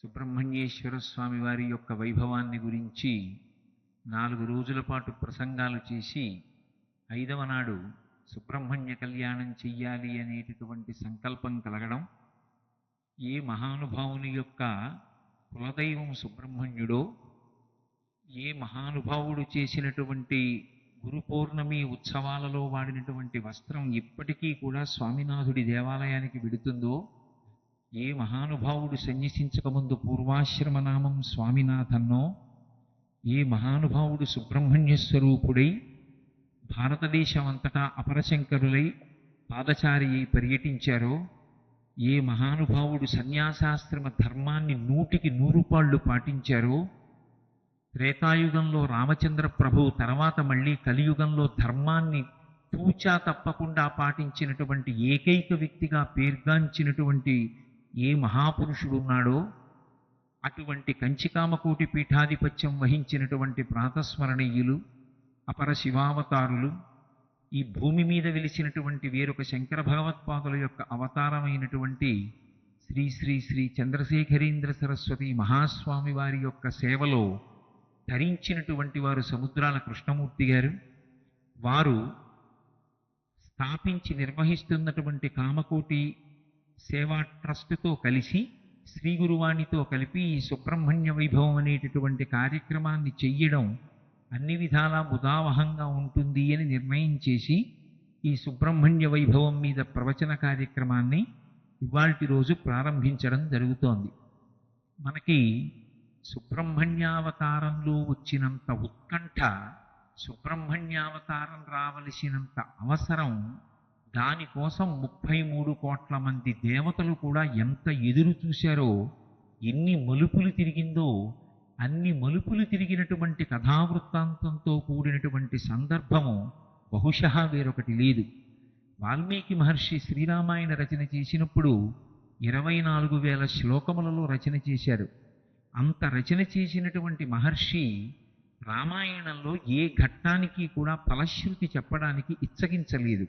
సుబ్రహ్మణ్యేశ్వర స్వామి వారి యొక్క వైభవాన్ని గురించి 4 రోజుల పాటు ప్రసంగాలు చేసి 5వ నాడు సుబ్రహ్మణ్య కళ్యాణం చెయ్యాలి అనేటటువంటి సంకల్పం కలగడం, ఏ మహానుభావుని యొక్క కులదైవం సుబ్రహ్మణ్యుడో, ఏ మహానుభావుడు చేసినటువంటి గురు పౌర్ణమి ఉత్సవాలలో వాడినటువంటి వస్త్రం ఇప్పటికీ కూడా స్వామినాథుడి దేవాలయానికి వెడుతుందో, ఏ మహానుభావుడు సన్యసించకముందు పూర్వాశ్రమ నామం స్వామినాథన్నో, ఏ మహానుభావుడు సుబ్రహ్మణ్య స్వరూపుడై భారతదేశం అంతటా అపరశంకరులై పాదచారి అయి పర్యటించారో, ఏ మహానుభావుడు సన్యాసాశ్రమ ధర్మాన్ని 100కి 100 పాళ్ళు పాటించారో, త్రేతాయుగంలో రామచంద్ర ప్రభువు తర్వాత మళ్ళీ కలియుగంలో ధర్మాన్ని తూచా తప్పకుండా పాటించినటువంటి ఏకైక వ్యక్తిగా పేర్గాంచినటువంటి ఏ మహాపురుషుడు ఉన్నాడో, అటువంటి కంచికామకోటి పీఠాధిపత్యం వహించినటువంటి ప్రాతస్మరణీయులు అపర శివావతారులు, ఈ భూమి మీద వెలిసినటువంటి వేరొక శంకర భగవత్పాదుల యొక్క అవతారమైనటువంటి శ్రీ శ్రీ శ్రీ చంద్రశేఖరేంద్ర సరస్వతి మహాస్వామి వారి యొక్క సేవలో ధరించినటువంటి వారు సముద్రాల కృష్ణమూర్తి గారు. వారు స్థాపించి నిర్వహిస్తున్నటువంటి కామకోటి సేవా ట్రస్టుతో కలిసి శ్రీ గురువాణితో కలిపి ఈ సుబ్రహ్మణ్య వైభవం అనేటటువంటి కార్యక్రమాన్ని చెయ్యడం అన్ని విధాలా ముదావహంగా ఉంటుంది అని నిర్ణయం చేసి ఈ సుబ్రహ్మణ్య వైభవం మీద ప్రవచన కార్యక్రమాన్ని ఇవాల్టి రోజు ప్రారంభించడం జరుగుతోంది. మనకి సుబ్రహ్మణ్యావతారంలో వచ్చినంత ఉత్కంఠ, సుబ్రహ్మణ్యావతారం రావలసినంత అవసరం, దానికోసం 33 కోట్ల మంది దేవతలు కూడా ఎంత ఎదురు చూశారో, ఎన్ని మలుపులు తిరిగిందో, అన్ని మలుపులు తిరిగినటువంటి కథావృత్తాంతంతో కూడినటువంటి సందర్భము బహుశः వేరొకటి లేదు. వాల్మీకి మహర్షి శ్రీరామాయణ రచన చేసినప్పుడు 24,000 శ్లోకములలో రచన చేశారు. అంత రచన చేసినటువంటి మహర్షి రామాయణంలో ఏ ఘట్టానికి కూడా ఫలశ్రుతి చెప్పడానికి ఇచ్చగించలేదు.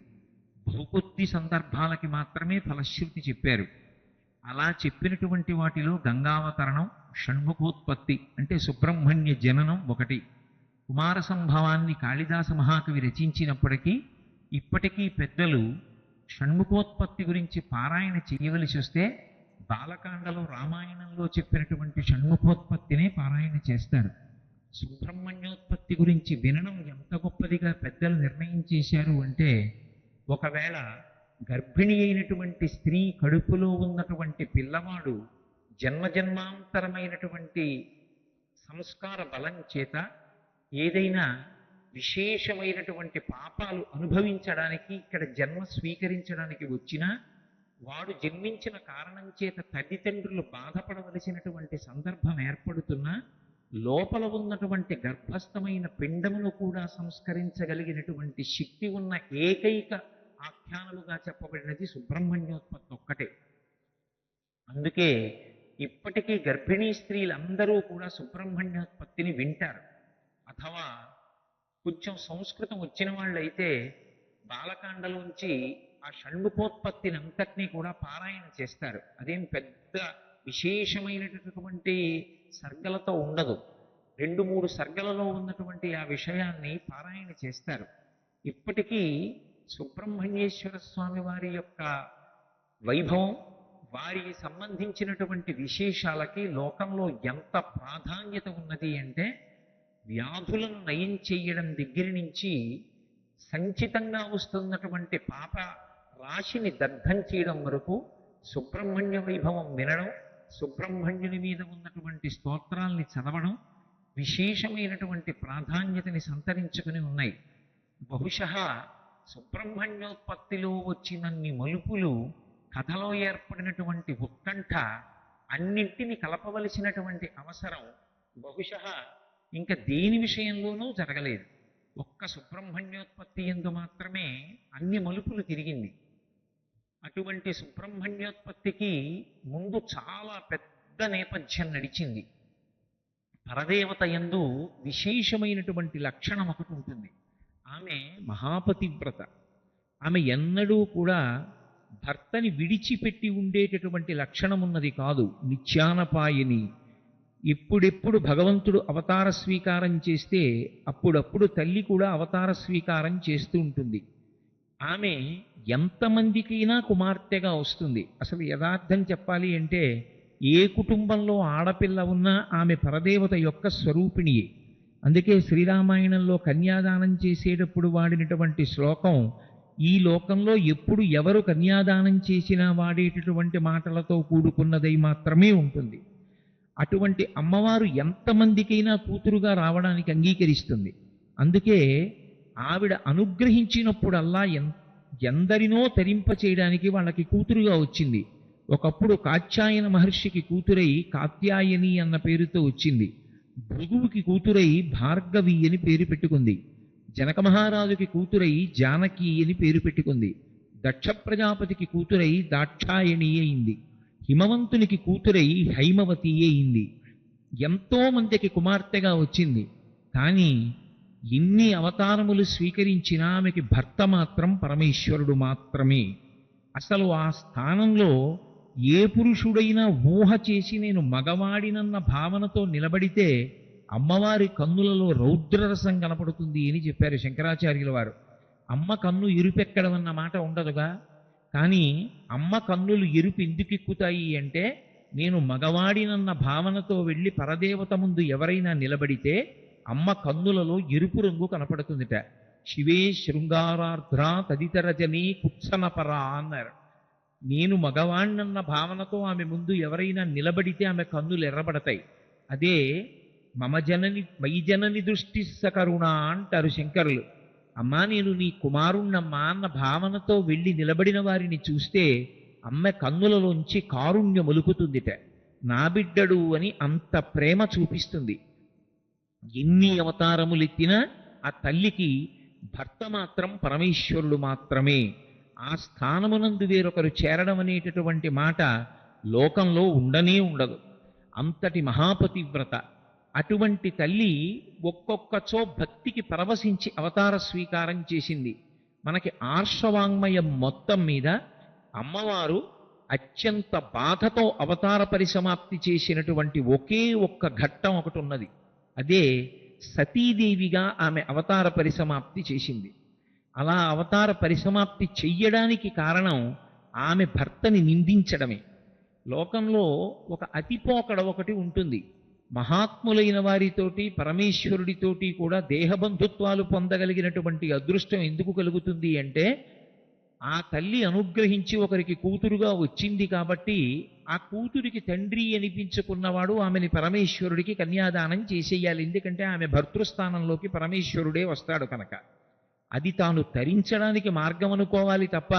బహుకొద్ది సందర్భాలకి మాత్రమే ఫలశ్రుతి చెప్పారు. అలా చెప్పినటువంటి వాటిలో గంగావతరణం, షణ్ముఖోత్పత్తి అంటే సుబ్రహ్మణ్య జననం ఒకటి. కుమార సంభవాన్ని కాళిదాస మహాకవి రచించినప్పటికీ ఇప్పటికీ పెద్దలు షణ్ముఖోత్పత్తి గురించి పారాయణ చేయవలసి వస్తే బాలకాండలో రామాయణంలో చెప్పినటువంటి షణ్ముఖోత్పత్తినే పారాయణ చేస్తారు. సుబ్రహ్మణ్యోత్పత్తి గురించి వినడం ఎంత గొప్పదిగా పెద్దలు నిర్ణయం చేశారు అంటే, ఒకవేళ గర్భిణి అయినటువంటి స్త్రీ కడుపులో ఉన్నటువంటి పిల్లవాడు జన్మజన్మాంతరమైనటువంటి సంస్కార బలం చేత ఏదైనా విశేషమైనటువంటి పాపాలు అనుభవించడానికి ఇక్కడ జన్మ స్వీకరించడానికి వచ్చినా, వాడు జన్మించిన కారణం చేత తల్లిదండ్రులు బాధపడవలసినటువంటి సందర్భం ఏర్పడుతున్నా, లోపల ఉన్నటువంటి గర్భస్థమైన పిండమును కూడా సంస్కరించగలిగినటువంటి శక్తి ఉన్న ఏకైక ఆఖ్యానలుగా చెప్పబడినది సుబ్రహ్మణ్యోత్పత్తి ఒక్కటే. అందుకే ఇప్పటికీ గర్భిణీ స్త్రీలందరూ కూడా సుబ్రహ్మణ్యోత్పత్తిని వింటారు. అథవా కొంచెం సంస్కృతం వచ్చిన వాళ్ళైతే బాలకాండలోంచి ఆ షణ్ముఖోత్పత్తిని అంతటినీ కూడా పారాయణ చేస్తారు. అదేం పెద్ద విశేషమైనటువంటి సర్గలతో ఉండదు. 2-3 సర్గలలో ఉన్నటువంటి ఆ విషయాన్ని పారాయణ చేస్తారు. ఇప్పటికీ సుబ్రహ్మణ్యేశ్వర స్వామి వారి యొక్క వైభవం, వారికి సంబంధించినటువంటి విశేషాలకి లోకంలో ఎంత ప్రాధాన్యత ఉన్నది అంటే, వ్యాధులను నయం చేయడం దగ్గర నుంచి సంచితంగా వస్తున్నటువంటి పాప రాశిని దగ్ధం చేయడం వరకు సుబ్రహ్మణ్య వైభవం వినడం, సుబ్రహ్మణ్యుని మీద ఉన్నటువంటి స్తోత్రాల్ని చదవడం విశేషమైనటువంటి ప్రాధాన్యతని సంతరించుకుని ఉన్నాయి. బహుశः సుబ్రహ్మణ్యోత్పత్తిలో వచ్చినన్ని మలుపులు, కథలో ఏర్పడినటువంటి ఉత్కంఠ, అన్నింటిని కలపవలసినటువంటి అవసరం బహుశः ఇంకా దేని విషయంలోనూ జరగలేదు. ఒక్క సుబ్రహ్మణ్యోత్పత్తి యందు మాత్రమే అన్ని మలుపులు తిరిగింది. అటువంటి సుబ్రహ్మణ్యోత్పత్తికి ముందు చాలా పెద్ద నేపథ్యం నడిచింది. పరదేవత యందు విశేషమైనటువంటి లక్షణం ఒకటి ఉంటుంది. ఆమె మహాపతివ్రత. ఆమె ఎన్నడూ కూడా భర్తని విడిచిపెట్టి ఉండేటటువంటి లక్షణం ఉన్నది కాదు. నిత్యానపాయని. ఎప్పుడెప్పుడు భగవంతుడు అవతార స్వీకారం చేస్తే అప్పుడప్పుడు తల్లి కూడా అవతార స్వీకారం చేస్తూ ఉంటుంది. ఆమె ఎంతమందికైనా కుమార్తెగా వస్తుంది. అసలు యథార్థం చెప్పాలి అంటే ఏ కుటుంబంలో ఆడపిల్ల ఉన్నా ఆమె పరదేవత యొక్క స్వరూపిణియే. అందుకే శ్రీరామాయణంలో కన్యాదానం చేసేటప్పుడు వాడినటువంటి శ్లోకం ఈ లోకంలో ఎప్పుడు ఎవరు కన్యాదానం చేసినా వాడేటటువంటి మాటలతో కూడుకున్నదై మాత్రమే ఉంటుంది. అటువంటి అమ్మవారు ఎంతమందికైనా కూతురుగా రావడానికి అంగీకరిస్తుంది. అందుకే ఆవిడ అనుగ్రహించినప్పుడల్లా ఎందరినో తరింప చేయడానికి వాళ్ళకి కూతురుగా వచ్చింది. ఒకప్పుడు కాత్యాయన మహర్షికి కూతురై కాత్యాయని అన్న పేరుతో వచ్చింది. భృగువుకి కూతురై భార్గవి అని పేరు పెట్టుకుంది. జనక మహారాజుకి కూతురై జానకి అని పేరు పెట్టుకుంది. దక్ష ప్రజాపతికి కూతురై దాక్షాయణి అయింది. హిమవంతునికి కూతురై హైమవతి అయింది. ఎంతో మందికి కుమార్తెగా వచ్చింది. కానీ ఎన్ని అవతారములు స్వీకరించినా ఆమెకి భర్త మాత్రం పరమేశ్వరుడు మాత్రమే. అసలు ఆ స్థానంలో ఏ పురుషుడైనా ఊహ చేసి నేను మగవాడినన్న భావనతో నిలబడితే అమ్మవారి కన్నులలో రౌద్రరసం కనపడుతుంది అని చెప్పారు శంకరాచార్యుల వారు. అమ్మ కన్ను ఎరుపెక్కడం అన్న మాట ఉండదుగా. కానీ అమ్మ కన్నులు ఎరుపు ఎందుకు ఎక్కుతాయి అంటే నేను మగవాడినన్న భావనతో వెళ్ళి పరదేవత ముందు ఎవరైనా నిలబడితే అమ్మ కన్నులలో ఎరుపు రంగు కనపడుతుందిట. శివే శృంగారార్ధ్ర తదితరజని కుత్సనపరా అన్నారు. నేను మగవాణ్ణన్న భావనతో ఆమె ముందు ఎవరైనా నిలబడితే ఆమె కన్నులు ఎర్రబడతాయి. అదే మమ జనని వైజనని దృష్టి సకరుణ అంటారు శంకరులు. అమ్మా నేను నీ కుమారుణ్ణమ్మా అన్న భావనతో వెళ్ళి నిలబడిన వారిని చూస్తే అమ్మ కన్నులలోంచి కారుణ్యం ఒలుకుతుందిట. నా బిడ్డడు అని అంత ప్రేమ చూపిస్తుంది. ఎన్ని అవతారములెత్తినా ఆ తల్లికి భర్త మాత్రం పరమేశ్వరుడు మాత్రమే. ఆ స్థానమునందు వేరొకరు చేరడం అనేటటువంటి మాట లోకంలో ఉండనే ఉండదు. అంతటి మహాపతివ్రత. అటువంటి తల్లి ఒక్కొక్కచో భక్తికి పరవశించి అవతార స్వీకారం చేసింది. మనకి ఆర్షవాంగ్మయం మొత్తం మీద అమ్మవారు అత్యంత బాధతో అవతార పరిసమాప్తి చేసినటువంటి ఒకే ఒక్క ఘట్టం ఒకటి ఉన్నది. అదే సతీదేవిగా ఆమె అవతార పరిసమాప్తి చేసింది. అలా అవతార పరిసమాప్తి చెయ్యడానికి కారణం ఆమె భర్తని నిందించడమే. లోకంలో ఒక అతిపోకడ ఒకటి ఉంటుంది. మహాత్ములైన వారితోటి పరమేశ్వరుడితోటి కూడా దేహబంధుత్వాలు పొందగలిగినటువంటి అదృష్టం ఎందుకు కలుగుతుంది అంటే ఆ తల్లి అనుగ్రహించి ఒకరికి కూతురుగా వచ్చింది కాబట్టి ఆ కూతురికి తండ్రి అనిపించుకున్నవాడు ఆమెని పరమేశ్వరుడికి కన్యాదానం చేసేయాలి. ఎందుకంటే ఆమె భర్తృస్థానంలోకి పరమేశ్వరుడే వస్తాడు కనుక. అది తాను తరించడానికి మార్గం అనుకోవాలి తప్ప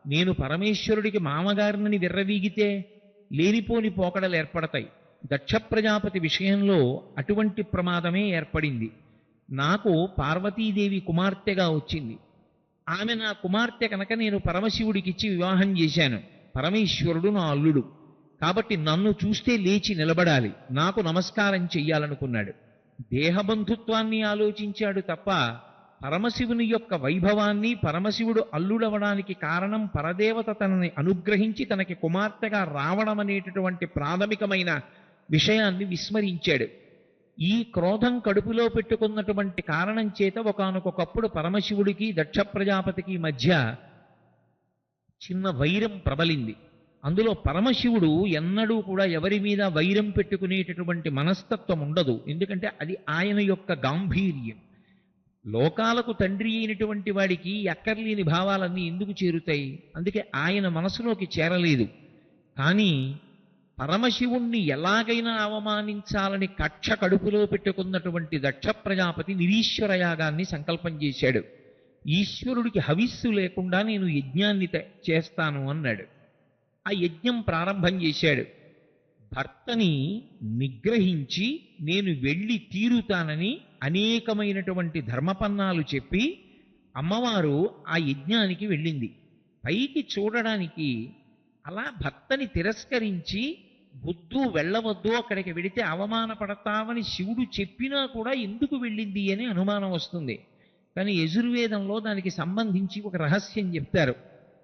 నేను పరమేశ్వరుడికి మామగారిని విర్రవీగితే లేనిపోని పోకడలు ఏర్పడతాయి. దక్ష ప్రజాపతి విషయంలో అటువంటి ప్రమాదమే ఏర్పడింది. నాకు పార్వతీదేవి కుమార్తెగా వచ్చింది. ఆమె నా కుమార్తె కనుక నేను పరమశివుడికిచ్చి వివాహం చేశాను. పరమేశ్వరుడు నా అల్లుడు కాబట్టి నన్ను చూస్తే లేచి నిలబడాలి, నాకు నమస్కారం చెయ్యాలనుకున్నాడు. దేహబంధుత్వాన్ని ఆలోచించాడు తప్ప పరమశివుని యొక్క వైభవాన్ని, పరమశివుడు అల్లుడవడానికి కారణం పరదేవత తనని అనుగ్రహించి తనకి కుమార్తెగా రావడం అనేటటువంటి ప్రాథమికమైన విషయాన్ని విస్మరించాడు. ఈ క్రోధం కడుపులో పెట్టుకున్నటువంటి కారణం చేత ఒకానొకప్పుడు పరమశివుడికి దక్ష ప్రజాపతికి మధ్య చిన్న వైరం ప్రబలింది. అందులో పరమశివుడు ఎన్నడూ కూడా ఎవరి మీద వైరం పెట్టుకునేటటువంటి మనస్తత్వం ఉండదు. ఎందుకంటే అది ఆయన యొక్క గాంభీర్యం. లోకాలకు తండ్రి అయినటువంటి వాడికి ఎక్కర్లేని భావాలన్నీ ఎందుకు చేరుతాయి? అందుకే ఆయన మనసులోకి చేరలేదు. కానీ పరమశివుణ్ణి ఎలాగైనా అవమానించాలని కక్ష కడుపులో పెట్టుకున్నటువంటి దక్ష ప్రజాపతి నిరీశ్వర యాగాన్ని సంకల్పం చేశాడు. ఈశ్వరుడికి హవిస్సు లేకుండా నేను యజ్ఞాన్ని చేస్తాను అన్నాడు. ఆ యజ్ఞం ప్రారంభం చేశాడు. భర్తని నిగ్రహించి నేను వెళ్ళి తీరుతానని అనేకమైనటువంటి ధర్మపన్నాలు చెప్పి అమ్మవారు ఆ యజ్ఞానికి వెళ్ళింది. పైకి చూడడానికి అలా భర్తని తిరస్కరించి వద్దు వెళ్ళవద్దు, అక్కడికి వెడితే అవమానపడతామని శివుడు చెప్పినా కూడా ఎందుకు వెళ్ళింది అని అనుమానం వస్తుంది. కానీ యజుర్వేదంలో దానికి సంబంధించి ఒక రహస్యం చెప్తారు.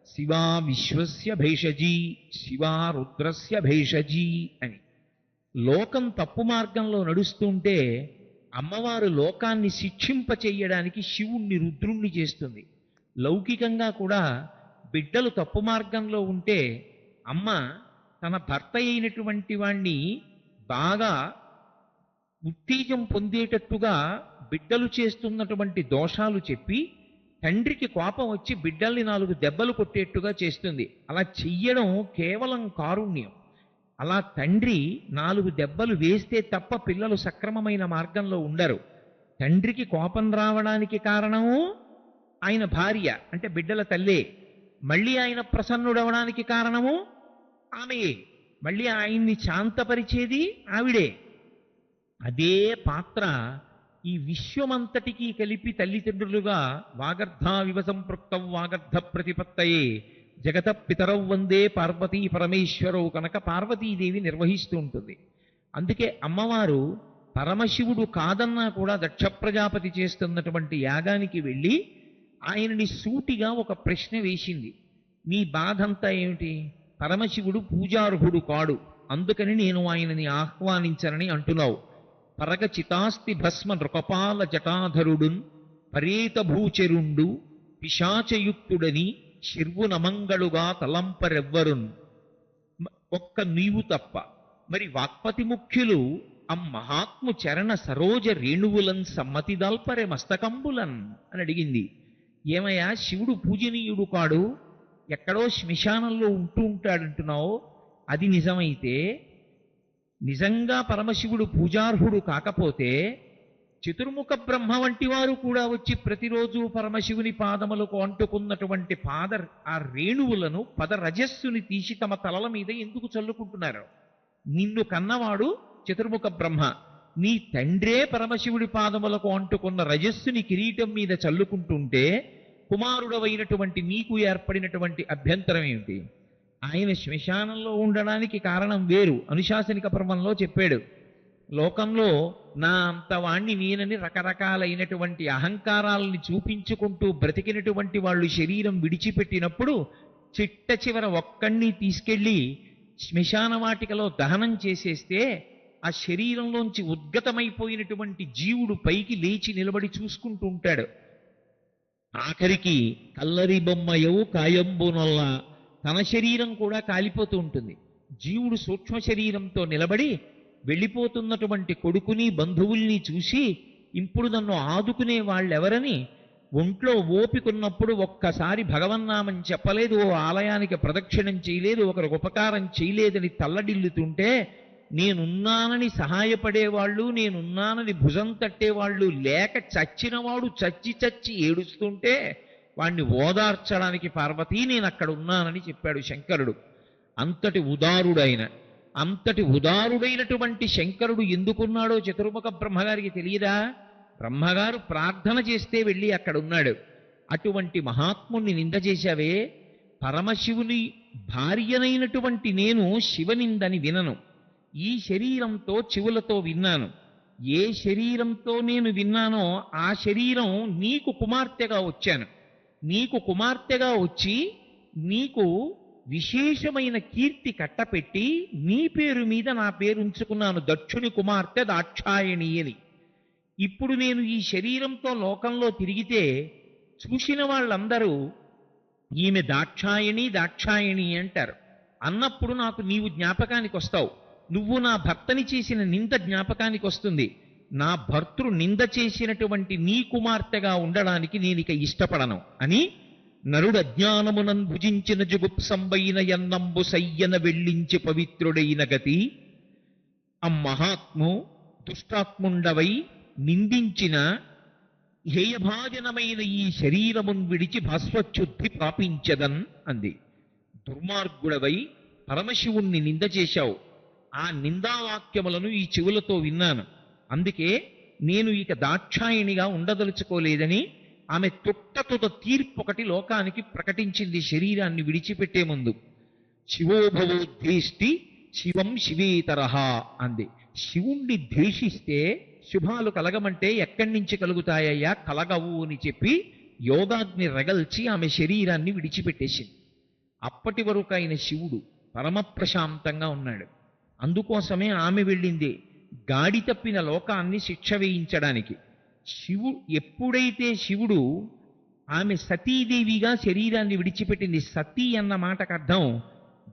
శివా విశ్వస్య భేషజీ, శివా రుద్రస్య భేషజీ అని. లోకం తప్పు మార్గంలో నడుస్తుంటే అమ్మవారు లోకాన్ని శిక్షింపచేయడానికి శివుణ్ణి రుద్రుణ్ణి చేస్తుంది. లౌకికంగా కూడా బిడ్డలు తప్పు మార్గంలో ఉంటే అమ్మ తన భర్త అయినటువంటి వాణ్ణి బాగా ఉత్తేజం పొందేటట్టుగా బిడ్డలు చేస్తున్నటువంటి దోషాలు చెప్పి తండ్రికి కోపం వచ్చి బిడ్డల్ని 4 దెబ్బలు కొట్టేట్టుగా చేస్తుంది. అలా చెయ్యడం కేవలం కారుణ్యం. అలా తండ్రి 4 దెబ్బలు వేస్తే తప్ప పిల్లలు సక్రమమైన మార్గంలో ఉండరు. తండ్రికి కోపం రావడానికి కారణము ఆయన భార్య అంటే బిడ్డల తల్లే. మళ్ళీ ఆయన ప్రసన్నుడవడానికి కారణము ఆమెయే. మళ్ళీ ఆయన్ని శాంతపరిచేది ఆవిడే. అదే పాత్ర ఈ విశ్వమంతటికీ కలిపి తల్లిదండ్రులుగా వాగర్ధావివ సంపృక్తం వాగర్ధ ప్రతిపత్తయే జగత పితరౌ వందే పార్వతీ పరమేశ్వరౌ కనుక పార్వతీదేవి నిర్వహిస్తూ ఉంటుంది. అందుకే అమ్మవారు పరమశివుడు కాదన్నా కూడా దక్ష ప్రజాపతి చేస్తున్నటువంటి యాగానికి వెళ్ళి ఆయనని సూటిగా ఒక ప్రశ్న వేసింది. నీ బాధంతా ఏమిటి? పరమశివుడు పూజార్హుడు కాడు, అందుకని నేను ఆయనని ఆహ్వానించనని అంటున్నావు. పరగ చితాస్తి భస్మ నృకపాల జటాధరుడున్ పరేత భూచరుండు పిశాచయుక్తుడని శిర్వునమంగళుగా తలంపరెవ్వరున్ ఒక్క నీవు తప్ప. మరి వాక్పతి ముఖ్యులు మహాత్ము చరణ సరోజ రేణువులన్ సమ్మతిదాల్పరె మస్తకంబులన్ అని అడిగింది. ఏమయ్యా, శివుడు పూజనీయుడు కాడు, ఎక్కడో శ్మశానంలో ఉంటూ ఉంటాడంటున్నావు. అది నిజమైతే నిజంగా పరమశివుడు పూజార్హుడు కాకపోతే చతుర్ముఖ బ్రహ్మ వంటి వారు కూడా వచ్చి ప్రతిరోజు పరమశివుని పాదములకు అంటుకున్నటువంటి ఆ రేణువులను పదరజస్సుని తీసి తమ తలల మీద ఎందుకు చల్లుకుంటున్నారు? నిన్ను కన్నవాడు చతుర్ముఖ బ్రహ్మ, నీ తండ్రే పరమశివుడి పాదములకు అంటుకున్న రజస్సుని కిరీటం మీద చల్లుకుంటుంటే కుమారుడవైనటువంటి నీకు ఏర్పడినటువంటి అభ్యంతరం ఏమిటి? ఆయన శ్మశానంలో ఉండడానికి కారణం వేరు. అనుశాసనిక పర్వంలో చెప్పాడు. లోకంలో నా అంత వాణ్ణి నేనని రకరకాలైనటువంటి అహంకారాలని చూపించుకుంటూ బ్రతికినటువంటి వాళ్ళు శరీరం విడిచిపెట్టినప్పుడు చిట్ట చివర ఒక్కడిని తీసుకెళ్ళి శ్మశాన వాటికలో దహనం చేసేస్తే ఆ శరీరంలోంచి ఉద్గతమైపోయినటువంటి జీవుడు పైకి లేచి నిలబడి చూసుకుంటూ ఉంటాడు. ఆఖరికి కల్లరి బొమ్మయవు కాయంబునొల్ల తన శరీరం కూడా కాలిపోతూ ఉంటుంది. జీవుడు సూక్ష్మ శరీరంతో నిలబడి వెళ్ళిపోతున్నటువంటి కొడుకుని బంధువుల్ని చూసి ఇప్పుడు నన్ను ఆదుకునే వాళ్ళెవరని ఒంట్లో ఓపికన్నప్పుడు ఒక్కసారి భగవన్నామం చెప్పలేదు, ఓ ఆలయానికి ప్రదక్షిణం చేయలేదు, ఒకరికి ఉపకారం చేయలేదని తల్లడిల్లుతుంటే నేనున్నానని సహాయపడేవాళ్ళు, నేనున్నానని భుజం తట్టేవాళ్ళు లేక చచ్చినవాడు చచ్చి చచ్చి ఏడుస్తుంటే వాణ్ణి ఓదార్చడానికి పార్వతీ నేను అక్కడ ఉన్నానని చెప్పాడు శంకరుడు. అంతటి ఉదారుడైనటువంటి శంకరుడు ఎందుకున్నాడో చతుర్ముఖ బ్రహ్మగారికి తెలియదా? బ్రహ్మగారు ప్రార్థన చేస్తే వెళ్ళి అక్కడ ఉన్నాడు. అటువంటి మహాత్ముణ్ణి నింద చేశావే. పరమశివుని భార్యనైనటువంటి నేను శివనిందని వినను. ఈ శరీరంతో చెవులతో విన్నాను. ఏ శరీరంతో నేను విన్నానో ఆ శరీరం నీకు కుమార్తెగా వచ్చాను. నీకు కుమార్తెగా వచ్చి నీకు విశేషమైన కీర్తి కట్టపెట్టి నీ పేరు మీద నా పేరు ఉంచుకున్నాను, దక్షుని కుమార్తె దాక్షాయణి అని. ఇప్పుడు నేను ఈ శరీరంతో లోకంలో తిరిగితే చూసిన వాళ్ళందరూ ఈమె దాక్షాయణి దాక్షాయణి అంటారు. అన్నప్పుడు నాకు నీవు జ్ఞాపకానికి వస్తావు. నువ్వు నా భర్తని చేసిన నింద జ్ఞాపకానికి వస్తుంది. నా భర్తృ నింద చేసినటువంటి నీ కుమార్తెగా ఉండడానికి నేనిక ఇష్టపడను అని నరుడు అజ్ఞానమునన్ భుజించిన జుగుప్సంబైన ఎన్నంబు సయ్యన వెళ్ళించి పవిత్రుడైన గతి మహాత్ము దుష్టాత్ముండవై నిందించిన హేయభాజనమైన ఈ శరీరమున్ విడిచి భాస్వచ్యుద్ధి ప్రాపించదన్ అంది. దుర్మార్గుడవై పరమశివుణ్ణి నింద చేశావు. ఆ నిందావాక్యములను ఈ చెవులతో విన్నాను. అందుకే నేను ఇక దాక్షాయణిగా ఉండదలుచుకోలేదని ఆమె తుట్టతుట తీర్పు ఒకటి లోకానికి ప్రకటించింది శరీరాన్ని విడిచిపెట్టే ముందు. శివోభవోద్దేష్టి శివం శివేతరహ అంది. శివుణ్ణి ద్వేషిస్తే శుభాలు కలగమంటే ఎక్కడి నుంచి కలుగుతాయ్యా? కలగవు అని చెప్పి యోగాగ్ని రగల్చి ఆమె శరీరాన్ని విడిచిపెట్టేసింది. అప్పటి వరకు ఆయన శివుడు పరమ ప్రశాంతంగా ఉన్నాడు. అందుకోసమే ఆమె వెళ్ళింది గాడి తప్పిన లోకాన్ని శిక్ష వేయించడానికి. ఎప్పుడైతే శివుడు ఆమె సతీదేవిగా శరీరాన్ని విడిచిపెట్టింది, సతీ అన్న మాటకు అర్థం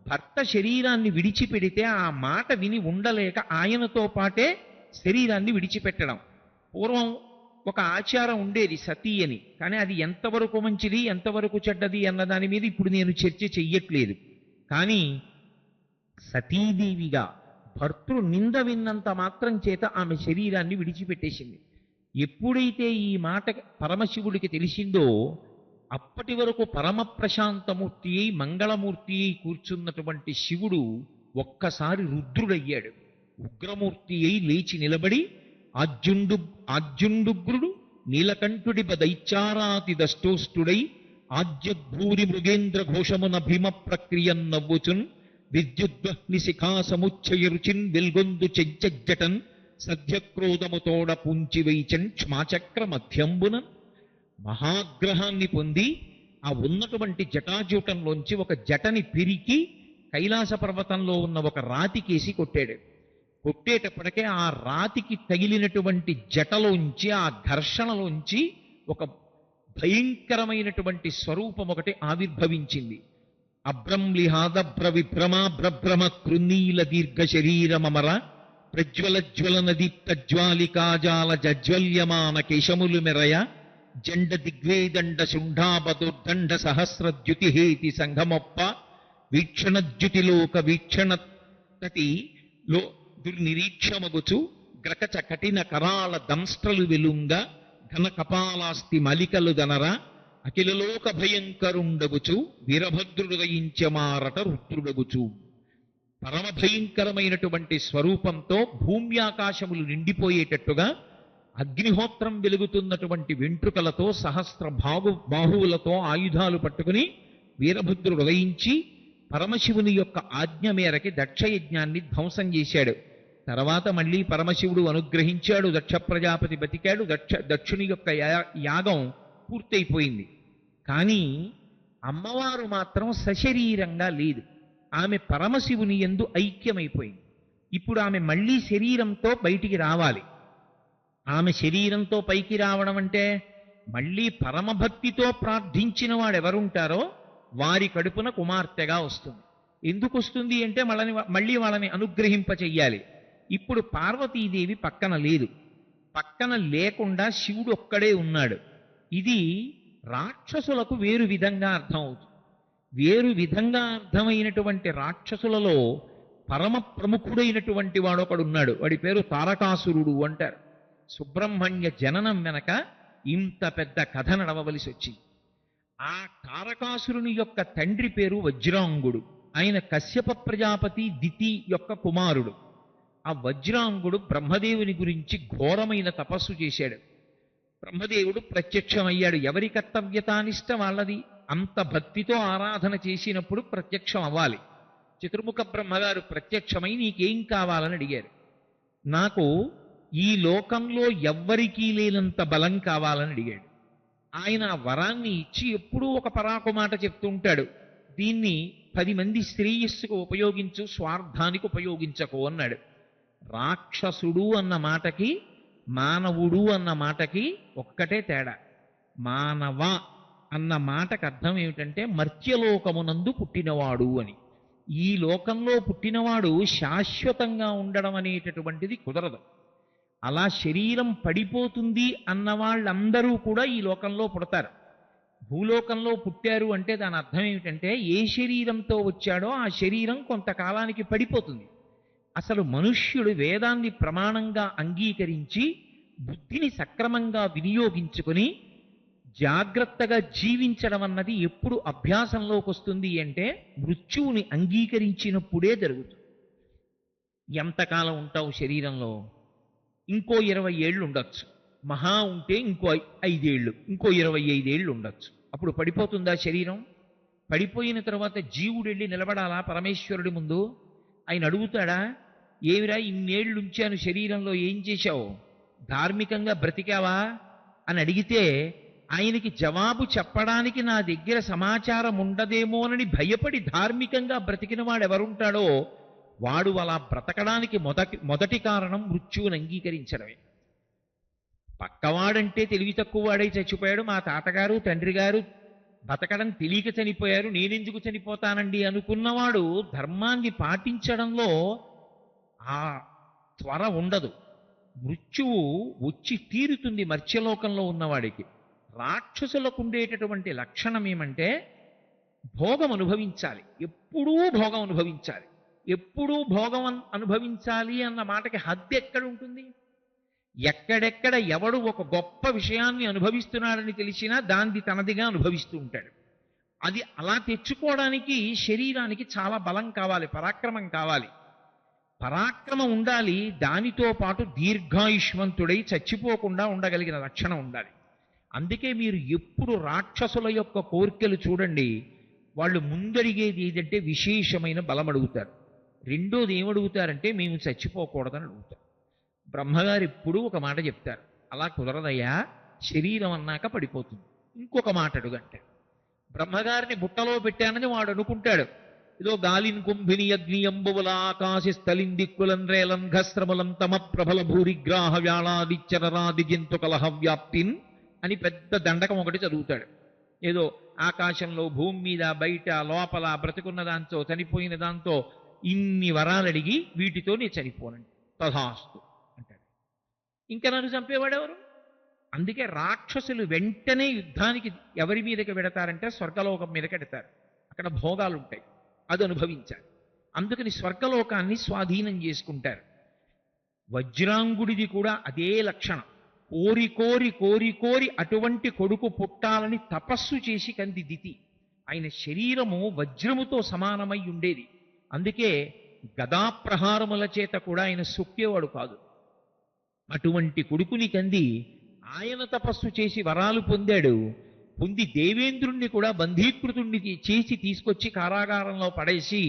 భర్త శరీరాన్ని విడిచిపెడితే ఆ మాట విని ఉండలేక ఆయనతో పాటే శరీరాన్ని విడిచిపెట్టడం. పూర్వం ఒక ఆచారం ఉండేది సతీ అని, కానీ అది ఎంతవరకు మంచిది ఎంతవరకు చెడ్డది అన్న దాని మీద ఇప్పుడు నేను చర్చ చెయ్యట్లేదు. కానీ సతీదేవిగా భర్తృ నింద విన్నంత మాత్రం చేత ఆమె శరీరాన్ని విడిచిపెట్టేసింది. ఎప్పుడైతే ఈ మాట పరమశివుడికి తెలిసిందో అప్పటి వరకు పరమ ప్రశాంతమూర్తి అయి మంగళమూర్తి అయి కూర్చున్నటువంటి శివుడు ఒక్కసారి రుద్రుడయ్యాడు. ఉగ్రమూర్తి అయి లేచి నిలబడి ఆజ్యుండుగ్రుడు నీలకంఠుడి దైత్యారాతి దష్టోష్టుడై ఆజ్యభూరి మృగేంద్ర ఘోషమున భీమ ప్రక్రియం నవ్వుచున్ విద్యుద్వహ్ని శిఖా సముచ్చయ రుచిన్ వెల్గొందు చెంచజ్జటన్ సద్యక్రోధముతోడ పూంచి వైచన్ క్షమాచక్ర మధ్యంబున మహాగ్రహాన్ని పొంది ఆ ఉన్నటువంటి జటాజూటంలోంచి ఒక జటని పిరికి కైలాస పర్వతంలో ఉన్న ఒక రాతికేసి కొట్టాడు. కొట్టేటప్పటికే ఆ రాతికి తగిలినటువంటి జటలోంచి ఆ ఘర్షణలోంచి ఒక భయంకరమైనటువంటి స్వరూపం ఒకటి ఆవిర్భవించింది. అభ్రంలిహాదభ్ర విభ్రమాభ్రభ్రమ కృన్నీల దీర్ఘ శరీరమర ప్రజ్వలజ్వలన దీప్త జ్వాలికాజాల జజ్వల్యమాన కేశములు మెరయ జండ దిగ్వేదండ శుంఠాబదుర్దండ సహస్రద్యుతిహేతి సంఘమొప్ప వీక్షణద్యుతిలోక వీక్షణతటిలో దుర్నిరీక్షమగుచు గ్రకచ కఠిన కరాళ దంస్ట్రలు వెలుంగ ఘన కపాలాస్తి మలికలు దనర అఖిలలోక భయంకరుండగుచు వీరభద్రుడయించమారట రుద్రుడగుచు. పరమ భయంకరమైనటువంటి స్వరూపంతో భూమ్యాకాశములు నిండిపోయేటట్టుగా అగ్నిహోత్రం వెలుగుతున్నటువంటి వెంట్రుకలతో సహస్ర బాహువులతో ఆయుధాలు పట్టుకుని వీరభద్రుడు ఉదయించి పరమశివుని యొక్క ఆజ్ఞ మేరకి దక్షయజ్ఞాన్ని ధ్వంసం చేశాడు. తర్వాత మళ్ళీ పరమశివుడు అనుగ్రహించాడు, దక్ష ప్రజాపతి బతికాడు, దక్షుని యొక్క యాగం పూర్తయిపోయింది. కానీ అమ్మవారు మాత్రం సశరీరంగా లేదు. ఆమె పరమశివుని యందు ఐక్యమైపోయింది. ఇప్పుడు ఆమె మళ్ళీ శరీరంతో బయటికి రావాలి. ఆమె శరీరంతో పైకి రావడం అంటే మళ్ళీ పరమభక్తితో ప్రార్థించిన వాడు ఎవరుంటారో వారి కడుపున కుమార్తెగా వస్తుంది. ఎందుకు వస్తుంది అంటే మళ్ళీ వాళ్ళని అనుగ్రహింపచెయ్యాలి. ఇప్పుడు పార్వతీదేవి పక్కన లేదు. పక్కన లేకుండా శివుడు ఒక్కడే ఉన్నాడు. ఇది రాక్షసులకు వేరు విధంగా అర్థమవుతుంది. వేరు విధంగా అర్థమైనటువంటి రాక్షసులలో పరమ ప్రముఖుడైనటువంటి వాడు ఒకడున్నాడు. వాడి పేరు తారకాసురుడు అంటారు. సుబ్రహ్మణ్య జననం వెనక ఇంత పెద్ద కథ నడవవలసి వచ్చింది. ఆ తారకాసురుని యొక్క తండ్రి పేరు వజ్రాంగుడు. ఆయన కశ్యప ప్రజాపతి దితి యొక్క కుమారుడు. ఆ వజ్రాంగుడు బ్రహ్మదేవుని గురించి ఘోరమైన తపస్సు చేశాడు. బ్రహ్మదేవుడు ప్రత్యక్షమయ్యాడు. ఎవరి కర్తవ్యతానిష్ట వాళ్ళది. అంత భక్తితో ఆరాధన చేసినప్పుడు ప్రత్యక్షం అవ్వాలి. చతుర్ముఖ బ్రహ్మగారు ప్రత్యక్షమై నీకేం కావాలని అడిగారు. నాకు ఈ లోకంలో ఎవ్వరికీ లేనంత బలం కావాలని అడిగాడు. ఆయన ఆ వరాన్ని ఇచ్చి ఎప్పుడూ ఒక పరాకు మాట చెప్తుంటాడు, దీన్ని 10 మంది శ్రేయస్సుకు ఉపయోగించు, స్వార్థానికి ఉపయోగించకు అన్నాడు. రాక్షసుడు అన్న మాటకి మానవుడు అన్న మాటకి ఒక్కటే తేడా. మానవ అన్న మాటకు అర్థం ఏమిటంటే మర్త్యలోకమునందు పుట్టినవాడు అని. ఈ లోకంలో పుట్టినవాడు శాశ్వతంగా ఉండడం అనేటటువంటిది కుదరదు. అలా శరీరం పడిపోతుంది అన్న వాళ్ళందరూ కూడా ఈ లోకంలో పుడతారు. భూలోకంలో పుట్టారు అంటే దాని అర్థం ఏమిటంటే ఏ శరీరంతో వచ్చాడో ఆ శరీరం కొంతకాలానికి పడిపోతుంది. అసలు మనుష్యుడు వేదాన్ని ప్రమాణంగా అంగీకరించి బుద్ధిని సక్రమంగా వినియోగించుకొని జాగ్రత్తగా జీవించడం అన్నది ఎప్పుడు అభ్యాసంలోకి వస్తుంది అంటే మృత్యువుని అంగీకరించినప్పుడే జరుగుతుంది. ఎంతకాలం ఉంటావు శరీరంలో? ఇంకో 20 ఏళ్ళు ఉండొచ్చు. మహా ఉంటే ఇంకో 5 ఏళ్ళు, ఇంకో 25 ఏళ్ళు ఉండొచ్చు. అప్పుడు పడిపోతుందా శరీరం? పడిపోయిన తర్వాత జీవుడు వెళ్ళి నిలబడాలా పరమేశ్వరుడి ముందు? ఆయన అడుగుతాడా, ఏమిరా ఇన్నేళ్ళు ఉంచాను శరీరంలో, ఏం చేశావు, ధార్మికంగా బ్రతికావా అని అడిగితే ఆయనకి జవాబు చెప్పడానికి నా దగ్గర సమాచారం ఉండదేమోనని భయపడి ధార్మికంగా బ్రతికిన వాడు ఎవరుంటాడో వాడు అలా బ్రతకడానికి మొదటి కారణం మృత్యువుని అంగీకరించడమే. పక్కవాడంటే తెలివి తక్కువ వాడై చచ్చిపోయాడు, మా తాతగారు తండ్రి గారు బతకడం తెలియక చనిపోయారు, నేనెందుకు చనిపోతానండి అనుకున్నవాడు ధర్మాన్ని పాటించడంలో ఆ త్వర ఉండదు. మృత్యువు వచ్చి తీరుతుంది మర్త్యలోకంలో ఉన్నవాడికి. రాక్షసులకు ఉండేటటువంటి లక్షణం ఏమంటే భోగం అనుభవించాలి, ఎప్పుడూ భోగం అనుభవించాలి. ఎప్పుడూ భోగం అనుభవించాలి అన్న మాటకి హద్దు ఎక్కడ ఉంటుంది? ఎక్కడెక్కడ ఎవడు ఒక గొప్ప విషయాన్ని అనుభవిస్తున్నాడని తెలిసినా దాన్ని తనదిగా అనుభవిస్తూ ఉంటాడు. అది అలా తెచ్చుకోవడానికి శరీరానికి చాలా బలం కావాలి, పరాక్రమం కావాలి. పరాక్రమం ఉండాలి, దానితో పాటు దీర్ఘాయుష్మంతుడై చచ్చిపోకుండా ఉండగలిగిన లక్షణం ఉండాలి. అందుకే మీరు ఎప్పుడు రాక్షసుల యొక్క కోరికలు చూడండి, వాళ్ళు ముందడిగేది ఏదంటే విశేషమైన బలం అడుగుతారు. రెండోది ఏమడుగుతారంటే మేము చచ్చిపోకూడదని అడుగుతారు. బ్రహ్మగారు ఎప్పుడూ ఒక మాట చెప్తారు, అలా కుదరదయ్యా, శరీరం అన్నాక పడిపోతుంది. ఇంకొక మాట అడుగంటారు. బ్రహ్మగారిని బుట్టలో పెట్టానని వాడు అనుకుంటాడు, ఏదో గాలిన్ కుంభిని అగ్నియంబువల ఆకాశ స్థలిందిక్కులన్ రేలన్ ఘస్రములం తమ ప్రభల భూరిగ్రాహ వ్యాళాదిచ్చరాది జంతు కలహ వ్యాప్తిన్ అని పెద్ద దండకం ఒకటి చదువుతాడు. ఏదో ఆకాశంలో, భూమి మీద, బయట, లోపల బ్రతుకున్న దాంతో చనిపోయిన దాంతో ఇన్ని వరాలు అడిగి వీటితో నేను చనిపోనండి, తథాస్తు అంటాడు. ఇంకా నన్ను చంపేవాడెవరు? అందుకే రాక్షసులు వెంటనే యుద్ధానికి ఎవరి మీదకి వెడతారంటే స్వర్గలోకం మీదకి వెడతారు. అక్కడ భోగాలు ఉంటాయి, అది అనుభవించాలి. అందుకని స్వర్గలోకాన్ని స్వాధీనం చేసుకుంటారు. వజ్రాంగుడిది కూడా అదే లక్షణం. కోరి కోరి కోరి కోరి అటువంటి కొడుకు పుట్టాలని తపస్సు చేసి కంది దితి. ఆయన శరీరము వజ్రముతో సమానమై ఉండేది. అందుకే గదాప్రహారముల చేత కూడా ఆయన సొక్కేవాడు కాదు. అటువంటి కొడుకుని కంది ఆయన తపస్సు చేసి వరాలు పొందాడు. పొంది దేవేంద్రుణ్ణి కూడా బంధీకృతుణ్ణి చేసి తీసుకొచ్చి కారాగారంలో పడేసి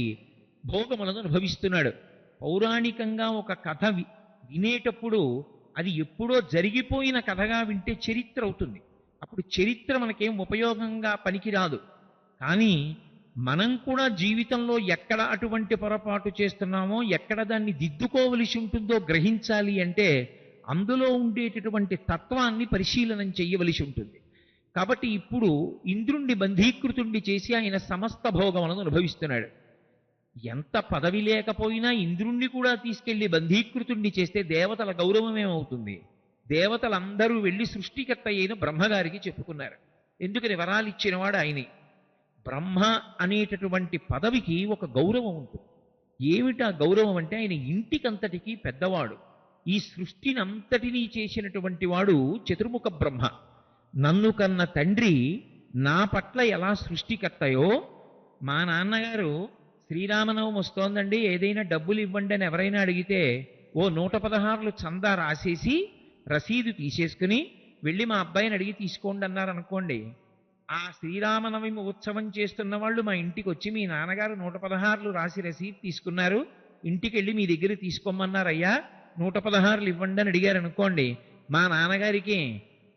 భోగములను అనుభవిస్తున్నాడు. పౌరాణికంగా ఒక కథ వినేటప్పుడు అది ఎప్పుడో జరిగిపోయిన కథగా వింటే చరిత్ర అవుతుంది. అప్పుడు చరిత్ర మనకేం ఉపయోగంగా పనికిరాదు. కానీ మనం కూడా జీవితంలో ఎక్కడ అటువంటి పొరపాటు చేస్తున్నామో, ఎక్కడ దాన్ని దిద్దుకోవలసి ఉంటుందో గ్రహించాలి అంటే అందులో ఉండేటటువంటి తత్వాన్ని పరిశీలనం చేయవలసి ఉంటుంది. కాబట్టి ఇప్పుడు ఇంద్రుణ్ణి బంధీకృతుణ్ణి చేసి ఆయన సమస్త భోగములను అనుభవిస్తున్నాడు. ఎంత పదవి లేకపోయినా ఇంద్రుణ్ణి కూడా తీసుకెళ్లి బంధీకృతుణ్ణి చేస్తే దేవతల గౌరవం ఏమవుతుంది? దేవతలందరూ వెళ్ళి సృష్టికర్త అయిన బ్రహ్మగారికి చెప్పుకున్నారు. ఎందుకని? వరాలు ఇచ్చినవాడు ఆయనే. బ్రహ్మ అనేటటువంటి పదవికి ఒక గౌరవం ఉంటుంది. ఏమిటా గౌరవం అంటే ఆయన ఇంటికంతటికీ పెద్దవాడు. ఈ సృష్టిని అంతటినీ చేసినటువంటి వాడు చతుర్ముఖ బ్రహ్మ. నన్ను కన్న తండ్రి నా పట్ల ఎలా సృష్టికర్తయో, మా నాన్నగారు శ్రీరామనవమి వస్తోందండి ఏదైనా డబ్బులు ఇవ్వండి అని ఎవరైనా అడిగితే ఓ 116 చందా రాసేసి రసీదు తీసేసుకుని వెళ్ళి మా అబ్బాయిని అడిగి తీసుకోండి అన్నారు అనుకోండి. ఆ శ్రీరామనవమి ఉత్సవం చేస్తున్న వాళ్ళు మా ఇంటికి వచ్చి మీ నాన్నగారు 116 రాసి రసీదు తీసుకున్నారు, ఇంటికి వెళ్ళి మీ దగ్గర తీసుకోమన్నారు, అయ్యా 116 ఇవ్వండి అని అడిగారు అనుకోండి. మా నాన్నగారికి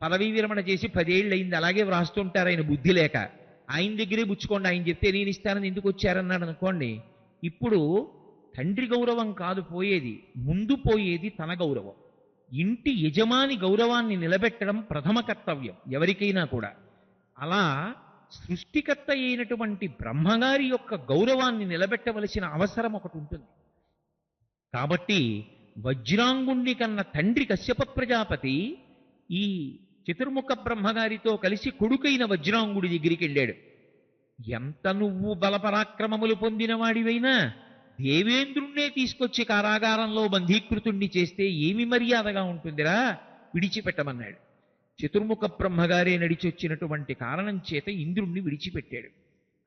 పదవీ విరమణ చేసి 10 ఏళ్ళు అయింది, అలాగే వ్రాస్తుంటారు ఆయన బుద్ధి లేక. ఆయన దగ్గరే పుచ్చుకోండి, ఆయన చెప్తే నేను ఇస్తానని ఎందుకు వచ్చారన్నాడు అనుకోండి. ఇప్పుడు తండ్రి గౌరవం కాదు పోయేది, ముందు పోయేది తన గౌరవం. ఇంటి యజమాని గౌరవాన్ని నిలబెట్టడం ప్రథమ కర్తవ్యం ఎవరికైనా కూడా. అలా సృష్టికర్త అయినటువంటి బ్రహ్మగారి యొక్క గౌరవాన్ని నిలబెట్టవలసిన అవసరం ఒకటి ఉంటుంది. కాబట్టి వజ్రాంగుణ్ణి కన్న తండ్రి కశ్యప ప్రజాపతి ఈ చతుర్ముఖ బ్రహ్మగారితో కలిసి కొడుకైన వజ్రాంగుడి దగ్గరికి వెళ్ళాడు. ఎంత నువ్వు బలపరాక్రమములు పొందిన వాడివైనా దేవేంద్రుణ్ణే తీసుకొచ్చి కారాగారంలో బంధీకృతుణ్ణి చేస్తే ఏమి మర్యాదగా ఉంటుందిరా, విడిచిపెట్టమన్నాడు. చతుర్ముఖ బ్రహ్మగారే నడిచొచ్చినటువంటి కారణం చేత ఇంద్రుణ్ణి విడిచిపెట్టాడు.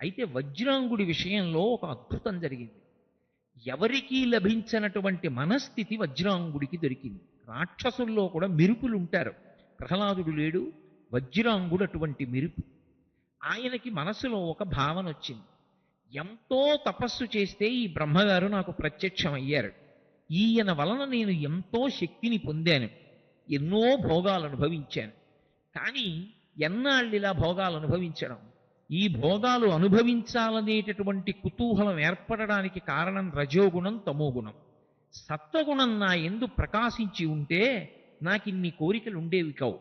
అయితే వజ్రాంగుడి విషయంలో ఒక అద్భుతం జరిగింది. ఎవరికీ లభించనటువంటి మనస్థితి వజ్రాంగుడికి దొరికింది. రాక్షసుల్లో కూడా మెరుపులు ఉంటారు. ప్రహ్లాదుడు లేడు, వజ్రాంగుడు అటువంటి మెరుపు. ఆయనకి మనసులో ఒక భావన వచ్చింది. ఎంతో తపస్సు చేస్తే ఈ బ్రహ్మగారు నాకు ప్రత్యక్షమయ్యారు. ఈయన వలన నేను ఎంతో శక్తిని పొందాను, ఎన్నో భోగాలు అనుభవించాను. కానీ ఎన్నాళ్ళు ఇలా భోగాలు అనుభవించడం? ఈ భోగాలు అనుభవించాలనేటటువంటి కుతూహలం ఏర్పడడానికి కారణం రజోగుణం, తమోగుణం. సత్వగుణం నా యందు ప్రకాశించి ఉంటే నాకు ఇన్ని కోరికలు ఉండేవి కావు.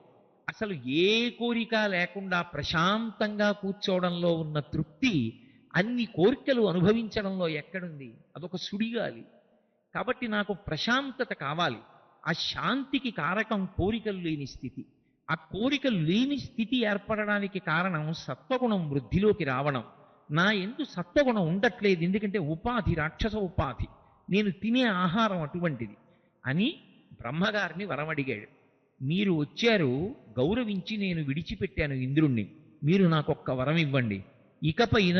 అసలు ఏ కోరిక లేకుండా ప్రశాంతంగా కూర్చోవడంలో ఉన్న తృప్తి అన్ని కోరికలు అనుభవించడంలో ఎక్కడుంది? అదొక సుడిగాలి. కాబట్టి నాకు ప్రశాంతత కావాలి. ఆ శాంతికి కారకం కోరికలు లేని స్థితి. ఆ కోరికలు లేని స్థితి ఏర్పడడానికి కారణం సత్వగుణం వృద్ధిలోకి రావడం. నా యందు సత్వగుణం ఉండట్లేదు, ఎందుకంటే ఉపాధి రాక్షస ఉపాధి, నేను తినే ఆహారం అటువంటిది అని బ్రహ్మగారిని వరమడిగాడు. మీరు వచ్చారు, గౌరవించి నేను విడిచిపెట్టాను ఇంద్రుణ్ణి, మీరు నాకొక్క వరం ఇవ్వండి. ఇకపైన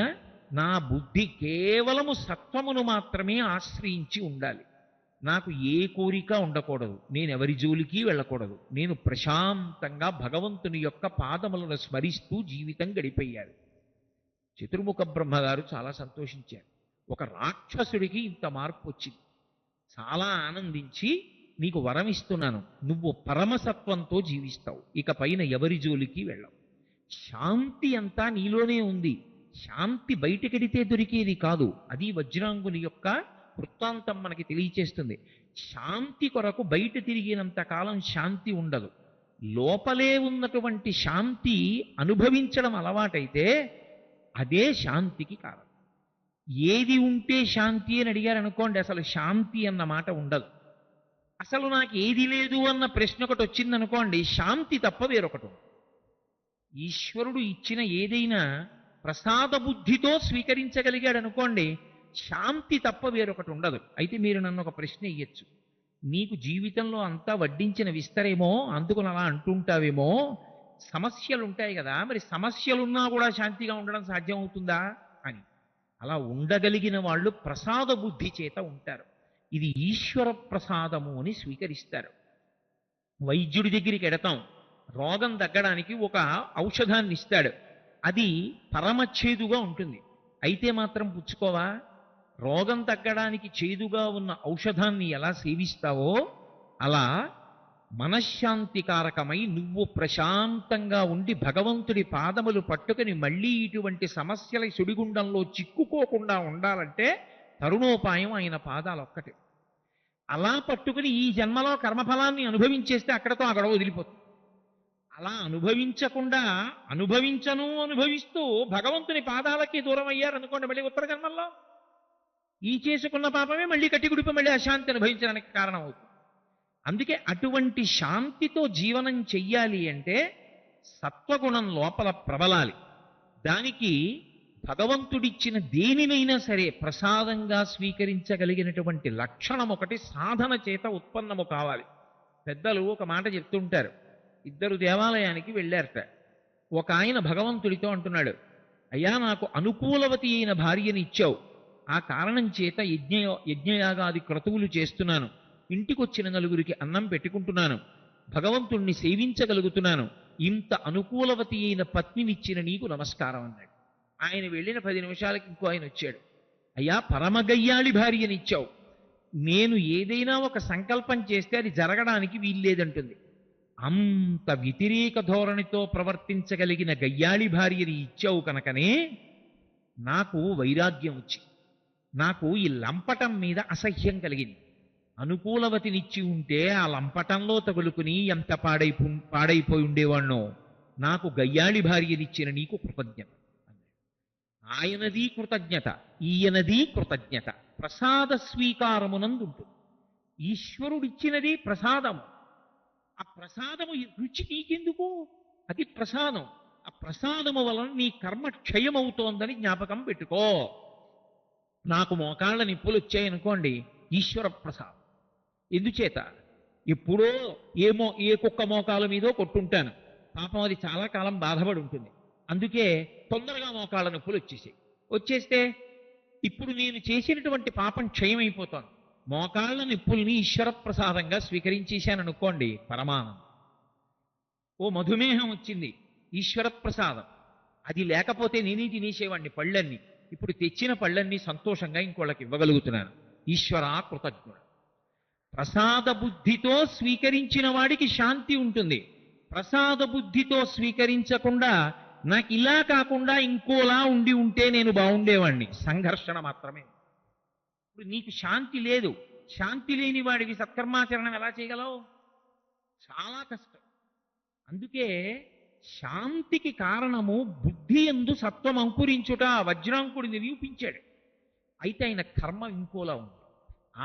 నా బుద్ధి కేవలము సత్వమును మాత్రమే ఆశ్రయించి ఉండాలి. నాకు ఏ కోరిక ఉండకూడదు, నేను ఎవరి జోలికి వెళ్ళకూడదు. నేను ప్రశాంతంగా భగవంతుని యొక్క పాదములను స్మరిస్తూ జీవితం గడిపోయారు. చతుర్ముఖ బ్రహ్మగారు చాలా సంతోషించారు. ఒక రాక్షసుడికి ఇంత మార్పు వచ్చింది. చాలా ఆనందించి, నీకు వరం ఇస్తున్నాను, నువ్వు పరమసత్వంతో జీవిస్తావు, ఇక పైన ఎవరి జోలికి వెళ్ళవు. శాంతి అంతా నీలోనే ఉంది. శాంతి బయటకెడితే దొరికేది కాదు. అది వజ్రాంగుని యొక్క వృత్తాంతం మనకి తెలియచేస్తుంది. శాంతి కొరకు బయట తిరిగినంత కాలం శాంతి ఉండదు. లోపలే ఉన్నటువంటి శాంతి అనుభవించడం అలవాటైతే అదే శాంతికి కారణం. ఏది ఉంటే శాంతి అని అడిగారు అనుకోండి, అసలు శాంతి అన్న మాట ఉండదు. అసలు నాకు ఏది లేదు అన్న ప్రశ్న ఒకటి వచ్చిందనుకోండి, శాంతి తప్ప వేరొకటి ఉండదు. ఈశ్వరుడు ఇచ్చిన ఏదైనా ప్రసాద బుద్ధితో స్వీకరించగలిగాడు అనుకోండి, శాంతి తప్ప వేరొకటి ఉండదు. అయితే మీరు నన్ను ఒక ప్రశ్న ఇయ్యచ్చు, నీకు జీవితంలో అంతా వడ్డించిన విస్తరేమో అందుకు అలా అంటుంటావేమో, సమస్యలు ఉంటాయి కదా, మరి సమస్యలున్నా కూడా శాంతిగా ఉండడం సాధ్యం అవుతుందా అని. అలా ఉండగలిగిన వాళ్ళు ప్రసాద బుద్ధి చేత ఉంటారు. ఇది ఈశ్వర ప్రసాదము అని స్వీకరిస్తారు. వైద్యుడి దగ్గరికి ఎడతాం, రోగం తగ్గడానికి ఒక ఔషధాన్ని ఇస్తాడు, అది పరమచేదుగా ఉంటుంది, అయితే మాత్రం పుచ్చుకోవా? రోగం తగ్గడానికి చేదుగా ఉన్న ఔషధాన్ని ఎలా సేవిస్తావో అలా మనశ్శాంతికారకమై నువ్వు ప్రశాంతంగా ఉండి భగవంతుడి పాదములు పట్టుకుని మళ్ళీ ఇటువంటి సమస్యల సుడిగుండంలో చిక్కుకోకుండా ఉండాలంటే తరుణోపాయం ఆయన పాదాలు ఒక్కటే. అలా పట్టుకుని ఈ జన్మలో కర్మఫలాన్ని అనుభవించేస్తే అక్కడతో అక్కడ వదిలిపోతుంది. అలా అనుభవించకుండా అనుభవిస్తూ భగవంతుని పాదాలకి దూరం అయ్యారనుకోండి, మళ్ళీ ఉత్తర జన్మల్లో ఈ చేసుకున్న పాపమే మళ్ళీ కట్టిగుడిపి మళ్ళీ అశాంతి అనుభవించడానికి కారణం అవుతుంది. అందుకే అటువంటి శాంతితో జీవనం చెయ్యాలి అంటే సత్వగుణం లోపల ప్రబలాలి. దానికి భగవంతుడిచ్చిన దేనినైనా సరే ప్రసాదంగా స్వీకరించగలిగినటువంటి లక్షణం ఒకటి సాధన చేత ఉత్పన్నము కావాలి. పెద్దలు ఒక మాట చెప్తుంటారు. ఇద్దరు దేవాలయానికి వెళ్ళారట. ఒక ఆయన భగవంతుడితో అంటున్నాడు, అయ్యా నాకు అనుకూలవతి అయిన భార్యని ఇచ్చావు, ఆ కారణం చేత యజ్ఞయాగాది క్రతువులు చేస్తున్నాను, ఇంటికొచ్చిన నలుగురికి అన్నం పెట్టుకుంటున్నాను, భగవంతుణ్ణి సేవించగలుగుతున్నాను, ఇంత అనుకూలవతి అయిన పత్నినిచ్చిన నీకు నమస్కారం అన్నాడు. ఆయన వెళ్ళిన 10 నిమిషాలకి ఇంకో ఆయన వచ్చాడు, అయ్యా పరమగయ్యాళి భార్యనిచ్చావు, నేను ఏదైనా ఒక సంకల్పం చేస్తే అది జరగడానికి వీల్లేదంటుంది, అంత వ్యతిరేక ధోరణితో ప్రవర్తించగలిగిన గయ్యాళి భార్యని ఇచ్చావు కనుకనే నాకు వైరాగ్యం వచ్చింది, నాకు ఈ లంపటం మీద అసహ్యం కలిగింది. అనుకూలవతినిచ్చి ఉంటే ఆ లంపటంలో తగులుకుని ఎంత పాడైపోయి ఉండేవాణ్ణో, నాకు గయ్యాళి భార్యనిచ్చిన నీకు కృతజ్ఞత. ఆయనది కృతజ్ఞత, ఈయనది కృతజ్ఞత. ప్రసాద స్వీకారమునందుంటుంది. ఈశ్వరుడిచ్చినది ప్రసాదము. ఆ ప్రసాదము రుచి నీకెందుకు? అది ప్రసాదం. ఆ ప్రసాదము వలన నీ కర్మ క్షయమవుతోందని జ్ఞాపకం పెట్టుకో. నాకు మోకాళ్ళ నిప్పులు వచ్చాయనుకోండి, ఈశ్వర ప్రసాదం. ఎందుచేత? ఎప్పుడో ఏ కుక్క మోకాల మీదో కొట్టుంటాను, పాపం అది చాలా కాలం బాధపడి ఉంటుంది, అందుకే తొందరగా మోకాళ్ళ నొప్పులు వచ్చేస్తే ఇప్పుడు నేను చేసినటువంటి పాపం క్షయమైపోతోంది. మోకాళ్ళ నిప్పుల్ని ఈశ్వర ప్రసాదంగా స్వీకరించేశాననుకోండి, పరమానందం. ఓ మధుమేహం వచ్చింది, ఈశ్వర ప్రసాదం. అది లేకపోతే నేనే తినేసేవాడిని పళ్ళన్నీ, ఇప్పుడు తెచ్చిన పళ్ళన్నీ సంతోషంగా ఇంకోళ్ళకి ఇవ్వగలుగుతున్నాను, ఈశ్వరా కృతజ్ఞుడు. ప్రసాద బుద్ధితో స్వీకరించిన వాడికి శాంతి ఉంటుంది. ప్రసాద బుద్ధితో స్వీకరించకుండా నాకు ఇలా కాకుండా ఇంకోలా ఉండి ఉంటే నేను బాగుండేవాణ్ణి. సంఘర్షణ మాత్రమే. ఇప్పుడు నీకు శాంతి లేదు, శాంతి లేని వాడివి సత్కర్మాచరణం ఎలా చేయగలవు? చాలా కష్టం. అందుకే శాంతికి కారణము బుద్ధి యందు సత్వం అంకురించుట వజ్రాంకుడు నిరూపించాడు. అయితే ఆయన కర్మ ఇంకోలా ఉంది.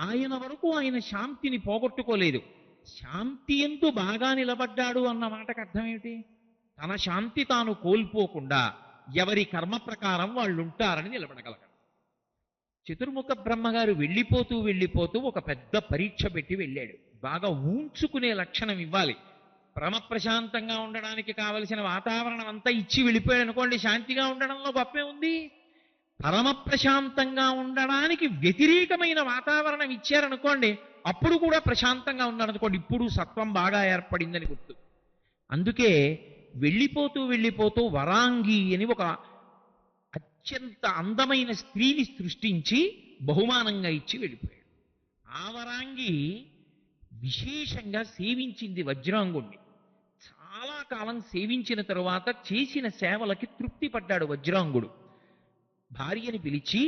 ఆయన వరకు ఆయన శాంతిని పోగొట్టుకోలేదు. శాంతి యందు బాగా నిలబడ్డాడు అన్న మాటకు అర్థం ఏమిటి? తన శాంతి తాను కోల్పోకుండా ఎవరి కర్మ ప్రకారం వాళ్ళు ఉంటారని నిలబడగలగాలి. చతుర్ముఖ బ్రహ్మగారు వెళ్ళిపోతూ వెళ్ళిపోతూ ఒక పెద్ద పరీక్ష పెట్టి వెళ్ళాడు. బాగా ఊంచుకునే లక్షణం ఇవ్వాలి. పరమ ప్రశాంతంగా ఉండడానికి కావలసిన వాతావరణం అంతా ఇచ్చి వెళ్ళిపోయాడు అనుకోండి, శాంతిగా ఉండడంలో గొప్పే ఉంది. పరమ ప్రశాంతంగా ఉండడానికి వ్యతిరేకమైన వాతావరణం ఇచ్చారనుకోండి, అప్పుడు కూడా ప్రశాంతంగా ఉన్నారనుకోండి, ఇప్పుడు సత్వం బాగా ఏర్పడిందని గుర్తు. అందుకే వెళ్ళిపోతూ వెళ్ళిపోతూ వరాంగి అని ఒక అత్యంత అందమైన స్త్రీని సృష్టించి బహుమానంగా ఇచ్చి వెళ్ళిపోయాడు. ఆ వరాంగి విశేషంగా సేవించింది వజ్రాంగుణ్ణి. చాలా కాలం సేవించిన తరువాత చేసిన సేవలకి తృప్తి పడ్డాడు వజ్రాంగుడు. భార్యని పిలిచి,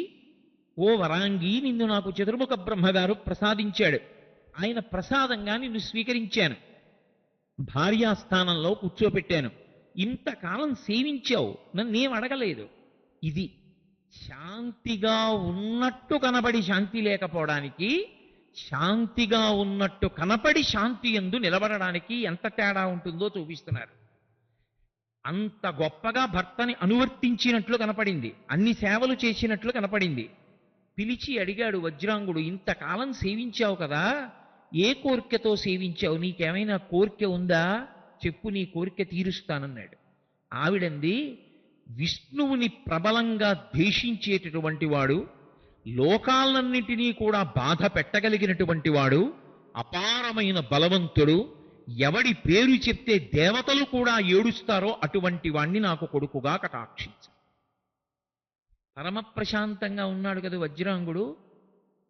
ఓ వరాంగి, నిన్ను నాకు చతుర్ముఖ బ్రహ్మగారు ప్రసాదించాడు. ఆయన ప్రసాదంగా నిన్ను స్వీకరించాను, భార్యాస్థానంలో కూర్చోపెట్టాను. ఇంతకాలం సేవించావు, నన్నేం అడగలేదు. ఇది శాంతిగా ఉన్నట్టు కనబడి శాంతి లేకపోవడానికి, శాంతిగా ఉన్నట్టు కనపడి శాంతి యందు నిలబడడానికి ఎంత తేడా ఉంటుందో చూపిస్తున్నారు. అంత గొప్పగా భర్తని అనువర్తించినట్లు కనపడింది, అన్ని సేవలు చేసినట్లు కనపడింది. పిలిచి అడిగాడు వజ్రాంగుడు, ఇంతకాలం సేవించావు కదా, ఏ కోరికతో సేవించావు? నీకేమైనా కోరిక ఉందా? చెప్పు, నీ కోరిక తీరుస్తానన్నాడు. ఆవిడంది, విష్ణువుని ప్రబలంగా ద్వేషించేటటువంటి వాడు, లోకాలన్నింటినీ కూడా బాధ పెట్టగలిగినటువంటి వాడు, అపారమైన బలవంతుడు, ఎవడి పేరు చెప్తే దేవతలు కూడా ఏడుస్తారో అటువంటి వాణ్ణి నాకు కొడుకుగా కటాక్షించు. పరమ ప్రశాంతంగా ఉన్నాడు కదా వజ్రాంగుడు.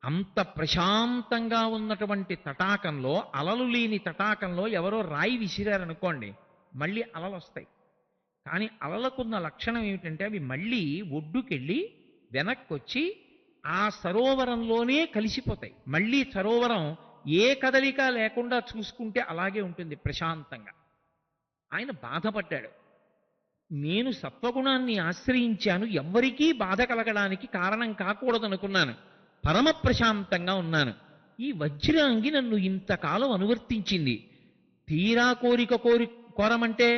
అంత ప్రశాంతంగా ఉన్నటువంటి తటాకంలో, అలలు లేని తటాకంలో ఎవరో రాయి విసిరారనుకోండి, మళ్ళీ అలలు వస్తాయి. కానీ అలలకున్న లక్షణం ఏమిటంటే అవి మళ్ళీ ఒడ్డుకెళ్ళి వెనక్కి వచ్చి ఆ సరోవరంలోనే కలిసిపోతాయి. మళ్ళీ సరోవరం ఏ కదలిక లేకుండా చూసుకుంటే అలాగే ఉంటుంది ప్రశాంతంగా. ఆయన బాధపడ్డాడు, నేను సత్వగుణాన్ని ఆశ్రయించాను, ఎవ్వరికీ బాధ కలగడానికి కారణం కాకూడదనుకున్నాను, పరమ ప్రశాంతంగా ఉన్నాను. ఈ వజ్రాంగి నన్ను ఇంతకాలం అనువర్తించింది. తీరా కోరమంటే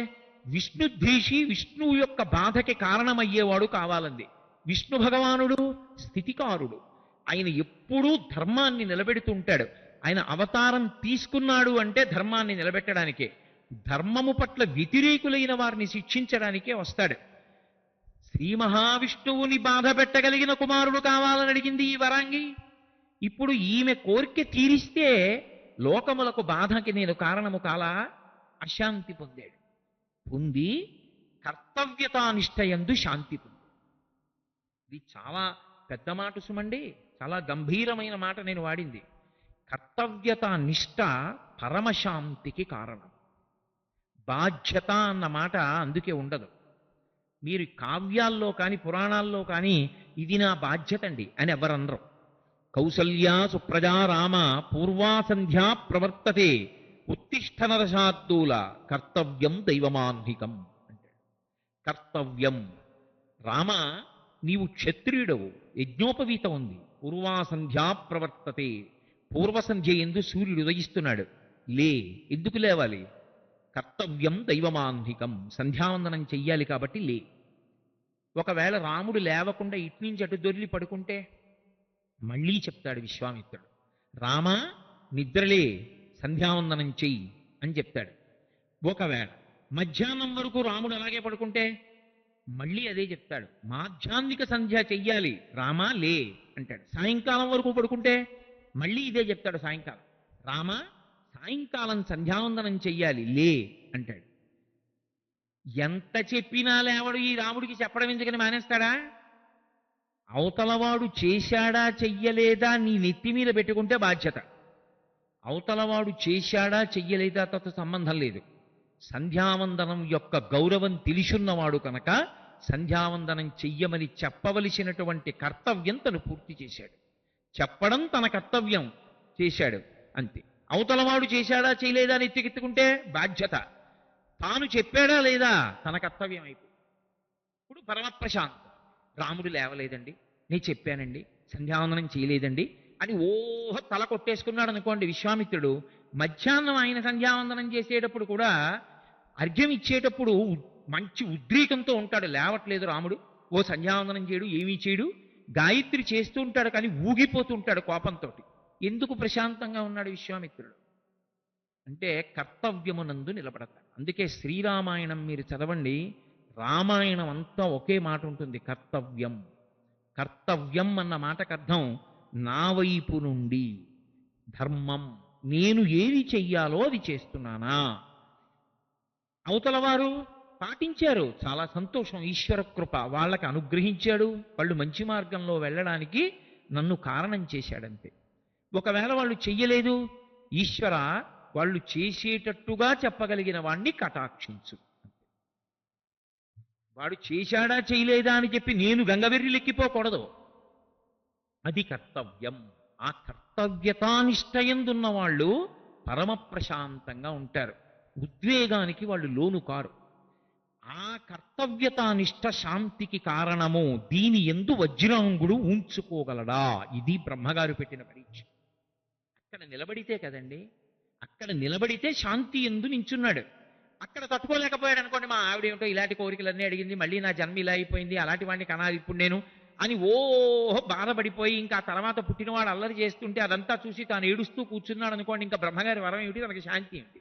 విష్ణుద్వేషి, విష్ణువు యొక్క బాధకి కారణమయ్యేవాడు కావాలంది. విష్ణు భగవానుడు స్థితికారుడు, ఆయన ఎప్పుడూ ధర్మాన్ని నిలబెడుతుంటాడు. ఆయన అవతారం తీసుకున్నాడు అంటే ధర్మాన్ని నిలబెట్టడానికే, ధర్మము పట్ల వ్యతిరేకులైన వారిని శిక్షించడానికే వస్తాడు. శ్రీ మహావిష్ణువుని బాధ పెట్టగలిగిన కుమారుడు కావాలని అడిగింది ఈ వరాంగి. ఇప్పుడు ఈమె కోరిక తీరిస్తే లోకములకు బాధకి నేను కారణము కాలా? అశాంతి పొంది కర్తవ్యతానిష్టయందు శాంతి పొంది. ఇది చాలా పెద్ద మాట సుమండి, చాలా గంభీరమైన మాట నేను వాడింది. కర్తవ్యత నిష్ట పరమశాంతికి కారణం. బాధ్యత అన్న మాట అందుకే ఉండదు. మీరు కావ్యాల్లో కానీ పురాణాల్లో కానీ ఇది నా బాధ్యత అండి అని ఎవరనరు. కౌసల్యా సుప్రజా రామ పూర్వా సంధ్యా ప్రవర్తతే ఉత్తిష్ట నరశార్దూల కర్తవ్యం దైవమాన్నికం అంటే. కర్తవ్యం, రామ నీవు క్షత్రియుడవు, యజ్ఞోపవీతం ఉంది. పూర్వా సంధ్యా ప్రవర్తతే, పూర్వసంధ్య ఎందు సూర్యుడు ఉదయిస్తున్నాడు, లే. ఎందుకు లేవాలి? కర్తవ్యం దైవమాన్నికం, సంధ్యావందనం చెయ్యాలి కాబట్టి లే. ఒకవేళ రాముడు లేవకుండా ఇట్నుంచి అటు దొర్లి పడుకుంటే మళ్ళీ చెప్తాడు విశ్వామిత్రుడు, రామ నిద్రలే, సంధ్యావందనం చెయ్యి అని చెప్తాడు. ఒకవేళ మధ్యాహ్నం వరకు రాముడు అలాగే పడుకుంటే మళ్ళీ అదే చెప్తాడు, మాధ్యాహ్నిక సంధ్య చెయ్యాలి రామా లే అంటాడు. సాయంకాలం వరకు పడుకుంటే మళ్ళీ ఇదే చెప్తాడు, సాయంకాలం రామ సాయంకాలం సంధ్యావందనం చెయ్యాలి లే అంటాడు. ఎంత చెప్పినా లేవడు. ఈ రాముడికి చెప్పడం ఎందుకని మానేస్తాడా? అవతలవాడు చేశాడా చెయ్యలేదా నీ నెత్తి మీద పెట్టుకుంటే బాధ్యత. అవతలవాడు చేశాడా చెయ్యలేదా తో సంబంధం లేదు. సంధ్యావందనం యొక్క గౌరవం తెలిసున్నవాడు కనుక సంధ్యావందనం చెయ్యమని చెప్పవలసినటువంటి కర్తవ్యం తను పూర్తి చేశాడు. చెప్పడం తన కర్తవ్యం చేశాడు అంతే. అవతలవాడు చేశాడా చేయలేదా అని ఎత్తికెత్తుకుంటే బాధ్యత. తాను చెప్పాడా లేదా తన కర్తవ్యం అయిపోయింది. ఇప్పుడు పరమప్రశాంతం. రాముడు లేవలేదండి, నేను చెప్పానండి, సంధ్యావందనం చేయలేదండి అని ఓహ తల కొట్టేసుకున్నాడు అనుకోండి విశ్వామిత్రుడు. మధ్యాహ్నం ఆయన సంధ్యావందనం చేసేటప్పుడు కూడా అర్ఘ్యం ఇచ్చేటప్పుడు మంచి ఉద్రేకంతో ఉంటాడు. లేవట్లేదు రాముడు, ఓ సంధ్యావందనం చేయడు, ఏమీ చేయడు, గాయత్రి చేస్తూ ఉంటాడు కానీ ఊగిపోతూ ఉంటాడు కోపంతో. ఎందుకు ప్రశాంతంగా ఉన్నాడు విశ్వామిత్రుడు అంటే కర్తవ్యమునందు నిలబడతాడు. అందుకే శ్రీరామాయణం మీరు చదవండి, రామాయణం అంతా ఒకే మాట ఉంటుంది, కర్తవ్యం. కర్తవ్యం అన్న మాటకు అర్థం నా వైపు నుండి ధర్మం, నేను ఏది చెయ్యాలో అది చేస్తున్నానా. అవతల వారు పాటించారు, చాలా సంతోషం, ఈశ్వర కృప వాళ్ళకి అనుగ్రహించాడు, వాళ్ళు మంచి మార్గంలో వెళ్ళడానికి నన్ను కారణం చేశాడంతే. ఒకవేళ వాళ్ళు చెయ్యలేదు, ఈశ్వర వాళ్ళు చేసేటట్టుగా చెప్పగలిగిన వాణ్ణి కటాక్షించు. వాడు చేశాడా చేయలేదా అని చెప్పి నేను గంగవెర్రి లెక్కిపోకూడదు. అది కర్తవ్యం. ఆ కర్తవ్యతానిష్టయందున్న వాళ్ళు పరమ ప్రశాంతంగా ఉంటారు, ఉద్వేగానికి వాళ్ళు లోను కారు. ఆ కర్తవ్యతానిష్ట శాంతికి కారణము. దీని ఎందు వజ్రాంగుడు ఉంచుకోగలడా? ఇది బ్రహ్మగారు పెట్టిన పరీక్ష. అక్కడ నిలబడితే కదండి, అక్కడ నిలబడితే శాంతి ఎందు నించున్నాడు. అక్కడ తట్టుకోలేకపోయాడు అనుకోండి, మా ఆవిడ ఏమిటో ఇలాంటి కోరికలన్నీ అడిగింది, మళ్ళీ నా జన్మ ఇలా అయిపోయింది, అలాంటి వాడిని కనాలి ఇప్పుడు నేను అని ఓహో బాధపడిపోయి ఇంకా తర్వాత పుట్టినవాడు అల్లరి చేస్తుంటే అదంతా చూసి తాను ఏడుస్తూ కూర్చున్నాడు అనుకోండి, ఇంకా బ్రహ్మగారి వరం ఏమిటి, తనకి శాంతి ఏమిటి?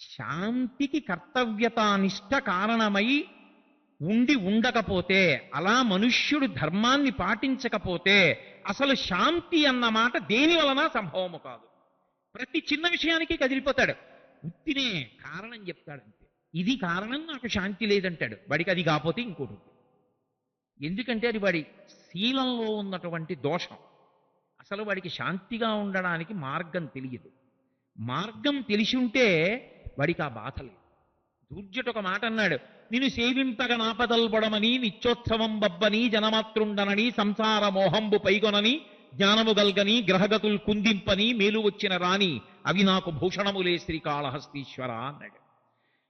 శాంతికి కర్తవ్యతానిష్ట కారణమై ఉండి ఉండకపోతే, అలా మనుష్యుడు ధర్మాన్ని పాటించకపోతే అసలు శాంతి అన్న మాట దేని వలన సంభవము కాదు. ప్రతి చిన్న విషయానికి కదిలిపోతాడు, ఉత్తినే కారణం చెప్తాడంతే. ఇది కారణం, నాకు శాంతి లేదంటాడు. వాడికి అది కాకపోతే ఇంకోటి. ఎందుకంటే అది వాడి శీలంలో ఉన్నటువంటి దోషం. అసలు వాడికి శాంతిగా ఉండడానికి మార్గం తెలియదు. మార్గం తెలిసి ఉంటే వాడికి ఆ బాధ లేదు. దూర్జట ఒక మాట అన్నాడు, నిన్ను సేవింపగ నాపదల్బొడమని నిత్యోత్సవం బబ్బని జనమాతృండనని సంసార మోహంబు పైగొనని జ్ఞానము గల్గని గ్రహగతులు కుందింపని మేలు వచ్చిన రాణి అవి నాకు భూషణములే శ్రీకాళహస్తీశ్వర అన్నాడు.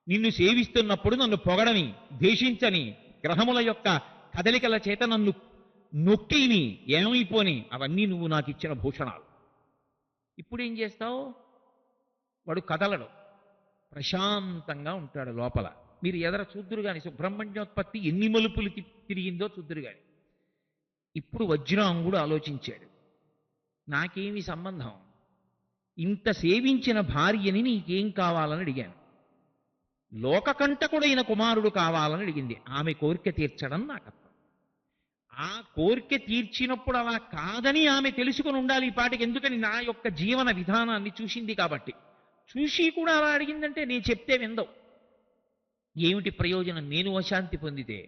నిన్ను సేవిస్తున్నప్పుడు నన్ను పొగడని, ద్వేషించని, గ్రహముల యొక్క కదలికల చేత నన్ను నొక్కిని, ఏమైపోని, అవన్నీ నువ్వు నాకు ఇచ్చిన భూషణాలు. ఇప్పుడేం చేస్తావు? వాడు కదలడు, ప్రశాంతంగా ఉంటాడు లోపల. మీరు ఎదర చూద్దురు కానీ సుబ్రహ్మణ్యోత్పత్తి ఎన్ని మలుపులు తిరిగిందో చూద్దురు కానీ. ఇప్పుడు వజ్రాంగుడు ఆలోచించాడు, నాకేమి సంబంధం, ఇంత సేవించిన భార్యని నీకేం కావాలని అడిగాను, లోకకంటకుడైన కుమారుడు కావాలని అడిగింది, ఆమె కోరిక తీర్చడం నా కర్తవ్యం. ఆ కోరిక తీర్చినప్పుడు అలా కాదని ఆమె తెలుసుకుని ఉండాలి ఈ పాటికి. ఎందుకని? నా యొక్క జీవన విధానాన్ని చూసింది కాబట్టి. చూసి కూడా అలా అడిగిందంటే నేను చెప్తే విందవు. ఏమిటి ప్రయోజనం? నేను అశాంతి పొందితే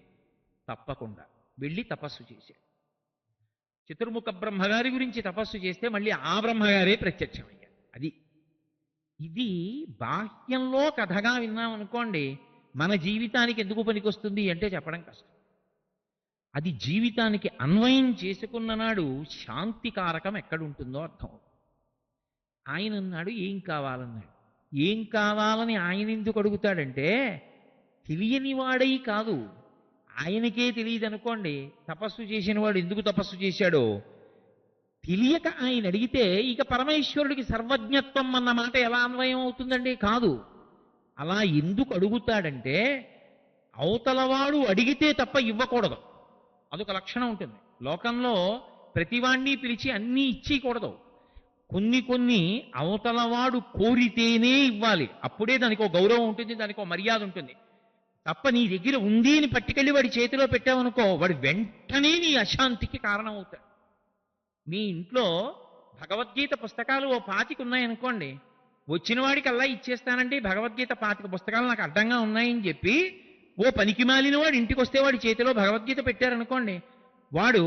తప్పకుండా వెళ్ళి తపస్సు చేశాడు. చతుర్ముఖ బ్రహ్మగారి గురించి తపస్సు చేస్తే మళ్ళీ ఆ బ్రహ్మగారే ప్రత్యక్షమయ్యాడు. అది ఇది బాహ్యంలో కథగా విన్నామనుకోండి, మన జీవితానికి ఎందుకు పనికొస్తుంది అంటే చెప్పడం కష్టం. అది జీవితానికి అన్వయం చేసుకున్న నాడు శాంతికారకం ఎక్కడుంటుందో అర్థం. ఆయన అన్నాడు, ఏం కావాలన్నాడు. ఏం కావాలని ఆయన ఎందుకు అడుగుతాడంటే, తెలియని వాడై కాదు, ఆయనకే తెలియదు అనుకోండి. తపస్సు చేసిన వాడు ఎందుకు తపస్సు చేశాడో తెలియక ఆయన అడిగితే ఇక పరమేశ్వరుడికి సర్వజ్ఞత్వం అన్న మాట ఎలా అన్వయం అవుతుందండి? కాదు. అలా ఎందుకు అడుగుతాడంటే, అవతలవాడు అడిగితే తప్ప ఇవ్వకూడదు, అదొక లక్షణం ఉంటుంది. లోకంలో ప్రతివాణ్ణి పిలిచి అన్నీ ఇచ్చేయకూడదు. కొన్ని అవతలవాడు కోరితేనే ఇవ్వాలి, అప్పుడే దానికి ఒక గౌరవం ఉంటుంది, దానికి ఒక మర్యాద ఉంటుంది. తప్ప నీ దగ్గర ఉంది అని పట్టుకెళ్ళి వాడి చేతిలో పెట్టావనుకో, వాడు వెంటనే నీ అశాంతికి కారణం అవుతాడు. మీ ఇంట్లో భగవద్గీత పుస్తకాలు ఓ 25 ఉన్నాయనుకోండి, వచ్చిన వాడికి అలా ఇచ్చేస్తానంటే భగవద్గీత 25 పుస్తకాలు నాకు అడ్డంగా ఉన్నాయని చెప్పి ఓ పనికి మాలిన వాడు ఇంటికి వస్తే వాడి చేతిలో భగవద్గీత పెట్టారనుకోండి, వాడు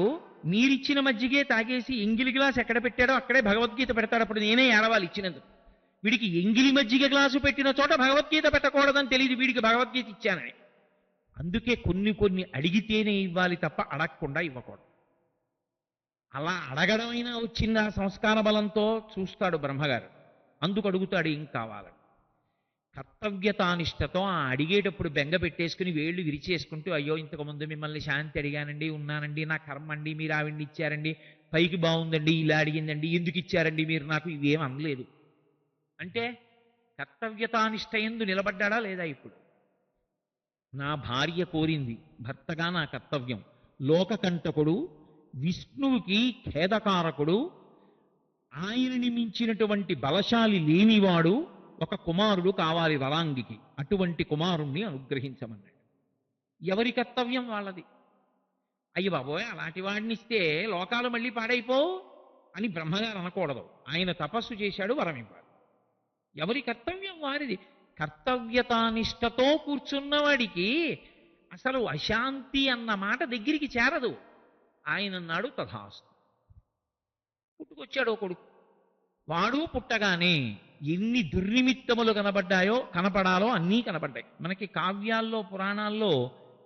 మీరిచ్చిన మజ్జిగే తాగేసి ఎంగిలి గ్లాస్ ఎక్కడ పెట్టాడో అక్కడే భగవద్గీత పెడతాడు. అప్పుడు నేనే ఏడవాలి ఇచ్చినందుకు. వీడికి ఎంగిలి మజ్జిగ గ్లాసు పెట్టిన చోట భగవద్గీత పెట్టకూడదని తెలియదు, వీడికి భగవద్గీత ఇచ్చానని. అందుకే కొన్ని కొన్ని అడిగితేనే ఇవ్వాలి తప్ప అడగకుండా ఇవ్వకూడదు. అలా అడగడమైనా వచ్చింది ఆ సంస్కార బలంతో చూస్తాడు బ్రహ్మగారు. అందుకు అడుగుతాడు ఏం కావాలని. కర్తవ్యతానిష్టతో ఆ అడిగేటప్పుడు బెంగ పెట్టేసుకుని వేళ్ళు విరిచేసుకుంటూ, అయ్యో ఇంతకు ముందు మిమ్మల్ని శాంతి అడిగానండి, ఉన్నానండి, నా కర్మ అండి, మీరు ఆవిడ్ని ఇచ్చారండి, పైకి బాగుందండి, ఇలా అడిగిందండి, ఎందుకు ఇచ్చారండి మీరు నాకు, ఇవేం అనలేదు అంటే కర్తవ్యతానిష్ట యందు నిలబడ్డా లేదా? ఇప్పుడు నా భార్య కోరింది, భర్తగా నా కర్తవ్యం. లోకకంటకుడు, విష్ణువుకి ఖేదకారకుడు, ఆయనని మించినటువంటి బలశాలి లేనివాడు ఒక కుమారుడు కావాలి వరాంగికి, అటువంటి కుమారుణ్ణి అనుగ్రహించమన్నాడు. ఎవరి కర్తవ్యం వాళ్ళది. అయ్యి బాబోయ్, అలాంటి వాడిని ఇస్తే లోకాలు మళ్ళీ పాడైపోవు అని బ్రహ్మగారు అనకూడదు. ఆయన తపస్సు చేశాడు, వరం ఇవ్వాలి. ఎవరి కర్తవ్యం వారిది. కర్తవ్యతానిష్టతో కూర్చున్నవాడికి అసలు అశాంతి అన్న మాట దగ్గరికి చేరదు. ఆయన అన్నాడు తథాస్తు. పుట్టుకొచ్చాడు కొడుకు. వాడు పుట్టగానే ఎన్ని దుర్నిమిత్తములు కనపడాలో అన్నీ కనపడ్డాయి. మనకి కావ్యాల్లో పురాణాల్లో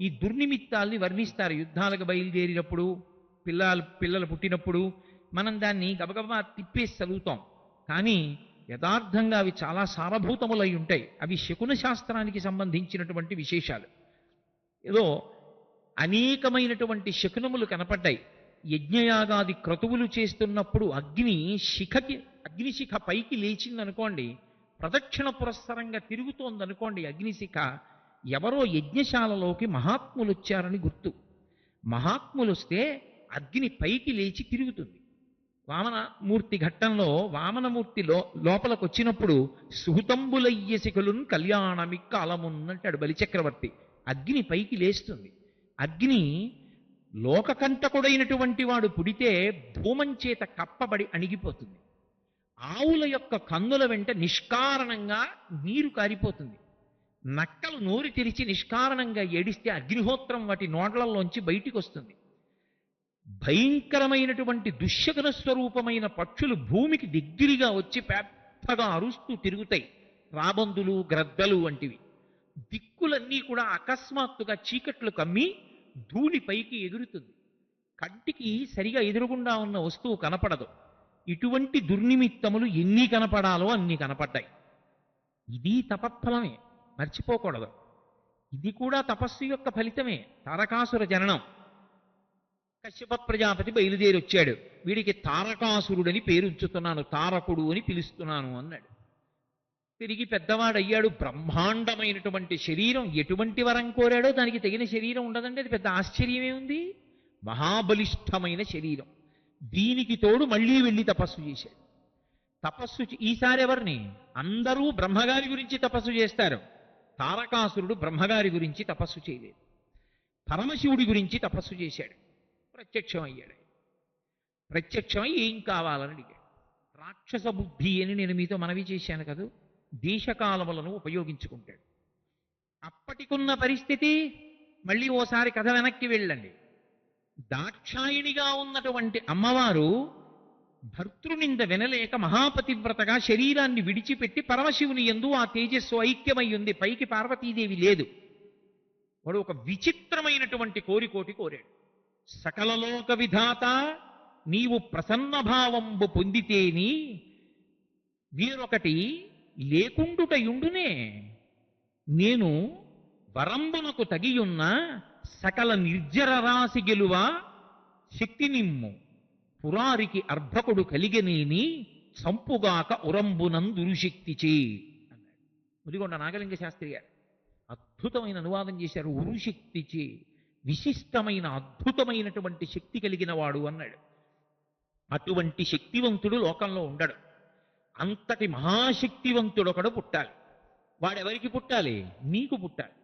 ఈ దుర్నిమిత్తాల్ని వర్ణిస్తారు. యుద్ధాలకు బయలుదేరినప్పుడు, పిల్లలు పుట్టినప్పుడు మనం దాన్ని గబగబా తిప్పేసి చదువుతాం. కానీ యథార్థంగా అవి చాలా సారభూతములై ఉంటాయి. అవి శకున శాస్త్రానికి సంబంధించినటువంటి విశేషాలు. ఏదో అనేకమైనటువంటి శకునములు కనపడ్డాయి. యజ్ఞయాగాది క్రతువులు చేస్తున్నప్పుడు అగ్నిశిఖ పైకి లేచిందనుకోండి, ప్రదక్షిణ పురస్సరంగా తిరుగుతోందనుకోండి అగ్నిశిఖ, ఎవరో యజ్ఞశాలలోకి మహాత్ములు వచ్చారని గుర్తు. మహాత్ములు వస్తే అగ్ని పైకి లేచి తిరుగుతుంది. వామనమూర్తి ఘట్టంలో వామనమూర్తి లోపలికి వచ్చినప్పుడు సుహృతంబులయ్య శిఖులున్ కళ్యాణమిక్క అలమున్నంటాడు బలిచక్రవర్తి. అగ్ని పైకి లేస్తుంది. అగ్ని లోకకంటకుడైనటువంటి వాడు పుడితే ధూమం చేత కప్పబడి అణిగిపోతుంది. ఆవుల యొక్క కన్నుల వెంట నిష్కారణంగా నీరు కారిపోతుంది. నక్కలు నోరు తెరిచి నిష్కారణంగా ఏడిస్తే అగ్నిహోత్రం వాటి నోట్లలోంచి బయటికి వస్తుంది. భయంకరమైనటువంటి దుశ్శకున స్వరూపమైన పక్షులు భూమికి దగ్గరగా వచ్చి పెద్దగా అరుస్తూ తిరుగుతాయి. రాబందులు, గ్రద్దలు వంటివి. దిక్కులన్నీ కూడా అకస్మాత్తుగా చీకట్లు కమ్మి ధూళి పైకి ఎగురుతుంది. కంటికి సరిగా ఎదురుగుండా ఉన్న వస్తువు కనపడదు. ఇటువంటి దుర్నిమిత్తములు ఎన్ని కనపడాలో అన్ని కనపడ్డాయి. ఇది తపఫలమే, మర్చిపోకూడదు. ఇది కూడా తపస్సు యొక్క ఫలితమే. తారకాసుర జననం. కశ్యప ప్రజాపతి బయలుదేరి వచ్చాడు. వీడికి తారకాసురుడని పేరు ఉంచుతున్నాను, తారకుడు అని పిలుస్తున్నాను అన్నాడు. తిరిగి పెద్దవాడయ్యాడు. బ్రహ్మాండమైనటువంటి శరీరం. ఎటువంటి వరం కోరాడో దానికి తగిన శరీరం ఉండదండి. అది పెద్ద ఆశ్చర్యమే ఉంది. మహాబలిష్టమైన శరీరం. దీనికి తోడు మళ్ళీ వెళ్ళి తపస్సు చేశాడు. ఈసారి ఎవరిని? అందరూ బ్రహ్మగారి గురించి తపస్సు చేస్తారు. తారకాసురుడు బ్రహ్మగారి గురించి తపస్సు చేయలేదు. పరమశివుడి గురించి తపస్సు చేశాడు. ప్రత్యక్షమయ్యాడు. ప్రత్యక్షమై ఏం కావాలని అడిగాడు. రాక్షస బుద్ధి అని నేను మీతో మనవి చేశాను కదా, దేశకాలములను ఉపయోగించుకుంటాడు. అప్పటికున్న పరిస్థితి మళ్ళీ ఓసారి కథ వెనక్కి వెళ్ళండి. దాక్షాయిణిగా ఉన్నటువంటి అమ్మవారు భర్తృనింద వినలేక మహాపతివ్రతగా శరీరాన్ని విడిచిపెట్టి పరమశివుని యందు ఆ తేజస్సు ఐక్యమై ఉంది. పైకి పార్వతీదేవి లేదు. వాడు ఒక విచిత్రమైనటువంటి కోరికోటి కోరాడు. సకలలోక విధాత నీవు ప్రసన్నభావంబు పొందితేని వీరొకటి లేకుండుటయుండునే. నేను వరంబునకు తగియున్న సకల నిర్జర రాశి గెలువ శక్తి నిమ్ము పురారికి అర్భకుడు కలిగనేని సంపుగాక ఉరంబునందురుశక్తిచే అన్నాడు. ముదిగొండ నాగలింగ శాస్త్రి గారు అద్భుతమైన అనువాదం చేశారు. ఉరుశక్తిచే, విశిష్టమైన అద్భుతమైనటువంటి శక్తి కలిగిన వాడు అన్నాడు. అటువంటి శక్తివంతుడు లోకంలో ఉండడు. అంతటి మహాశక్తివంతుడు ఒకడు పుట్టాలి. వాడెవరికి పుట్టాలి? నీకు పుట్టాలి.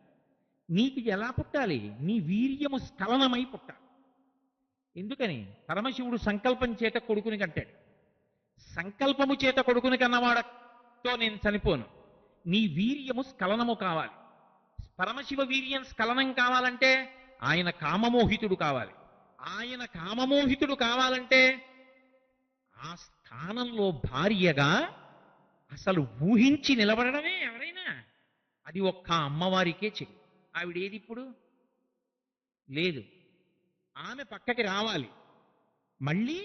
నీకు ఎలా పుట్టాలి? నీ వీర్యము స్ఖలనమై పుట్టాలి. ఎందుకని? పరమశివుడు సంకల్పం చేత కొడుకుని కంటాడు. సంకల్పము చేత కొడుకుని కన్నవాడతో నేను చనిపోను. నీ వీర్యము స్ఖలనము కావాలి. పరమశివ వీర్యం స్ఖలనం కావాలంటే ఆయన కామమోహితుడు కావాలి. ఆయన కామమోహితుడు కావాలంటే ఆ స్థానంలో భార్యగా అసలు ఊహించి నిలబడడమే ఎవరైనా. అది ఒక్క అమ్మవారికే చెయ్యి. ఆవిడేది ఇప్పుడు లేదు. ఆమె పక్కకి రావాలి. మళ్ళీ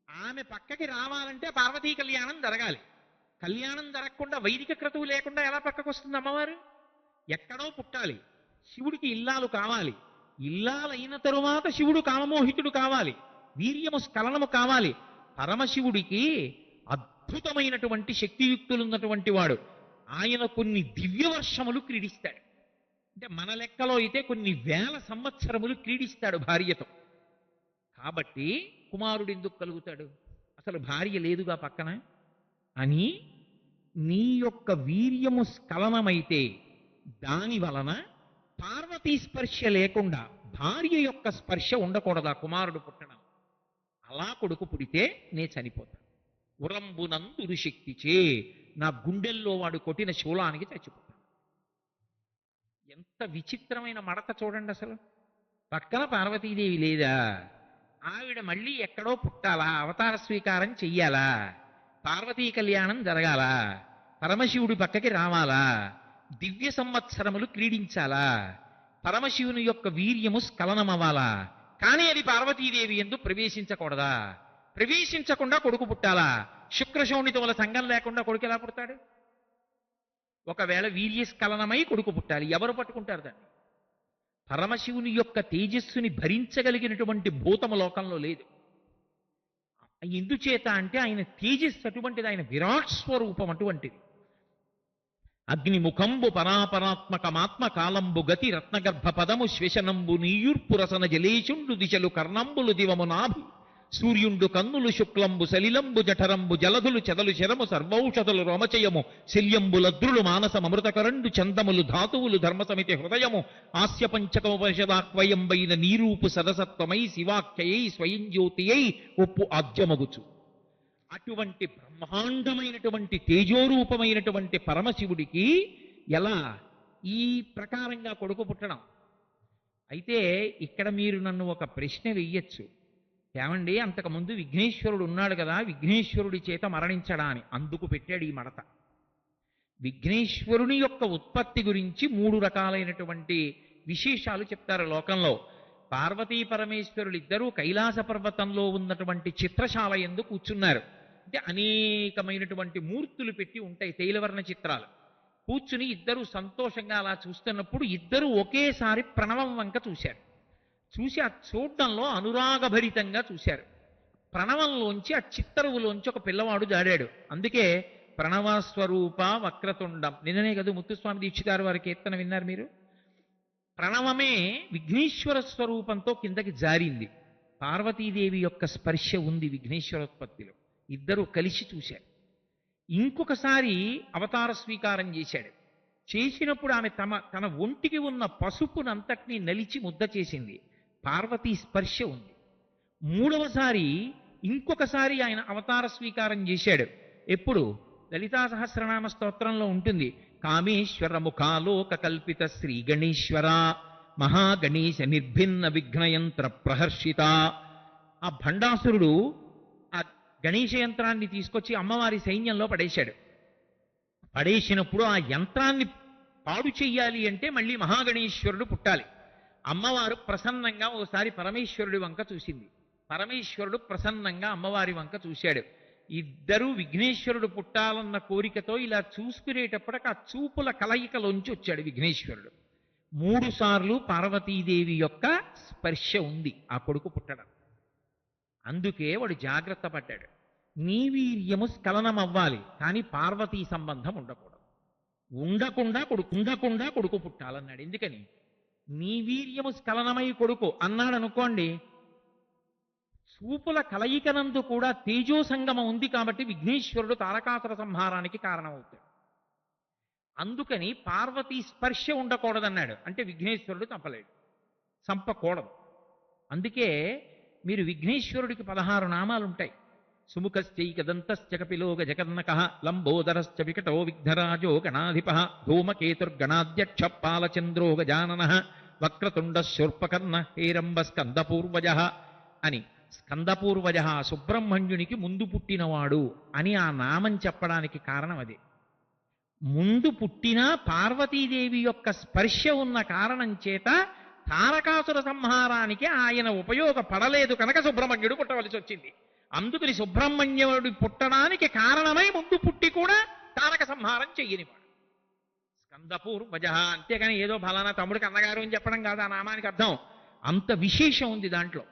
ఆమె పక్కకి రావాలంటే పార్వతీ కళ్యాణం జరగాలి. కళ్యాణం జరగకుండా వైదిక క్రతువు లేకుండా ఎలా పక్కకు వస్తుంది అమ్మవారు? ఎక్కడో పుట్టాలి. శివుడికి ఇల్లాలు కావాలి. ఇల్లాలైన తరువాత శివుడు కామమోహితుడు కావాలి. వీర్యము స్ఖలనము కావాలి. పరమశివుడికి అద్భుతమైనటువంటి శక్తియుక్తులున్నటువంటి వాడు. ఆయన కొన్ని దివ్యవర్షములు క్రీడిస్తాడు. అంటే మన లెక్కలో అయితే కొన్ని వేల సంవత్సరములు క్రీడిస్తాడు భార్యతో. కాబట్టి కుమారుడు ఎందుకు కలుగుతాడు? అసలు భార్య లేదుగా పక్కన అని. నీ యొక్క వీర్యము స్ఖలనమైతే దాని వలన పార్వతీ స్పర్శ లేకుండా భార్య యొక్క స్పర్శ ఉండకూడదా కుమారుడు పుట్టడం? అలా కొడుకు పుడితే నే చనిపోతాను. ఉరంబునందురు శక్తిచే, నా గుండెల్లో వాడు కొట్టిన శూలానికి చచ్చిపోతాను. ఎంత విచిత్రమైన మడత చూడండి అసలు. పక్కన పార్వతీదేవి లేదా? ఆవిడ మళ్ళీ ఎక్కడో పుట్టాలా? అవతార స్వీకారం చెయ్యాలా? పార్వతీ కళ్యాణం జరగాలా? పరమశివుడి పక్కకి రావాలా? దివ్య సంవత్సరములు క్రీడించాలా? పరమశివుని యొక్క వీర్యము స్ఖలనమవ్వాలా? కానీ అది పార్వతీదేవి యందు ప్రవేశించకూడదా? ప్రవేశించకుండా కొడుకు పుట్టాలా? శుక్రశోణితముల సంఘం లేకుండా కొడుకు ఎలా పుడతాడు? ఒకవేళ వీర్యస్ఖలనమై కొడుకు పుట్టాలి. ఎవరు పట్టుకుంటారు దాన్ని? పరమశివుని యొక్క తేజస్సుని భరించగలిగినటువంటి భూతము లోకంలో లేదు. ఎందుచేత అంటే ఆయన తేజస్సు అటువంటిది, ఆయన విరాట్ స్వరూపం అటువంటిది. అగ్నిముఖంబు పరాపరాత్మకమాత్మ కాలంబు గతి రత్నగర్భ పదము శ్వశనంబు నీయుర్పురసన జలేశుండు దిశలు కర్ణంబులు దివము నాభి సూర్యుండు కన్నులు శుక్లంబు సలిలంబు జఠరంబు జలధులు చెదలు శరము సర్వౌషధులు రోమచయము శల్యంబులద్రులు మానసమృతకరండు చందములు ధాతువులు ధర్మసమితి హృదయము ఆస్య పంచకోపనిషదాక్వయంబైన నీరూపు సదసత్వమై శివాఖ్యయై స్వయం జ్యోతియై ఒప్పు ఆద్యమగుచు. అటువంటి బ్రహ్మాండమైనటువంటి తేజోరూపమైనటువంటి పరమశివుడికి ఎలా ఈ ప్రకారంగా కొడుకు పుట్టడం? అయితే ఇక్కడ మీరు నన్ను ఒక ప్రశ్న వెయ్యొచ్చు. ఏమండి, అంతకుముందు విఘ్నేశ్వరుడు ఉన్నాడు కదా, విఘ్నేశ్వరుడి చేత మరణించడా అని. అందుకు పెట్టాడు ఈ మడత. విఘ్నేశ్వరుని యొక్క ఉత్పత్తి గురించి 3 రకాలైనటువంటి విశేషాలు చెప్తారు లోకంలో. పార్వతీ పరమేశ్వరులు ఇద్దరూ కైలాస పర్వతంలో ఉన్నటువంటి చిత్రశాల యందు కూర్చున్నారు. అంటే అనేకమైనటువంటి మూర్తులు పెట్టి ఉంటాయి, తైలవర్ణ చిత్రాలు. కూర్చుని ఇద్దరు సంతోషంగా అలా చూస్తున్నప్పుడు ఇద్దరు ఒకేసారి ప్రణవం వంక చూశారు. చూసి ఆ చూడడంలో అనురాగభరితంగా చూశారు. ప్రణవంలోంచి, ఆ చిత్తరువులోంచి ఒక పిల్లవాడు జాడాడు. అందుకే ప్రణవస్వరూప వక్రతుండం. నిన్ననే కదా ముత్తుస్వామి దీక్షితారు వారి కీర్తన విన్నారు మీరు. ప్రణవమే విఘ్నేశ్వర స్వరూపంతో కిందకి జారింది. పార్వతీదేవి యొక్క స్పర్శ ఉంది విఘ్నేశ్వరోత్పత్తిలో. ఇద్దరూ కలిసి చూశారు. ఇంకొకసారి అవతార స్వీకారం చేశాడు. చేసినప్పుడు ఆమె తన ఒంటికి ఉన్న పసుపునంతటినీ నలిచి ముద్ద చేసింది. పార్వతీ స్పర్శ ఉంది. మూడవసారి ఇంకొకసారి ఆయన అవతార స్వీకారం చేశాడు. ఎప్పుడు? లలితా సహస్రనామ స్తోత్రంలో ఉంటుంది, కామేశ్వర ముఖాలోక కల్పిత శ్రీ గణేశ్వర మహాగణేశ నిర్భిన్న విఘ్నయంత్ర ప్రహర్షిత. ఆ భండాసురుడు ఆ గణేశ యంత్రాన్ని తీసుకొచ్చి అమ్మవారి సైన్యంలో పడేశాడు. పడేసినప్పుడు ఆ యంత్రాన్ని పాడు చెయ్యాలి అంటే మళ్ళీ మహాగణేశ్వరుడు పుట్టాలి. అమ్మవారు ప్రసన్నంగా ఓసారి పరమేశ్వరుడి వంక చూసింది. పరమేశ్వరుడు ప్రసన్నంగా అమ్మవారి వంక చూశాడు. ఇద్దరూ విఘ్నేశ్వరుడు పుట్టాలన్న కోరికతో ఇలా చూసుకునేటప్పటికి ఆ చూపుల కలయికలోంచి వచ్చాడు విఘ్నేశ్వరుడు. 3 సార్లు పార్వతీదేవి యొక్క స్పర్శ ఉంది ఆ కొడుకు పుట్టడం. అందుకే వాడు జాగ్రత్త పడ్డాడు. నీ వీర్యము స్ఖలనం అవ్వాలి, కానీ పార్వతీ సంబంధం ఉండకూడదు. ఉండకుండా కొడుకు పుట్టాలన్నాడు. ఎందుకని? నీ వీర్యము స్ఖలనమై కొడుకు అన్నాడు అనుకోండి, చూపుల కలయికనందు కూడా తేజో సంగమం ఉంది కాబట్టి విఘ్నేశ్వరుడు తారకాసుర సంహారానికి కారణమవుతాడు. అందుకని పార్వతీ స్పర్శ ఉండకూడదన్నాడు. అంటే విఘ్నేశ్వరుడు చంపలేడు, చంపకూడదు. అందుకే మీరు విఘ్నేశ్వరుడికి 16 నామాలు ఉంటాయి. సుముఖశ్చైకదంతశ్చ కపిలో గజకర్ణక లంబోదరశ్చ వికటో విఘ్నరాజో గణాధిప ధూమకేతుర్గణాధ్యక్ష పాలచంద్రో గజానన వక్రతుండ శూర్పకర్ణ హేరంబ స్కందపూర్వజ అని స్కందపూర్వజ, సుబ్రహ్మణ్యునికి ముందు పుట్టినవాడు అని ఆ నామం చెప్పడానికి కారణం అదే. ముందు పుట్టిన పార్వతీదేవి యొక్క స్పర్శ ఉన్న కారణం చేత తారకాసుర సంహారానికి ఆయన ఉపయోగపడలేదు కనుక సుబ్రహ్మణ్యుడు పుట్టవలసి వచ్చింది. అందుకని సుబ్రహ్మణ్యుడు పుట్టడానికి కారణమై ముందు పుట్టి కూడా తారక సంహారం చెయ్యనివాడు స్కందపూర్వజ. అంతేగాని ఏదో ఫలానా తమ్ముడికి అన్నగారు అని చెప్పడం కాదు ఆ నామానికి అర్థం. అంత విశేషం ఉంది దాంట్లో.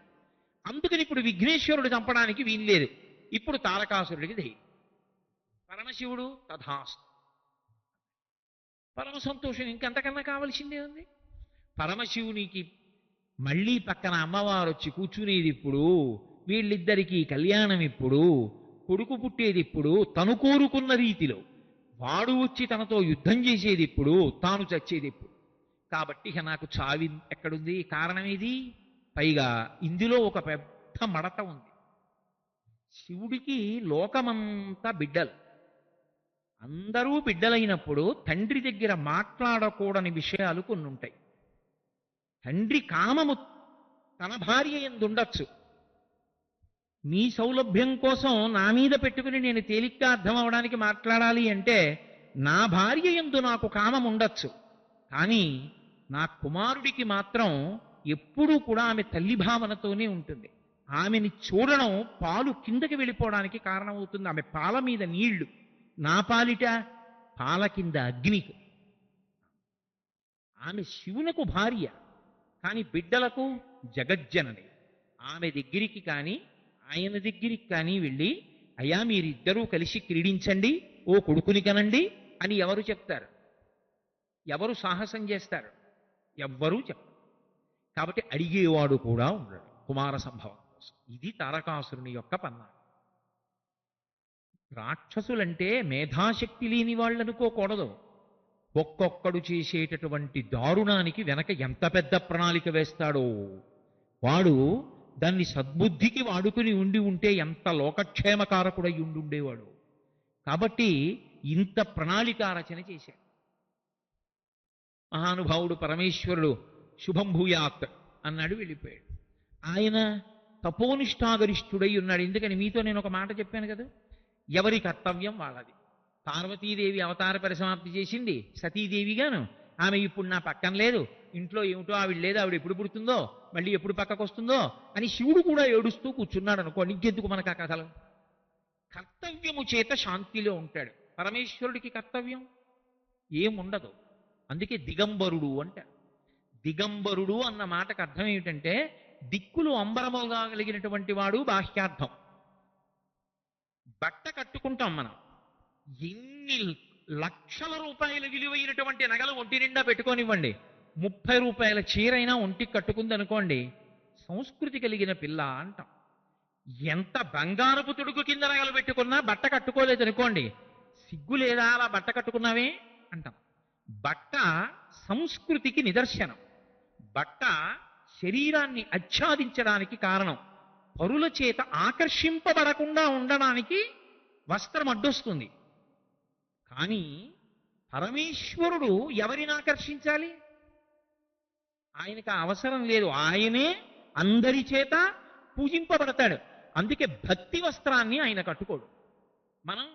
అందుకని ఇప్పుడు విఘ్నేశ్వరుడు చంపడానికి వీల్లేదు. ఇప్పుడు తారకాసురుడికి ధైర్యం. పరమశివుడు తథాస్తు, పరమ సంతోషం, ఇంకంతకన్నా కావలసిందే ఉంది. పరమశివునికి మళ్ళీ పక్కన అమ్మవారు వచ్చి కూర్చునేది ఇప్పుడు, వీళ్ళిద్దరికీ కళ్యాణం ఇప్పుడు, కొడుకు పుట్టేది ఇప్పుడు, తను కోరుకున్న రీతిలో, వాడు వచ్చి తనతో యుద్ధం చేసేది ఇప్పుడు, తాను చచ్చేది ఇప్పుడు. కాబట్టి ఇక నాకు చావి ఎక్కడుంది? కారణం ఇది. పైగా ఇందులో ఒక పెద్ద మడత ఉంది. శివుడికి లోకమంతా బిడ్డలు. అందరూ బిడ్డలైనప్పుడు తండ్రి దగ్గర మాట్లాడకూడని విషయాలు కొన్ని ఉంటాయి. తండ్రి కామము తన భార్య యందు ఉండొచ్చు. మీ సౌలభ్యం కోసం నా మీద పెట్టుకుని నేను తేలిగ్గా అర్థం అవడానికి మాట్లాడాలి అంటే నా భార్య యందు నాకు కామం ఉండొచ్చు. కానీ నా కుమారుడికి మాత్రం ఎప్పుడూ కూడా ఆమె తల్లి భావనతోనే ఉంటుంది. ఆమెని చూడడం పాలు కిందకి వెళ్ళిపోవడానికి కారణమవుతుంది. ఆమె పాల మీద నీళ్లు, నా పాలిట పాల కింద అగ్నికి. ఆమె శివునకు భార్య, కానీ బిడ్డలకు జగజ్జనని. ఆమె దగ్గరికి కానీ ఆయన దగ్గరికి కానీ వెళ్ళి, అయ్యా మీరిద్దరూ కలిసి క్రీడించండి, ఓ కొడుకుని కనండి అని ఎవరు చెప్తారు? ఎవరు సాహసం చేస్తారు? ఎవ్వరూ చెప్పరు. కాబట్టి అడిగేవాడు కూడా ఉండడు కుమార సంభవం కోసం. ఇది తారకాసురుని యొక్క పన్నా. రాక్షసులంటే మేధాశక్తి లేని వాళ్ళు అనుకోకూడదు. ఒక్కొక్కడు చేసేటటువంటి దారుణానికి వెనక ఎంత పెద్ద ప్రణాళిక వేస్తాడో, వాడు దాన్ని సద్బుద్ధికి వాడుకుని ఉండి ఉంటే ఎంత లోకక్షేమకారకుడై ఉండేవాడు. కాబట్టి ఇంత ప్రణాళికా రచన చేశాడు మహానుభావుడు. పరమేశ్వరుడు శుభం భూయాత్ అన్నాడు, వెళ్ళిపోయాడు. ఆయన తపోనిష్టాగరిష్ఠుడై ఉన్నాడు. ఎందుకని మీతో నేను ఒక మాట చెప్పాను కదా, ఎవరి కర్తవ్యం వాళ్ళది. పార్వతీదేవి అవతార పరిసమాప్తి చేసింది సతీదేవిగాను. ఆమె ఇప్పుడు నా పక్కన లేదు, ఇంట్లో ఏమిటో ఆవిడ లేదు, ఆవిడ ఎప్పుడు పుడుతుందో, మళ్ళీ ఎప్పుడు పక్కకు వస్తుందో అని శివుడు కూడా ఏడుస్తూ కూర్చున్నాడు అనుకోండి. ఇంకెందుకు మనకు ఆ కథలు? కర్తవ్యము చేత శాంతిలో ఉంటాడు. పరమేశ్వరుడికి కర్తవ్యం ఏముండదు. అందుకే దిగంబరుడు అంటారు. దిగంబరుడు అన్న మాటకు అర్థం ఏమిటంటే దిక్కులు అంబరముగా కలిగినటువంటి వాడు బాహ్యార్థం. బట్ట కట్టుకుంటాం మనం, ఎన్ని లక్షల రూపాయల విలువైనటువంటి నగలు ఒంటి నిండా పెట్టుకోనివ్వండి, 30 రూపాయల చీరైనా ఒంటికి కట్టుకుంది అనుకోండి, సంస్కృతి కలిగిన పిల్ల అంటాం. ఎంత బంగారపు తుడుకు కింద నగలు పెట్టుకున్నా బట్ట కట్టుకోలేదు అనుకోండి, సిగ్గు లేదా అలా బట్ట కట్టుకున్నావే అంటాం. బట్ట సంస్కృతికి నిదర్శనం. బట్ట శరీరాన్ని ఆచ్ఛాదించడానికి కారణం. పరుల చేత ఆకర్షింపబడకుండా ఉండడానికి వస్త్రం అడ్డొస్తుంది. కానీ పరమేశ్వరుడు ఎవరిని ఆకర్షించాలి? ఆయనకు అవసరం లేదు. ఆయనే అందరి చేత పూజింపబడతాడు. అందుకే భక్తి వస్త్రాన్ని ఆయన కట్టుకోడు. మనం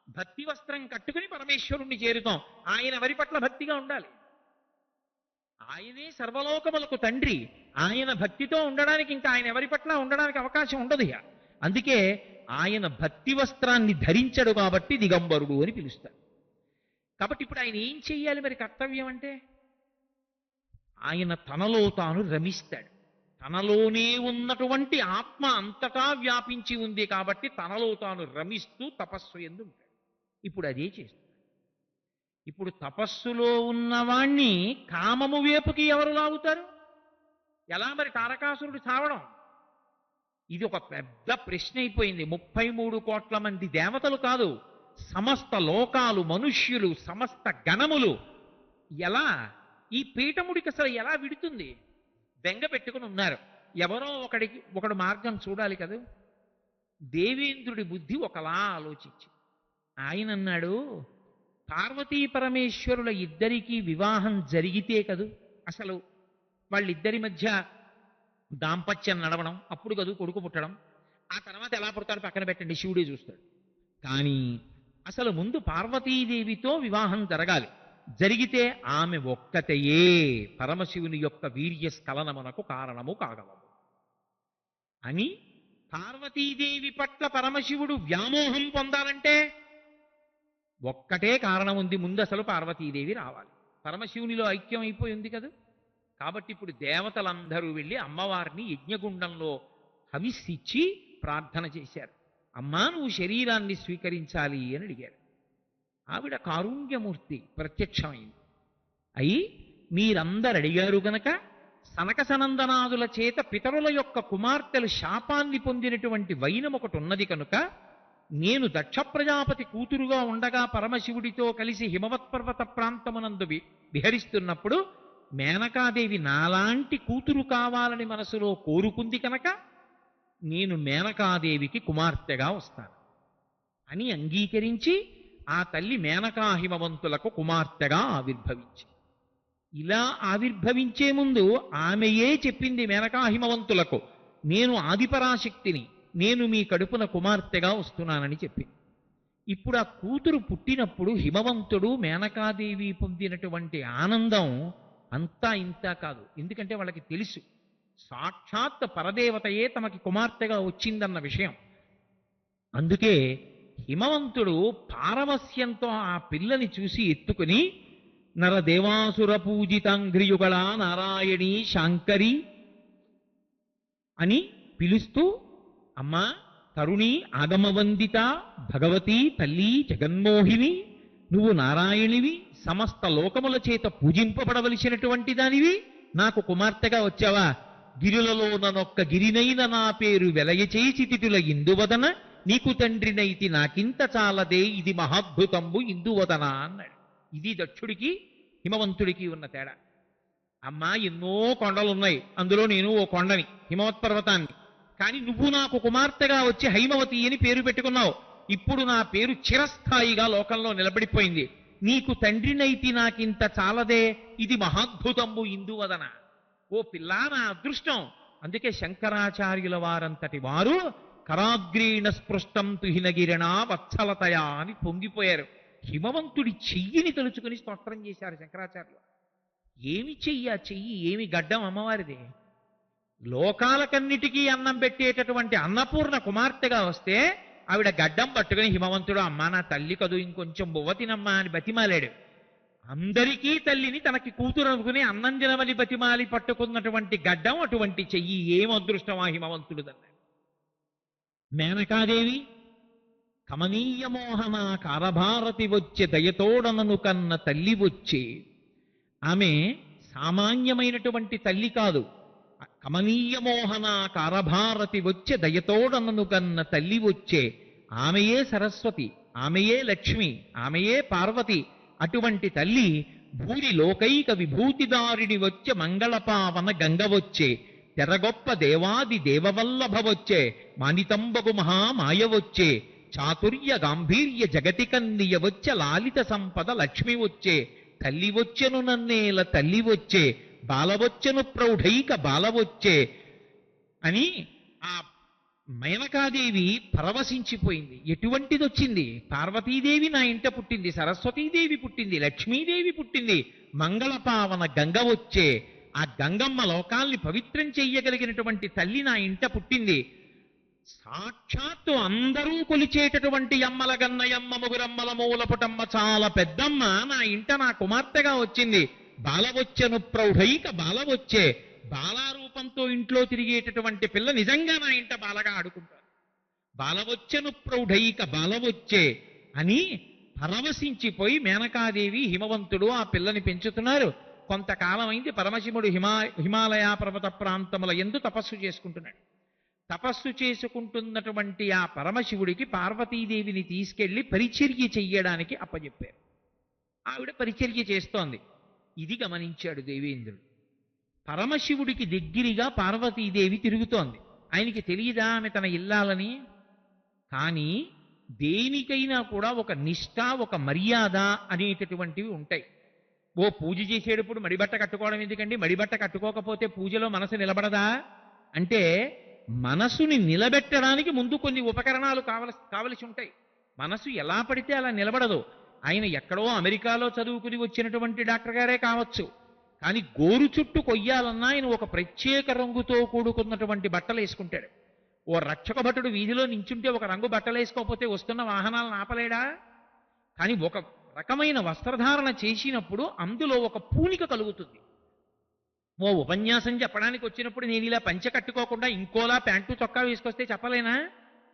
భక్తి వస్త్రం కట్టుకుని పరమేశ్వరుణ్ణి చేరుతాం. ఆయన ఎవరి పట్ల భక్తిగా ఉండాలి? ఆయనే సర్వలోకములకు తండ్రి. ఆయన భక్తితో ఉండడానికి ఇంకా ఆయన ఎవరి పట్ల ఉండడానికి అవకాశం ఉండదు. అందుకే ఆయన భక్తి వస్త్రాన్ని ధరించడు కాబట్టి దిగంబరుడు అని పిలుస్తాడు. కాబట్టి ఇప్పుడు ఆయన ఏం చెయ్యాలి మరి? కర్తవ్యం అంటే ఆయన తనలో తాను రమిస్తాడు. తనలోనే ఉన్నటువంటి ఆత్మ అంతటా వ్యాపించి ఉంది కాబట్టి తనలో తాను రమిస్తూ తపస్సు యందు ఉంటాడు. ఇప్పుడు అదే చేస్తాడు. ఇప్పుడు తపస్సులో ఉన్నవాణ్ణి కామము వేపుకి ఎవరు లాగుతారు? ఎలా మరి తారకాసురుడు చావడం? ఇది ఒక పెద్ద ప్రశ్న అయిపోయింది. 33 కోట్ల మంది దేవతలు కాదు, సమస్త లోకాలు, మనుష్యులు, సమస్త గణములు ఎలా ఈ పీఠముడికి అసలు ఎలా విడుతుంది? బెంగ పెట్టుకుని ఉన్నారు. ఎవరో ఒకడు మార్గం చూడాలి కదా. దేవేంద్రుడి బుద్ధి ఒకలా ఆలోచించి ఆయన అన్నాడు, పార్వతీ పరమేశ్వరుల ఇద్దరికీ వివాహం జరిగితే కదూ అసలు వాళ్ళిద్దరి మధ్య దాంపత్యం నడవడం, అప్పుడు కదూ కొడుకు పుట్టడం. ఆ తర్వాత ఎలా పుడతాడు పక్కన పెట్టండి, శివుడే చూస్తాడు. కానీ అసలు ముందు పార్వతీదేవితో వివాహం జరగాలి. జరిగితే ఆమె ఒక్కతయే పరమశివుని యొక్క వీర్య స్ఖలనమునకు కారణము కాగలదు అని. పార్వతీదేవి పట్ల పరమశివుడు వ్యామోహం పొందాలంటే ఒక్కటే కారణం ఉంది, ముందు అసలు పార్వతీదేవి రావాలి. పరమశివునిలో ఐక్యం అయిపోయి ఉంది కదా. కాబట్టి ఇప్పుడు దేవతలందరూ వెళ్ళి అమ్మవారిని యజ్ఞగుండంలో హవిస్సిచ్చి ప్రార్థన చేశారు. అమ్మా, నువ్వు శరీరాన్ని స్వీకరించాలి అని అడిగారు. ఆవిడ కారుణ్యమూర్తి ప్రత్యక్షమైంది. అయి మీరందరు అడిగారు గనక సనక సనందనాదుల చేత పితరుల యొక్క కుమార్తెలు శాపాన్ని పొందినటువంటి వైనం ఒకటి ఉన్నది కనుక నేను దక్ష ప్రజాపతి కూతురుగా ఉండగా పరమశివుడితో కలిసి హిమవత్పర్వత ప్రాంతమునందు విహరిస్తున్నప్పుడు మేనకాదేవి నాలాంటి కూతురు కావాలని మనసులో కోరుకుంది కనుక నేను మేనకాదేవికి కుమార్తెగా వస్తాను అని అంగీకరించి ఆ తల్లి మేనకా హిమవంతులకు కుమార్తెగా ఆవిర్భవించి, ఇలా ఆవిర్భవించే ముందు ఆమెయే చెప్పింది మేనకా హిమవంతులకు, నేను ఆదిపరాశక్తిని, నేను మీ కడుపున కుమార్తెగా వస్తున్నానని చెప్పింది. ఇప్పుడు ఆ కూతురు పుట్టినప్పుడు హిమవంతుడు మేనకాదేవి పొందినటువంటి ఆనందం అంతా ఇంత కాదు. ఎందుకంటే వాళ్ళకి తెలుసు సాక్షాత్ పరదేవతయే తమకి కుమార్తెగా వచ్చిందన్న విషయం. అందుకే హిమవంతుడు పారవస్యంతో ఆ పిల్లని చూసి ఎత్తుకుని నరదేవాసుర పూజితాంఘ్రియుగళ నారాయణి శాంకరి అని పిలుస్తూ, అమ్మా తరుణి ఆగమవందిత భగవతి తల్లి జగన్మోహిని, నువ్వు నారాయణివి, సమస్త లోకముల చేత పూజింపబడవలసినటువంటి దానివి, నాకు కుమార్తెగా వచ్చావా? గిరులలోననొక్క గిరినైన నా పేరు వెలయచేసి తిటుల ఇందువదన, నీకు తండ్రినైతి నాకింత చాలదే, ఇది మహాద్భుతంబు ఇందువదన అన్నాడు. ఇది దక్షుడికి హిమవంతుడికి ఉన్న తేడా. అమ్మా, ఎన్నో కొండలున్నాయి, అందులో నేను ఓ కొండని, హిమవత్పర్వతాన్ని. కానీ నువ్వు నాకు కుమార్తెగా వచ్చి హైమవతి అని పేరు పెట్టుకున్నావు. ఇప్పుడు నా పేరు చిరస్థాయిగా లోకంలో నిలబడిపోయింది. నీకు తండ్రినైతి నాకింత చాలదే, ఇది మహాద్భుతంబు ఇందువదన. ఓ పిల్లా, నా అదృష్టం. అందుకే శంకరాచార్యుల వారంతటి వారు కరాగ్రీణ స్పృష్టం తుహినగిరిణ వత్సలతయా అని పొంగిపోయారు. హిమవంతుడి చెయ్యిని తలుచుకుని స్తోత్రం చేశారు శంకరాచార్యులు. ఏమి చెయ్యి ఆ చెయ్యి, ఏమి గడ్డం అమ్మవారిదే. లోకాలకన్నిటికీ అన్నం పెట్టేటటువంటి అన్నపూర్ణ కుమార్తెగా వస్తే ఆవిడ గడ్డం పట్టుకుని హిమవంతుడు, అమ్మా నా తల్లి కదూ, ఇంకొంచెం బువ్వ తినమ్మా అని బతిమాలాడు. అందరికీ తల్లిని తనకి కూతురు అనుకుని అన్నం తినవని బతిమాలి పట్టుకున్నటువంటి గడ్డం, అటువంటి చెయ్యి. ఏం అదృష్టం ఆ హిమవంతుడుదన్నాడు. మేనకాదేవి కమనీయ మోహన కారభారతి వచ్చే దయతోడనను కన్న తల్లి వచ్చే. ఆమె సామాన్యమైనటువంటి తల్లి కాదు. కమనీయ మోహన కారభారతి వచ్చే దయతోడనను కన్న తల్లి వచ్చే. ఆమెయే సరస్వతి, ఆమెయే లక్ష్మి, ఆమెయే పార్వతి. అటువంటి తల్లి భూరి లోకైక విభూతిదారిని వచ్చే మంగళపావన గంగ వచ్చే. తెరగొప్ప దేవాది దేవవల్లభ వచ్చే. మానితంబగు మహామాయ వచ్చే. చాతుర్య గాంభీర్య జగతి కన్నియ వచ్చే. లాలిత సంపద లక్ష్మి వచ్చే. తల్లి వచ్చెను నన్నేల తల్లి వచ్చే. బాలవచ్చెను ప్రౌఢైక బాలవచ్చే అని ఆ మేనకాదేవి పరవశించిపోయింది. ఎటువంటిది వచ్చింది? పార్వతీదేవి నా ఇంట పుట్టింది, సరస్వతీదేవి పుట్టింది, లక్ష్మీదేవి పుట్టింది, మంగళపావన గంగ వచ్చే. ఆ గంగమ్మ లోకాల్ని పవిత్రం చెయ్యగలిగినటువంటి తల్లి నా ఇంట పుట్టింది. సాక్షాత్తు అందరూ కొలిచేటటువంటి అమ్మల గన్నయమ్మ ముగురమ్మల మూలపుటమ్మ చాలా పెద్దమ్మ నా ఇంట నా కుమార్తెగా వచ్చింది. బాలవచ్చెను ప్రౌఢైక బాలవచ్చే. బాలారూపంతో ఇంట్లో తిరిగేటటువంటి పిల్ల నిజంగా నా ఇంట బాలగా ఆడుకుంటారు. బాలవచ్చెను ప్రౌఢైక బాలవచ్చే అని పరవశించిపోయి మేనకాదేవి హిమవంతుడు ఆ పిల్లని పెంచుతున్నారు. కొంతకాలం అయింది. పరమశివుడు హిమాలయ పర్వత ప్రాంతముల యందు తపస్సు చేసుకుంటున్నాడు. తపస్సు చేసుకుంటున్నటువంటి ఆ పరమశివుడికి పార్వతీదేవిని తీసుకెళ్లి పరిచర్య చెయ్యడానికి అప్పచెప్పారు. ఆవిడ పరిచర్య చేస్తోంది. ఇది గమనించాడు దేవేంద్రుడు. పరమశివుడికి దగ్గరగా పార్వతీదేవి తిరుగుతోంది. ఆయనకి తెలియదా ఆమె తన ఇల్లాలని? కానీ దేనికైనా కూడా ఒక నిష్ఠ, ఒక మర్యాద అనేటటువంటివి ఉంటాయి. ఓ పూజ చేసేటప్పుడు మడిబట్ట కట్టుకోవడం ఎందుకండి? మడిబట్ట కట్టుకోకపోతే పూజలో మనసు నిలబడదా? అంటే మనసుని నిలబెట్టడానికి ముందు కొన్ని ఉపకరణాలు కావలసి ఉంటాయి. మనసు ఎలా పడితే అలా నిలబడదు. ఆయన ఎక్కడో అమెరికాలో చదువుకుని వచ్చినటువంటి డాక్టర్ గారే కావచ్చు, కానీ గోరు చుట్టూ కొయ్యాలన్నా ఆయన ఒక ప్రత్యేక రంగుతో కూడుకున్నటువంటి బట్టలు వేసుకుంటాడు. ఓ రక్షక భటుడు వీధిలో నించుంటే ఒక రంగు బట్టలు వేసుకోకపోతే వస్తున్న వాహనాలను ఆపలేడా? కానీ ఒక రకమైన వస్త్రధారణ చేసినప్పుడు అందులో ఒక పూనిక కలుగుతుంది. ఓ ఉపన్యాసం చెప్పడానికి వచ్చినప్పుడు నేను ఇలా పంచె కట్టుకోకుండా ఇంకోలా ప్యాంటు చొక్కా వేసుకొస్తే చెప్పలేనా?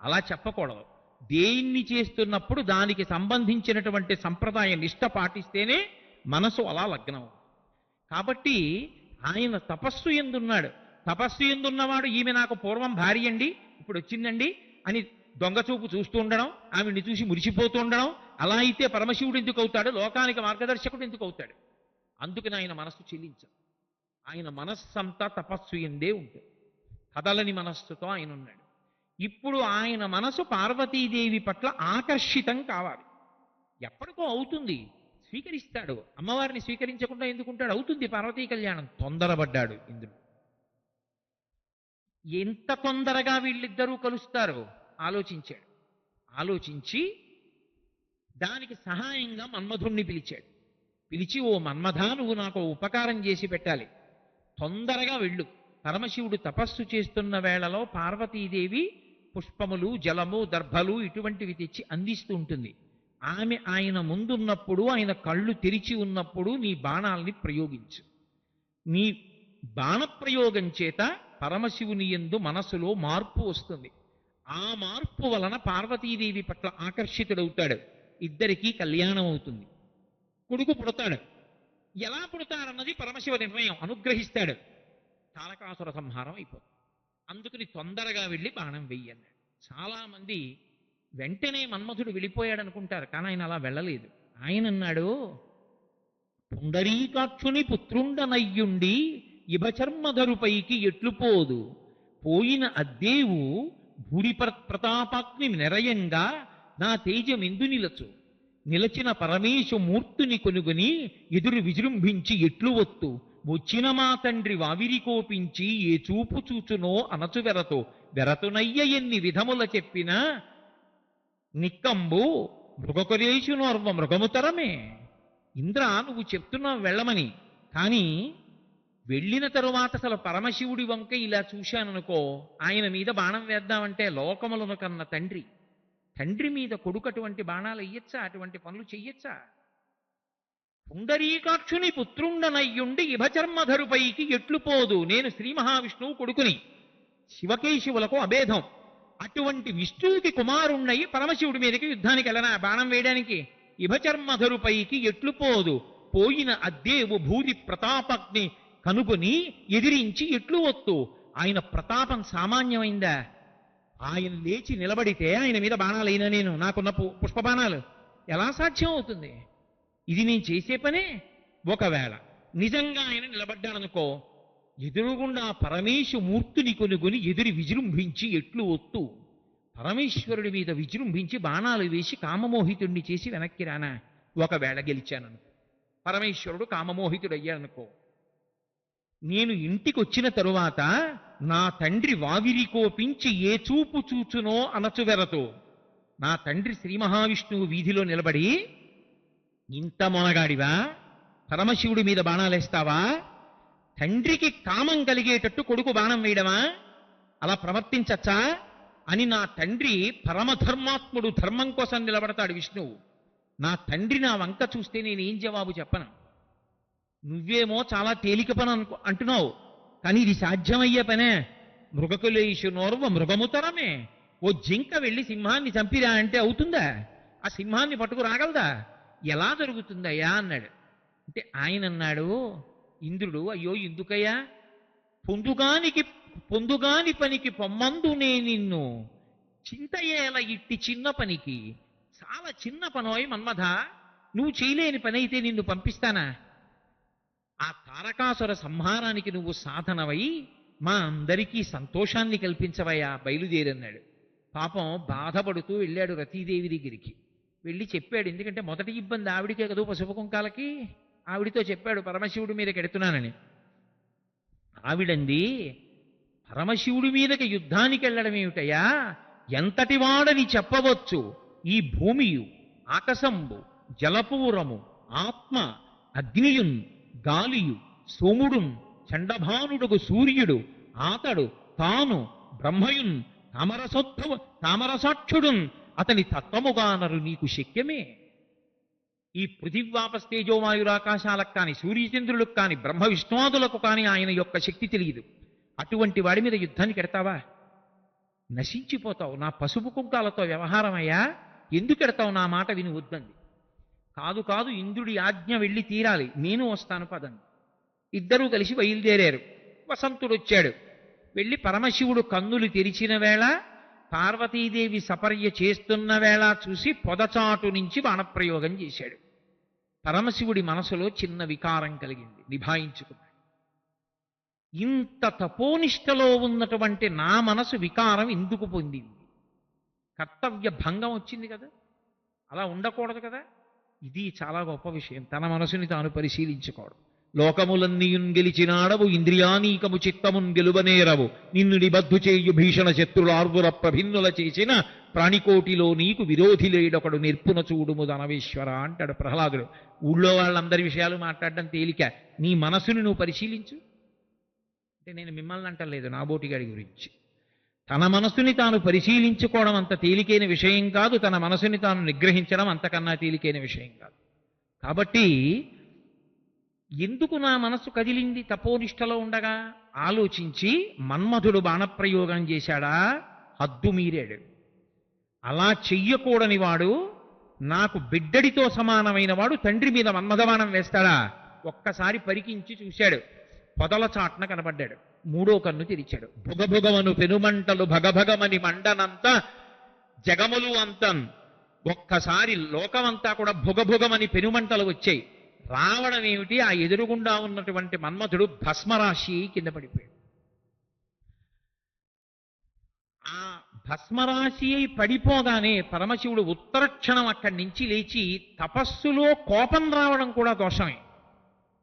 అలా చెప్పకూడదు. దేన్ని చేస్తున్నప్పుడు దానికి సంబంధించినటువంటి సంప్రదాయ నిష్ట పాటిస్తేనే మనసు అలా లగ్నం. కాబట్టి ఆయన తపస్సు ఎందున్నాడు. తపస్సు ఎందున్నవాడు ఈమె నాకు పూర్వం భార్య అండి, ఇప్పుడు వచ్చిందండి అని దొంగచూపు చూస్తూ ఉండడం, ఆవిడ్ని చూసి మురిసిపోతూ ఉండడం. అలా అయితే పరమశివుడు ఎందుకు అవుతాడు? లోకానికి మార్గదర్శకుడు ఎందుకు అవుతాడు? అందుకని ఆయన మనస్సు చెల్లించదు. ఆయన మనస్సంతా తపస్సు ఎందే ఉంటుంది. కదలని మనస్సుతో ఆయన ఉన్నాడు. ఇప్పుడు ఆయన మనసు పార్వతీదేవి పట్ల ఆకర్షితం కావాలి. ఎప్పటికో అవుతుంది, స్వీకరిస్తాడు. అమ్మవారిని స్వీకరించకుండా ఎందుకుంటాడు? అవుతుంది పార్వతీ కళ్యాణం. తొందరపడ్డాడు ఇంద్రుడు. ఎంత తొందరగా వీళ్ళిద్దరూ కలుస్తారో ఆలోచించాడు. ఆలోచించి దానికి సహాయంగా మన్మధుణ్ణి పిలిచాడు. పిలిచి, ఓ మన్మధ, నువ్వు నాకు ఉపకారం చేసి పెట్టాలి, తొందరగా వెళ్ళు. పరమశివుడు తపస్సు చేస్తున్న వేళలో పార్వతీదేవి పుష్పములు, జలము, దర్భలు ఇటువంటివి తెచ్చి అందిస్తూ ఉంటుంది. ఆమె ఆయన ముందున్నప్పుడు, ఆయన కళ్ళు తెరిచి ఉన్నప్పుడు నీ బాణాల్ని ప్రయోగించు. నీ బాణప్రయోగం చేత పరమశివుని యందు మనసులో మార్పు వస్తుంది. ఆ మార్పు వలన పార్వతీదేవి పట్ల ఆకర్షితుడవుతాడు. ఇద్దరికీ కళ్యాణం అవుతుంది. కొడుకు పుడతాడు. ఎలా పుడతాడన్నది పరమశివ నిర్ణయం. అనుగ్రహిస్తాడు. తారకాసుర సంహారం అయిపోతుంది. అందుకని తొందరగా వెళ్ళి బాణం వెయ్యన్నాడు. చాలా మంది వెంటనే మన్మధుడు వెళ్ళిపోయాడు అనుకుంటారు, కానీ ఆయన అలా వెళ్ళలేదు. ఆయన అన్నాడు, పుండరీకాక్షుని పుత్రుండనయ్యుండి ఇభచర్మధరుపైకి ఎట్లు పోదు, పోయిన అద్దేవు భూరి ప్రతాపాగ్ని నిరయంగా నా తేజమెందు నిలచు, నిలచిన పరమేశు మూర్తుని కొనుగొని ఎదురు విజృంభించి ఎట్లు వత్తు, వచ్చిన మా తండ్రి వావిరి కోపించి ఏ చూపు చూచునో అనచు వెరతో, వెరతునయ్య ఎన్ని విధముల చెప్పిన నిక్కంబు మృగకొరేషునోర్వ మృగముతరమే. ఇంద్ర, నువ్వు చెప్తున్నావు వెళ్ళమని, కానీ వెళ్ళిన తరువాత అసలు పరమశివుడి వంక ఇలా చూశాననుకో, ఆయన మీద బాణం వేద్దామంటే లోకములను కన్న తండ్రి, తండ్రి మీద కొడుకు అటువంటి బాణాలు వెయ్యొచ్చా? అటువంటి పనులు చెయ్యొచ్చా? పుండరీకాక్షుని పుత్రుండనయ్యుండి ఇభచర్మధరుపైకి ఎట్లు పోదు. నేను శ్రీ మహావిష్ణువు కొడుకుని, శివకేశవులకు అభేదం. అటువంటి విష్ణువుకి కుమారుణ్ణయి పరమశివుడి మీదకి యుద్ధానికి వెళ్ళనా బాణం వేయడానికి? ఇభచర్మధరుపైకి ఎట్లు పోదు, పోయిన అద్దేవు భూరి ప్రతాపాగ్ని కనుగొని ఎదిరించి ఎట్లు వత్తు. ఆయన ప్రతాపం సామాన్యమైందా? ఆయన లేచి నిలబడితే ఆయన మీద బాణాలు అయినా నేను నాకున్న పుష్ప బాణాలు ఎలా సాధ్యం అవుతుంది? ఇది నేను చేసే పనే. ఒకవేళ నిజంగా ఆయన నిలబడ్డాడనుకో, ఎదురుగుండా పరమేశు మూర్తిని కొనుగొని ఎదురు విజృంభించి ఎట్లు వత్తు. పరమేశ్వరుడి మీద విజృంభించి బాణాలు వేసి కామమోహితుడిని చేసి వెనక్కి రానా? ఒకవేళ గెలిచాననుకో, పరమేశ్వరుడు కామమోహితుడయ్యాడనుకో, నేను ఇంటికి వచ్చిన తరువాత నా తండ్రి వావిరి కోపించి ఏ చూపు చూచునో అనచువెరతో, నా తండ్రి శ్రీ మహావిష్ణువు వీధిలో నిలబడి, ఇంత మొనగాడివా, పరమశివుడి మీద బాణాలేస్తావా, తండ్రికి కామం కలిగేటట్టు కొడుకు బాణం వేయడమా, అలా ప్రవర్తించచ్చా అని నా తండ్రి పరమధర్మాత్ముడు, ధర్మం కోసం నిలబడతాడు విష్ణువు. నా తండ్రి నా వంక చూస్తే నేనేం జవాబు చెప్పను? నువ్వేమో చాలా తేలిక పని అంటున్నావు, కానీ ఇది సాధ్యమయ్యే పనే. మృగకులేషునోర్వ మృగముతరమే. ఓ జింక వెళ్ళి సింహాన్ని చంపిరా అంటే అవుతుందా? ఆ సింహాన్ని పట్టుకు రాగలదా? ఎలా జరుగుతుందయ్యా అన్నాడు. అంటే ఆయన అన్నాడు, ఇంద్రుడు, అయ్యో ఎందుకయ్యా, పొందుగాని పనికి పొమ్మందునే నిన్ను చింతయేల ఇట్టి చిన్న పనికి. చాలా చిన్న పనోయ్ మన్మథ, నువ్వు చేయలేని పని అయితే నిన్ను పంపిస్తానా? ఆ తారకాసుర సంహారానికి నువ్వు సాధనవై మా అందరికీ సంతోషాన్ని కల్పించవయ్యా, బయలుదేరన్నాడు. పాపం బాధపడుతూ వెళ్ళాడు రతీదేవి దగ్గరికి. వెళ్ళి చెప్పాడు, ఎందుకంటే మొదటి ఇబ్బంది ఆవిడికే కదూ, పసుపు కుంకాలకి. ఆవిడితో చెప్పాడు పరమశివుడి మీద కెడుతున్నానని. ఆవిడంది, పరమశివుడి మీదకి యుద్ధానికి వెళ్ళడం ఏమిటయ్యా? ఎంతటి వాడని చెప్పవచ్చు? ఈ భూమియు, ఆకాశంబు, జలపూరము, ఆత్మ, అగ్నియున్, గాలియు, సోముడున్, చండభానుడుగు సూర్యుడు, ఆతడు తాను బ్రహ్మయున్, తామరసాక్షుడున్, అతని తత్వముగానరు నీకు శక్యమే. ఈ పృథివ్యాపస్తేజోవాయురాకాశాలకు కాని, సూర్యచంద్రులకు కాని, బ్రహ్మ విష్ణువాదులకు కాని ఆయన యొక్క శక్తి తెలియదు. అటువంటి వాడి మీద యుద్ధానికి ఎడతావా? నశించిపోతావు. నా పసుపు కుంకాలతో వ్యవహారమయ్యా, ఎందుకు ఎడతావు? నా మాట విని వద్దంది. కాదు కాదు, ఇంద్రుడి ఆజ్ఞ వెళ్ళి తీరాలి, నేను వస్తాను పదండి. ఇద్దరూ కలిసి బయలుదేరారు. వసంతుడు వచ్చాడు. వెళ్ళి పరమశివుడు కన్నులు తెరిచిన వేళ, పార్వతీదేవి సపర్య చేస్తున్న వేళ చూసి పొదచాటు నుంచి బాణప్రయోగం చేశాడు. పరమశివుడి మనసులో చిన్న వికారం కలిగింది, నిభాయించుకున్నాడు. ఇంత తపోనిష్టలో ఉన్నటువంటి నా మనసు వికారం ఎందుకు పొందింది? కర్తవ్య భంగం వచ్చింది కదా, అలా ఉండకూడదు కదా. ఇది చాలా గొప్ప విషయం. తన మనసుని తాను పరిశీలించుకోవడం. లోకములన్నీయున్ గెలిచినాడవు, ఇంద్రియానీకము చిత్తమున్ గెలువనేరవు, నిన్నుడి బద్దు చేయు భీషణ శత్రులార్వుల ప్రభిన్నుల చేసిన ప్రాణికోటిలో నీకు విరోధి లేడొకడు నిర్పున చూడుము ధనవేశ్వర అంటాడు ప్రహ్లాదుడు. ఊళ్ళో వాళ్ళందరి విషయాలు మాట్లాడడం తేలిక, నీ మనసుని నువ్వు పరిశీలించు అంటే నేను మిమ్మల్ని అంటలేదు, నాబోటిగాడి గురించి. తన మనసుని తాను పరిశీలించుకోవడం అంత తేలికైన విషయం కాదు, తన మనసుని తాను నిగ్రహించడం అంతకన్నా తేలికైన విషయం కాదు. కాబట్టి ఎందుకు నా మనసు కదిలింది తపోనిష్టలో ఉండగా ఆలోచించి, మన్మధుడు బాణప్రయోగం చేశాడా? హద్దు మీరాడు. అలా చెయ్యకూడని వాడు, నాకు బిడ్డడితో సమానమైన వాడు తండ్రి మీద మన్మధబాణం వేస్తాడా? ఒక్కసారి పరికించి చూశాడు, పొదల చాట్న కనబడ్డాడు. మూడో కన్ను తెరిచాడు. భుగభుగమను పెనుమంటలు భగభగమని మండనంత జగములు అంతం. ఒక్కసారి లోకమంతా కూడా భుగభుగమని పెనుమంటలు వచ్చాయి. రావడం ఏమిటి? ఆ ఎదురుగుండా ఉన్నటువంటి మన్మథుడు భస్మరాశి కింద పడిపోయాడు. ఆ భస్మరాశి అయి పడిపోగానే పరమశివుడు ఉత్తరక్షణం అక్కడి నుంచి లేచి, తపస్సులో కోపం రావడం కూడా దోషమే,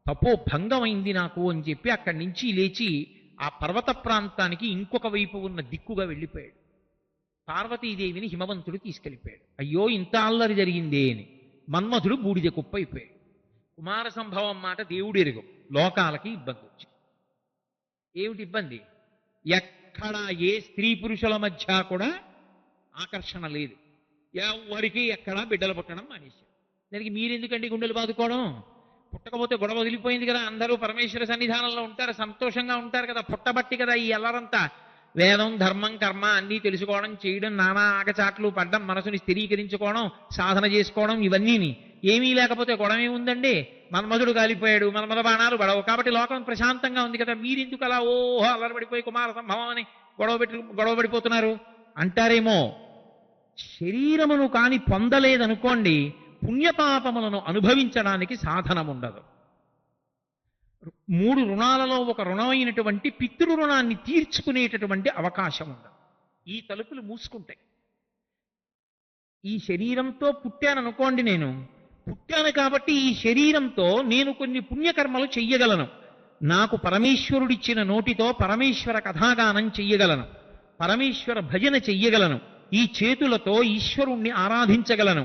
తపో భంగమైంది నాకు అని చెప్పి అక్కడి నుంచి లేచి ఆ పర్వత ప్రాంతానికి ఇంకొక వైపు ఉన్న దిక్కుగా వెళ్ళిపోయాడు. పార్వతీదేవిని హిమవంతుడు తీసుకెళ్ళిపోయాడు. అయ్యో ఇంత అల్లరి జరిగిందే అని మన్మథుడు బూడిద కుప్ప అయిపోయాడు. కుమార సంభవం మాట దేవుడు ఎరుగు. లోకాలకి ఇబ్బంది వచ్చింది. ఏమిటి ఇబ్బంది? ఎక్కడ ఏ స్త్రీ పురుషుల మధ్య కూడా ఆకర్షణ లేదు. ఎవరికి ఎక్కడా బిడ్డలు పుట్టడం మానేశారు. దానికి మీరెందుకండి గుండెలు బాదుకోవడం? పుట్టకపోతే గొడవ వదిలిపోయింది కదా, అందరూ పరమేశ్వర సన్నిధానంలో ఉంటారు, సంతోషంగా ఉంటారు కదా, పుట్టబట్టి కదా ఈ అల్లరంతా. వేదం, ధర్మం, కర్మ అన్నీ తెలుసుకోవడం, చేయడం, నానా ఆగచాట్లు పడ్డం, మనసుని స్థిరీకరించుకోవడం, సాధన చేసుకోవడం, ఇవన్నీని. ఏమీ లేకపోతే గొడవ ఏముందండి? మన్మధుడు కాలిపోయాడు, మన్మథ బాణాలు పడవు, కాబట్టి లోకం ప్రశాంతంగా ఉంది కదా. మీరెందుకు అలా ఓహో అల్లరిపడిపోయి కుమార సంభవం అని గొడవ పడిపోతున్నారు అంటారేమో. శరీరమును కాని పొందలేదనుకోండి, పుణ్యపాపములను అనుభవించడానికి సాధనం ఉండదు. 3 రుణాలలో ఒక రుణమైనటువంటి పితృ రుణాన్ని తీర్చుకునేటటువంటి అవకాశం ఉండదు. ఈ తలుపులు మూసుకుంటాయి. ఈ శరీరంతో పుట్టాననుకోండి, నేను పుట్టాను కాబట్టి ఈ శరీరంతో నేను కొన్ని పుణ్యకర్మలు చెయ్యగలను. నాకు పరమేశ్వరుడిచ్చిన నోటితో పరమేశ్వర కథాగానం చెయ్యగలను, పరమేశ్వర భజన చెయ్యగలను, ఈ చేతులతో ఈశ్వరుణ్ణి ఆరాధించగలను,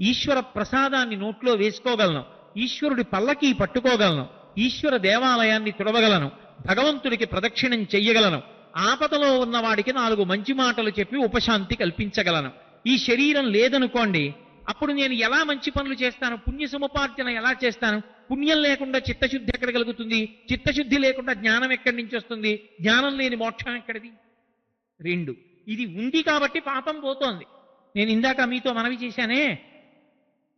ఈశ్వర ప్రసాదాన్ని నోట్లో వేసుకోగలను, ఈశ్వరుడి పల్లకి పట్టుకోగలను, ఈశ్వర దేవాలయాన్ని తుడవగలను, భగవంతుడికి ప్రదక్షిణం చెయ్యగలను, ఆపదలో ఉన్నవాడికి 4 మంచి మాటలు చెప్పి ఉపశాంతి కల్పించగలను. ఈ శరీరం లేదనుకోండి, అప్పుడు నేను ఎలా మంచి పనులు చేస్తాను? పుణ్య సముపార్జన ఎలా చేస్తాను? పుణ్యం లేకుండా చిత్తశుద్ధి ఎక్కడ కలుగుతుంది? చిత్తశుద్ధి లేకుండా జ్ఞానం ఎక్కడి నుంచి వస్తుంది? జ్ఞానం లేని మోక్షం ఎక్కడిది? 2 ఇది ఉంది కాబట్టి పాపం పోతోంది. నేను ఇందాక మీతో మనవి చేశానే,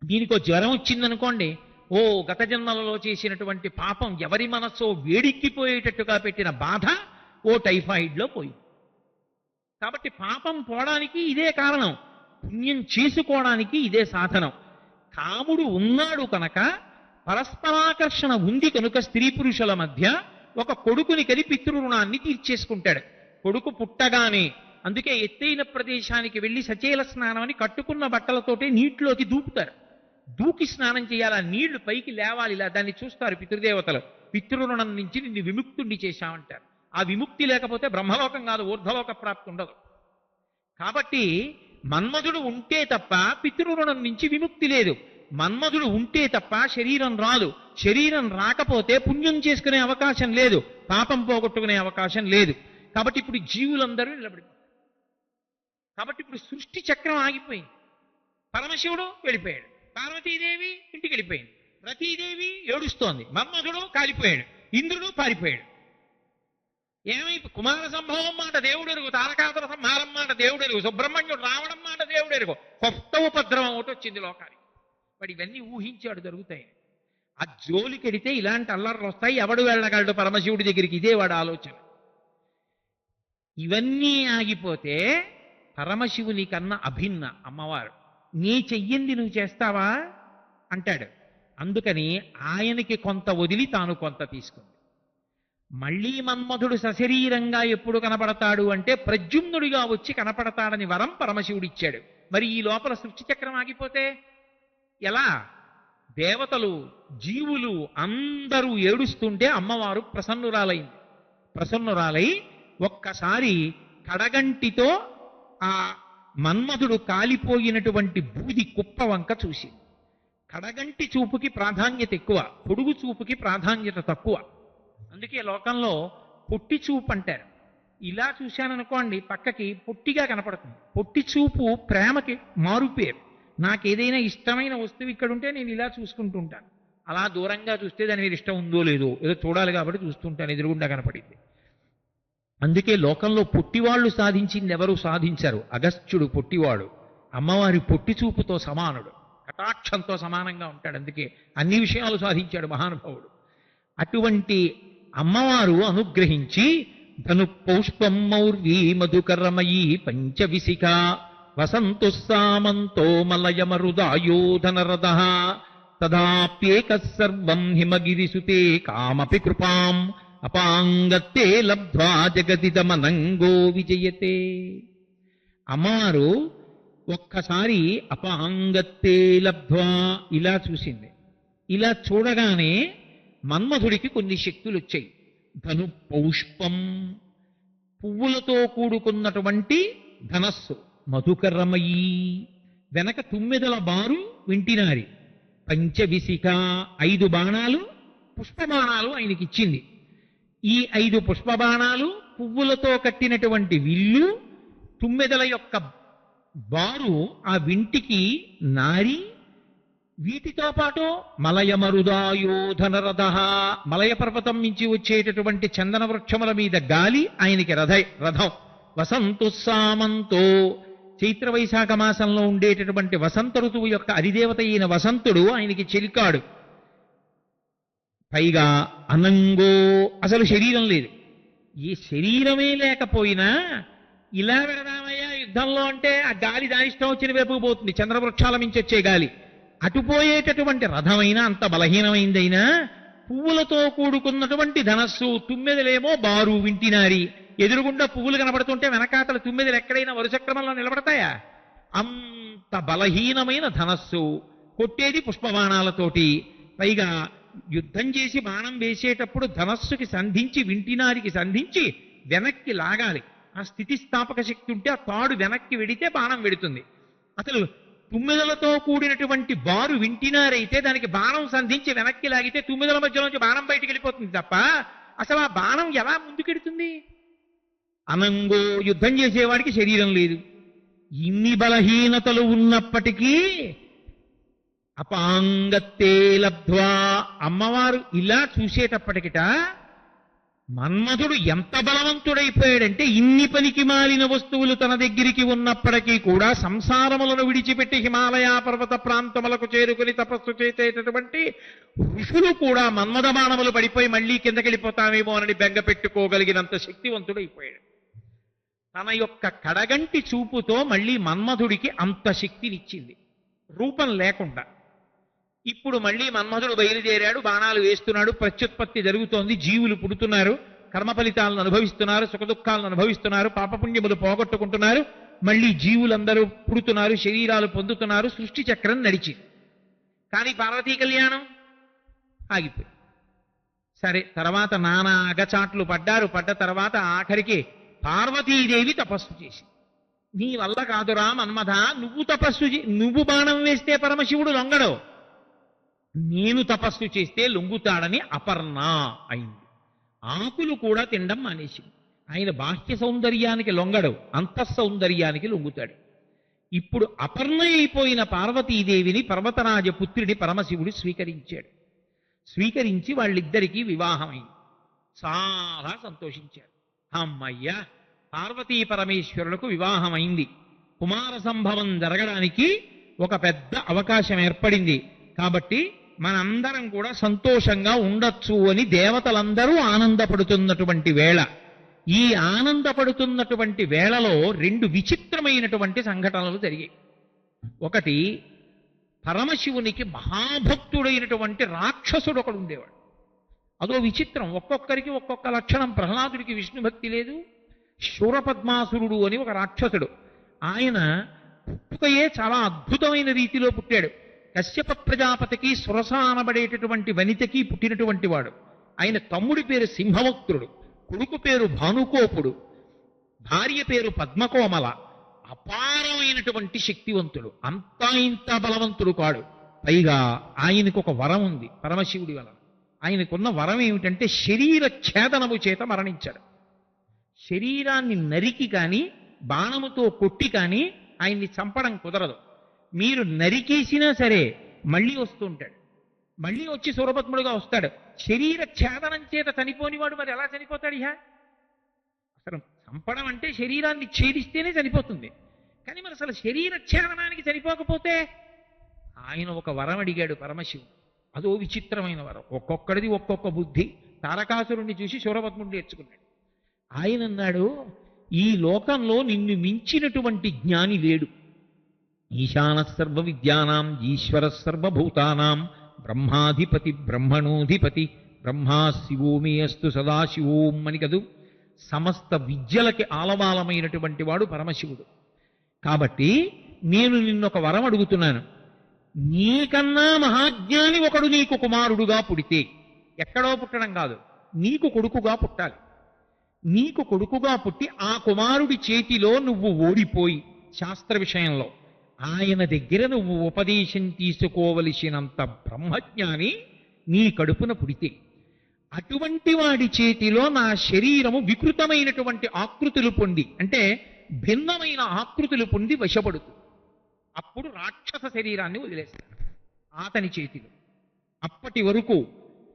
దీనికో జ్వరం వచ్చిందనుకోండి, ఓ గత జన్మలలో చేసినటువంటి పాపం ఎవరి మనస్సో వేడెక్కిపోయేటట్టుగా పెట్టిన బాధ ఓ టైఫాయిడ్లో పోయి. కాబట్టి పాపం పోవడానికి ఇదే కారణం, పుణ్యం చేసుకోవడానికి ఇదే సాధనం. కాముడు ఉన్నాడు కనుక, పరస్పరాకర్షణ ఉంది కనుక స్త్రీ పురుషుల మధ్య ఒక కొడుకుని కని పితృరుణాన్ని తీర్చేసుకుంటాడు. కొడుకు పుట్టగానే, అందుకే ఎత్తైన ప్రదేశానికి వెళ్ళి సచేల స్నానం అని కట్టుకున్న బట్టలతోటే నీటిలోకి దూకుతారు. దూకి స్నానం చేయాలి, ఆ నీళ్లు పైకి లేవాలి, ఇలా దాన్ని చూస్తారు పితృదేవతలు. పితృరుణం నుంచి నిన్ను విముక్తుణ్ణి చేశామంటారు. ఆ విముక్తి లేకపోతే బ్రహ్మలోకం కాదు, ఊర్ధ్వలోక ప్రాప్తి ఉండదు. కాబట్టి మన్మధుడు ఉంటే తప్ప పితృరుణం నుంచి విముక్తి లేదు. మన్మధుడు ఉంటే తప్ప శరీరం రాదు. శరీరం రాకపోతే పుణ్యం చేసుకునే అవకాశం లేదు, పాపం పోగొట్టుకునే అవకాశం లేదు. కాబట్టి ఇప్పుడు జీవులందరూ నిలబడిపోతారు. కాబట్టి ఇప్పుడు సృష్టి చక్రం ఆగిపోయింది. పరమశివుడు వెళ్ళిపోయాడు, పార్వతీదేవి ఇంటికి వెళ్ళిపోయింది, రతీదేవి ఏడుస్తోంది, మన్మధుడు కాలిపోయాడు, ఇంద్రుడు పారిపోయాడు. కుమార సంభవం మాట దేవుడెరుగు, తారకాసుర సంహారం మాట దేవుడెరుగు, సుబ్రహ్మణ్యుడు రావడం మాట దేవుడెరుగు. కొత్త ఉపద్రవం ఒకటి వచ్చింది లోకానికి. వాడు ఇవన్నీ ఊహించాడు జరుగుతాయి. ఆ జోలికెడితే ఇలాంటి అల్లర్లు వస్తాయి, ఎవడు వెళ్ళగలడు పరమశివుడి దగ్గరికి, ఇదే వాడు ఆలోచన. ఇవన్నీ ఆగిపోతే పరమశివుని కన్నా అభిన్న అమ్మవారు. నీ చెయ్యింది నువ్వు చేస్తావా అంటాడు. అందుకని ఆయనకి కొంత వదిలి తాను కొంత తీసుకుంది. మళ్ళీ మన్మధుడు సశరీరంగా ఎప్పుడు కనపడతాడు అంటే ప్రద్యుమ్నుడిగా వచ్చి కనపడతాడని వరం పరమశివుడిచ్చాడు. మరి ఈ లోపల సృష్టి చక్రం ఆగిపోతే ఎలా? దేవతలు, జీవులు అందరూ ఏడుస్తుంటే అమ్మవారు ప్రసన్నురాలై ఒక్కసారి కడగంటితో ఆ మన్మధుడు కాలిపోయినటువంటి బూది కుప్ప వంక చూసి, కడగంటి చూపుకి ప్రాధాన్యత ఎక్కువ, పొడుగు చూపుకి ప్రాధాన్యత తక్కువ. అందుకే లోకంలో పొట్టి చూపు అంటారు. ఇలా చూశాననుకోండి పక్కకి పొట్టిగా కనపడుతుంది. పొట్టి చూపు ప్రేమకి మారుపేరు. నాకేదైనా ఇష్టమైన వస్తువు ఇక్కడ ఉంటే నేను ఇలా చూసుకుంటూ ఉంటాను. అలా దూరంగా చూస్తే దాని మీద ఇష్టం ఉందో లేదో ఏదో చూడాలి కాబట్టి చూస్తుంటాను, ఎదురుగుండా కనపడింది. అందుకే లోకంలో పొట్టివాళ్లు సాధించింది ఎవరు సాధించారు? అగస్త్యుడు పొట్టివాడు, అమ్మవారి పొట్టి చూపుతో సమానుడు, కటాక్షంతో సమానంగా ఉంటాడు. అందుకే అన్ని విషయాలు సాధించాడు మహానుభావుడు. అటువంటి అమ్మవారు అనుగ్రహించి ధను పౌష్పం మౌర్వీ మధుకరమయీ పంచవిశిఖ వసంతుస్సామంతో మలయమరుదాయోధనరద తదాప్యేక సర్వం హిమగిరిసుతే కామపి కృపాం అపాంగత్తే లబ్ధ్వా జగదిదమనంగో విజయతే. అమ్మవారు ఒక్కసారి అపాంగత్తే లబ్ధ్వా ఇలా చూసింది. ఇలా చూడగానే మన్మధుడికి కొన్ని శక్తులు వచ్చాయి. ధను పౌష్పం, పువ్వులతో కూడుకున్నటువంటి ధనస్సు, మధుకరమయీ, వెనక తుమ్మెదల బారు వింటినారి, పంచవిశిఖ 5 బాణాలు పుష్పబాణాలు ఆయనకిచ్చింది. ఈ 5 పుష్పబాణాలు, పువ్వులతో కట్టినటువంటి విల్లు, తుమ్మెదల యొక్క బారు ఆ వింటికి నారి, వీటితో పాటు మలయమరుదాయోధనరథ, మలయ పర్వతం నుంచి వచ్చేటటువంటి చందన వృక్షముల మీద గాలి ఆయనకి రథం. వసంతుస్సామంతో, చైత్ర వైశాఖ మాసంలో ఉండేటటువంటి వసంత ఋతువు యొక్క అధిదేవత అయిన వసంతుడు ఆయనకి చెలికాడు. పైగా అనంగో, అసలు శరీరం లేదు. ఈ శరీరమే లేకపోయినా ఇలా వెళదామయ్యా యుద్ధంలో అంటే ఆ గాలి దానిష్టం వచ్చిన వైపుకు పోతుంది, చంద్రవృక్షాల మించి వచ్చే గాలి. అటుపోయేటటువంటి రథమైనా అంత బలహీనమైందైనా పువ్వులతో కూడుకున్నటువంటి ధనస్సు, తుమ్మెదలేమో బారు వింటినారి, ఎదురుగుండా పువ్వులు కనబడుతుంటే వెనకాతల తుమ్మెదలు ఎక్కడైనా వరుస క్రమంలో నిలబడతాయా? అంత బలహీనమైన ధనస్సు, కొట్టేది పుష్పబాణాలతోటి. పైగా యుద్ధం చేసి బాణం వేసేటప్పుడు ధనస్సుకి సంధించి వింటినారికి సంధించి వెనక్కి లాగాలి. ఆ స్థితిస్థాపక శక్తి ఉంటే ఆ తాడు వెనక్కి వెడితే బాణం వెడుతుంది. అసలు తుమ్మెదలతో కూడినటువంటి బారు వింటినారైతే దానికి బాణం సంధించి వెనక్కి లాగితే తుమ్మెదల మధ్యలోంచి బాణం బయటికి వెళ్ళిపోతుంది తప్ప అసలు ఆ బాణం ఎలా ముందుకెడుతుంది? అనంగో, యుద్ధం చేసేవాడికి శరీరం లేదు. ఇన్ని బలహీనతలు ఉన్నప్పటికీ అపాంగత్తే లబ్ధ్వా, అమ్మవారు ఇలా చూసేటప్పటికిట మన్మధుడు ఎంత బలవంతుడైపోయాడంటే ఇన్ని పనికి మాలిన వస్తువులు తన దగ్గరికి ఉన్నప్పటికీ కూడా సంసారములను విడిచిపెట్టి హిమాలయ పర్వత ప్రాంతములకు చేరుకుని తపస్సు చేసేటటువంటి ఋషులు కూడా మన్మథ బాణములు పడిపోయి మళ్ళీ కిందకెళ్ళిపోతామేమో అని బెంగ పెట్టుకోగలిగినంత శక్తివంతుడైపోయాడు. తన యొక్క కడగంటి చూపుతో మళ్ళీ మన్మధుడికి అంత శక్తినిచ్చింది, రూపం లేకుండా. ఇప్పుడు మళ్ళీ మన్మధుడు బయలుదేరాడు, బాణాలు వేస్తున్నాడు, ప్రత్యుత్పత్తి జరుగుతోంది, జీవులు పుడుతున్నారు, కర్మ ఫలితాలను అనుభవిస్తున్నారు, సుఖదుఖాలను అనుభవిస్తున్నారు, పాపపుణ్యములు పోగొట్టుకుంటున్నారు, మళ్ళీ జీవులందరూ పుడుతున్నారు, శరీరాలు పొందుతున్నారు, సృష్టి చక్రం నడిచింది. కానీ పార్వతీ కళ్యాణం ఆగిపోయింది. సరే, తర్వాత నానా అగచాట్లు పడ్డ తర్వాత ఆఖరికి పార్వతీదేవి తపస్సు చేసి, నీ వల్ల కాదురా మన్మథ, నువ్వు బాణం వేస్తే పరమశివుడు లొంగడు, నేను తపస్సు చేస్తే లొంగుతాడని అపర్ణ అయింది. ఆకులు కూడా తినడం మానేసింది. ఆయన బాహ్య సౌందర్యానికి లొంగడు, అంతఃసౌందర్యానికి లొంగుతాడు. ఇప్పుడు అపర్ణ అయిపోయిన పార్వతీదేవిని పర్వతరాజ పుత్రుడి పరమశివుడు స్వీకరించాడు. స్వీకరించి వాళ్ళిద్దరికీ వివాహమైంది. చాలా సంతోషించారు. అమ్మయ్యా, పార్వతీ పరమేశ్వరులకు వివాహమైంది, కుమార సంభవం జరగడానికి ఒక పెద్ద అవకాశం ఏర్పడింది. కాబట్టి మనందరం కూడా సంతోషంగా ఉండొచ్చు అని దేవతలందరూ ఆనందపడుతున్నటువంటి వేళ, ఈ ఆనందపడుతున్నటువంటి వేళలో రెండు విచిత్రమైనటువంటి సంఘటనలు జరిగాయి. ఒకటి, పరమశివునికి మహాభక్తుడైనటువంటి రాక్షసుడు ఒకడు ఉండేవాడు. అదో విచిత్రం, ఒక్కొక్కరికి ఒక్కొక్క లక్షణం. ప్రహ్లాదుడికి విష్ణు భక్తి లేదు. శూరపద్మాసురుడు అని ఒక రాక్షసుడు, ఆయన పుట్టుకయే చాలా అద్భుతమైన రీతిలో పుట్టాడు. కశ్యప ప్రజాపతికి సురస అనబడేటటువంటి వనితకి పుట్టినటువంటి వాడు. ఆయన తమ్ముడి పేరు సింహవక్త్రుడు, కొడుకు పేరు భానుకోపుడు, భార్య పేరు పద్మకోమల. అపారమైనటువంటి శక్తివంతుడు, అంతా ఇంత బలవంతుడు కాడు. పైగా ఆయనకు ఒక వరం ఉంది పరమశివుడి వలన. ఆయనకున్న వరం ఏమిటంటే శరీర ఛేదనము చేత మరణించాడు. శరీరాన్ని నరికి కానీ బాణముతో కొట్టి కానీ ఆయన్ని చంపడం కుదరదు. మీరు నరికేసినా సరే మళ్ళీ వస్తుంటాడు, మళ్ళీ వచ్చి సూరపద్ముడుగా వస్తాడు. శరీర ఛేదనం చేత చనిపోనివాడు మరి ఎలా చనిపోతాడు? అసలు చంపడం అంటే శరీరాన్ని ఛేదిస్తేనే చనిపోతుంది, కానీ మరి అసలు శరీర ఛేదనానికి చనిపోకపోతే ఆయన ఒక వరం అడిగాడు పరమశివుడు. అదో విచిత్రమైన వరం, ఒక్కొక్కడిది ఒక్కొక్క బుద్ధి. తారకాసురుణ్ణి చూసి సూరపద్ముడు నేర్చుకున్నాడు. ఆయన అన్నాడు, ఈ లోకంలో నిన్ను మించినటువంటి జ్ఞాని లేడు. ఈశాన సర్వ విద్యానాం ఈశ్వర సర్వభూతానాం బ్రహ్మాధిపతి బ్రహ్మణోధిపతి బ్రహ్మా శివోమి అస్తు సదాశివోం అని కదూ. సమస్త విద్యలకి ఆలవాలమైనటువంటి వాడు పరమశివుడు. కాబట్టి నేను నిన్నొక వరం అడుగుతున్నాను. నీకన్నా మహాజ్ఞాని ఒకడు నీకు కుమారుడుగా పుడితే, ఎక్కడో పుట్టడం కాదు, నీకు కొడుకుగా పుట్టాలి. నీకు కొడుకుగా పుట్టి ఆ కుమారుడి చేతిలో నువ్వు ఓడిపోయి శాస్త్ర విషయంలో ఆయన దగ్గర నువ్వు ఉపదేశం తీసుకోవలసినంత బ్రహ్మజ్ఞాని నీ కడుపున పుడితే, అటువంటి వాడి చేతిలో నా శరీరము వికృతమైనటువంటి ఆకృతులు పొంది, అంటే భిన్నమైన ఆకృతులు పొంది వశపడుతుంది. అప్పుడు రాక్షస శరీరాన్ని వదిలేస్తాను అతని చేతిలో. అప్పటి వరకు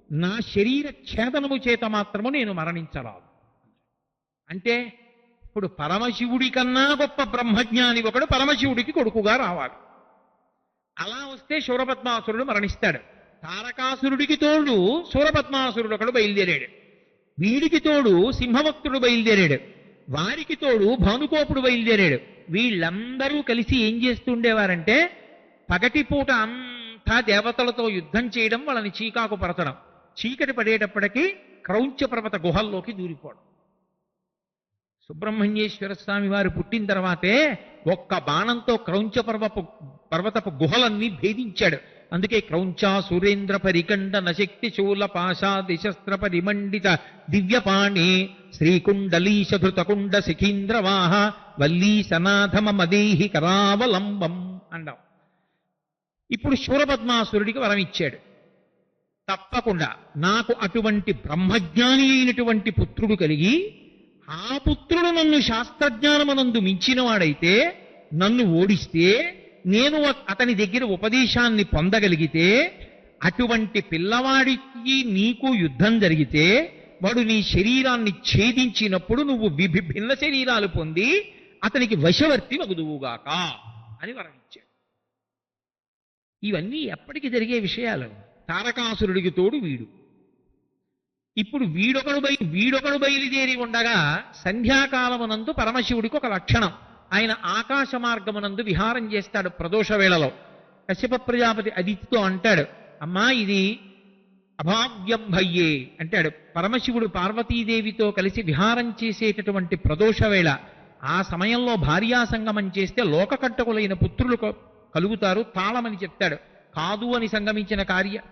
నా శరీర ఛేదనము చేత మాత్రము నేను మరణించరాదు. అంటే ఇప్పుడు పరమశివుడి కన్నా గొప్ప బ్రహ్మజ్ఞాని ఒకడు పరమశివుడికి కొడుకుగా రావాలి. అలా వస్తే శూరపద్మాసురుడు మరణిస్తాడు. తారకాసురుడికి తోడు శూరపద్మాసురుడు ఒకడు బయలుదేరాడు. వీడికి తోడు సింహభక్తుడు బయలుదేరాడు. వారికి తోడు భానుకోపుడు బయలుదేరాడు. వీళ్ళందరూ కలిసి ఏం చేస్తుండేవారంటే, పగటిపూట అంతా దేవతలతో యుద్ధం చేయడం, వాళ్ళని చీకాకు పరచడం. చీకటి పడేటప్పటికీ క్రౌంచ పర్వత గుహల్లోకి దూరిపోవడం. సుబ్రహ్మణ్యేశ్వర స్వామి వారు పుట్టిన తర్వాతే ఒక్క బాణంతో క్రౌంచ పర్వతపు గుహలన్నీ భేదించాడు. అందుకే క్రౌంచ సురేంద్ర పరికండ నశక్తి శూల పాశాది శస్త్ర పరిమండిత దివ్యపాణి శ్రీకుండలీశధృతకుండ శిఖీంద్రవాహ వల్లీశనాథమ మదేహి కరావలంబం అంటాం. ఇప్పుడు శూరపద్మాసురుడికి వరం ఇచ్చాడు. తప్పకుండా నాకు అటువంటి బ్రహ్మజ్ఞాని అయినటువంటి పుత్రుడు కలిగి, ఆ పుత్రుడు నన్ను శాస్త్రజ్ఞానమునందు మించినవాడైతే, నన్ను ఓడిస్తే, నేను అతని దగ్గర ఉపదేశాన్ని పొందగలిగితే, అటువంటి పిల్లవాడికి నీకు యుద్ధం జరిగితే వాడు నీ శరీరాన్ని ఛేదించినప్పుడు నువ్వు భిన్న శరీరాలు పొంది అతనికి వశవర్తి మగుదువుగాక అని వరణించాడు. ఇవన్నీ ఎప్పటికి జరిగే విషయాలు. తారకాసురుడికి తోడు వీడు. ఇప్పుడు వీడొకడు బయలుదేరి ఉండగా సంధ్యాకాలమునందు పరమశివుడికి ఒక లక్షణం. ఆయన ఆకాశ మార్గమునందు విహారం చేస్తాడు ప్రదోష వేళలో. కశ్యప ప్రజాపతి అదితితో అంటాడు, అమ్మా ఇది అభావ్యం భయ్యే అంటాడు. పరమశివుడు పార్వతీదేవితో కలిసి విహారం చేసేటటువంటి ప్రదోష వేళ, ఆ సమయంలో భార్యాసంగమం చేస్తే లోకకంటకులైన పుత్రులు కలుగుతారు, తాళమని చెప్తాడు. కాదు అని సంగమించిన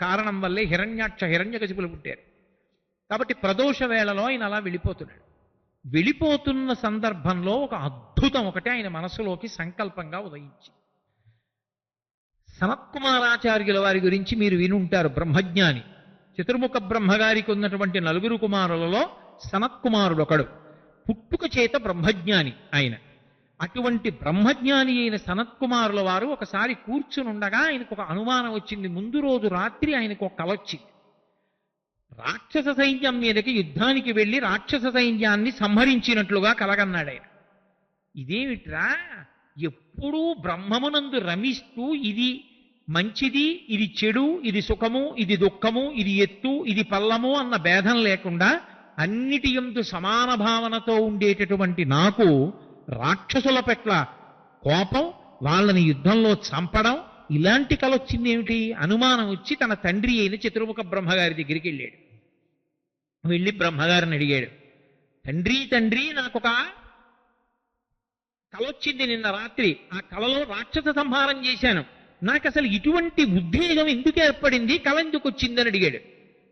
కారణం వల్లే హిరణ్యాక్ష హిరణ్యకశిపులు పుట్టారు. కాబట్టి ప్రదోష వేళలో ఆయన అలా వెళ్ళిపోతున్నాడు. వెళ్ళిపోతున్న సందర్భంలో ఒక అద్భుతం ఒకటి ఆయన మనసులోకి సంకల్పంగా ఉదయించి, సనత్కుమారాచార్యుల వారి గురించి మీరు వినుంటారు. బ్రహ్మజ్ఞాని, చతుర్ముఖ బ్రహ్మగారికి ఉన్నటువంటి 4 కుమారులలో సనత్కుమారుడు ఒకడు. పుట్టుక చేత బ్రహ్మజ్ఞాని ఆయన. అటువంటి బ్రహ్మజ్ఞాని అయిన సనత్కుమారుల వారు ఒకసారి కూర్చునుండగా ఆయనకు ఒక అనుమానం వచ్చింది. ముందు రోజు రాత్రి ఆయనకు ఒక కల వచ్చింది. రాక్షస సైన్యం మీదకి యుద్ధానికి వెళ్ళి రాక్షస సైన్యాన్ని సంహరించినట్లుగా కలగన్నాడు ఆయన. ఇదేమిట్రా, ఎప్పుడూ బ్రహ్మమునందు రమిస్తూ ఇది మంచిది, ఇది చెడు, ఇది సుఖము, ఇది దుఃఖము, ఇది ఎత్తు, ఇది పల్లము అన్న భేదం లేకుండా అన్నిటి యందు సమాన భావనతో ఉండేటటువంటి నాకు రాక్షసుల పట్ల కోపం, వాళ్ళని యుద్ధంలో చంపడం, ఇలాంటి కల వచ్చింది ఏమిటి? అనుమానం వచ్చి తన తండ్రి అయిన చతుర్ముఖ బ్రహ్మగారి దగ్గరికి వెళ్ళాడు. వెళ్ళి బ్రహ్మగారిని అడిగాడు, తండ్రి తండ్రి, నాకొక కల వచ్చింది నిన్న రాత్రి. ఆ కలలో రాక్షస సంహారం చేశాను. నాకు అసలు ఇటువంటి ఉద్వేగం ఎందుకు ఏర్పడింది, కల ఎందుకు వచ్చిందని అడిగాడు.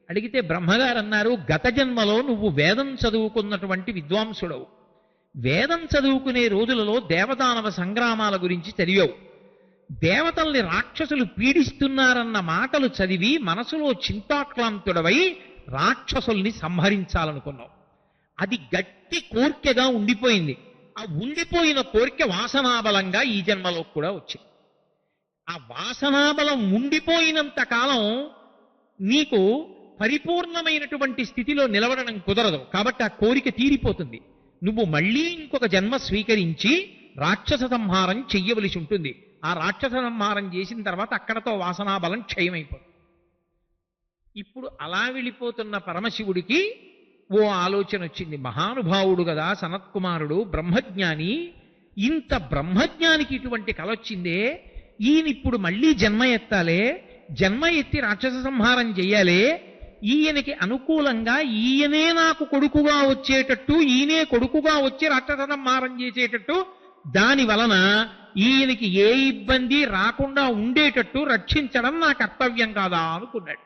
అడిగితే బ్రహ్మగారు అన్నారు, గత జన్మలో నువ్వు వేదం చదువుకున్నటువంటి విద్వాంసుడవు. వేదం చదువుకునే రోజులలో దేవదానవ సంగ్రామాల గురించి చదివావు. దేవతల్ని రాక్షసులు పీడిస్తున్నారన్న మాటలు చదివి మనసులో చింతాక్లాంతుడవై రాక్షసుల్ని సంహరించాలనుకున్నావు. అది గట్టి కోర్కెగా ఉండిపోయింది. ఆ ఉండిపోయిన కోరిక వాసనాబలంగా ఈ జన్మలో కూడా వచ్చింది. ఆ వాసనాబలం ఉండిపోయినంత కాలం నీకు పరిపూర్ణమైనటువంటి స్థితిలో నిలబడడం కుదరదు. కాబట్టి ఆ కోరిక తీరిపోతుంది. నువ్వు మళ్ళీ ఇంకొక జన్మ స్వీకరించి రాక్షస సంహారం చెయ్యవలసి ఉంటుంది. ఆ రాక్షస సంహారం చేసిన తర్వాత అక్కడతో వాసనాబలం క్షయమైపోతుంది. ఇప్పుడు అలా వెళ్ళిపోతున్న పరమశివుడికి ఓ ఆలోచన వచ్చింది. మహానుభావుడు కదా సనత్కుమారుడు, బ్రహ్మజ్ఞాని. ఇంత బ్రహ్మజ్ఞానికి ఇటువంటి కల వచ్చిందే, ఈయన ఇప్పుడు మళ్ళీ జన్మ ఎత్తాలే, జన్మ ఎత్తి రాక్షస సంహారం చెయ్యాలే. ఈయనకి అనుకూలంగా ఈయనే నాకు కొడుకుగా వచ్చేటట్టు, ఈయనే కొడుకుగా వచ్చి రాక్షస సంహారం చేసేటట్టు, దాని వలన ఈయనకి ఏ ఇబ్బంది రాకుండా ఉండేటట్టు రక్షించడం నా కర్తవ్యం కాదా అనుకున్నాడు.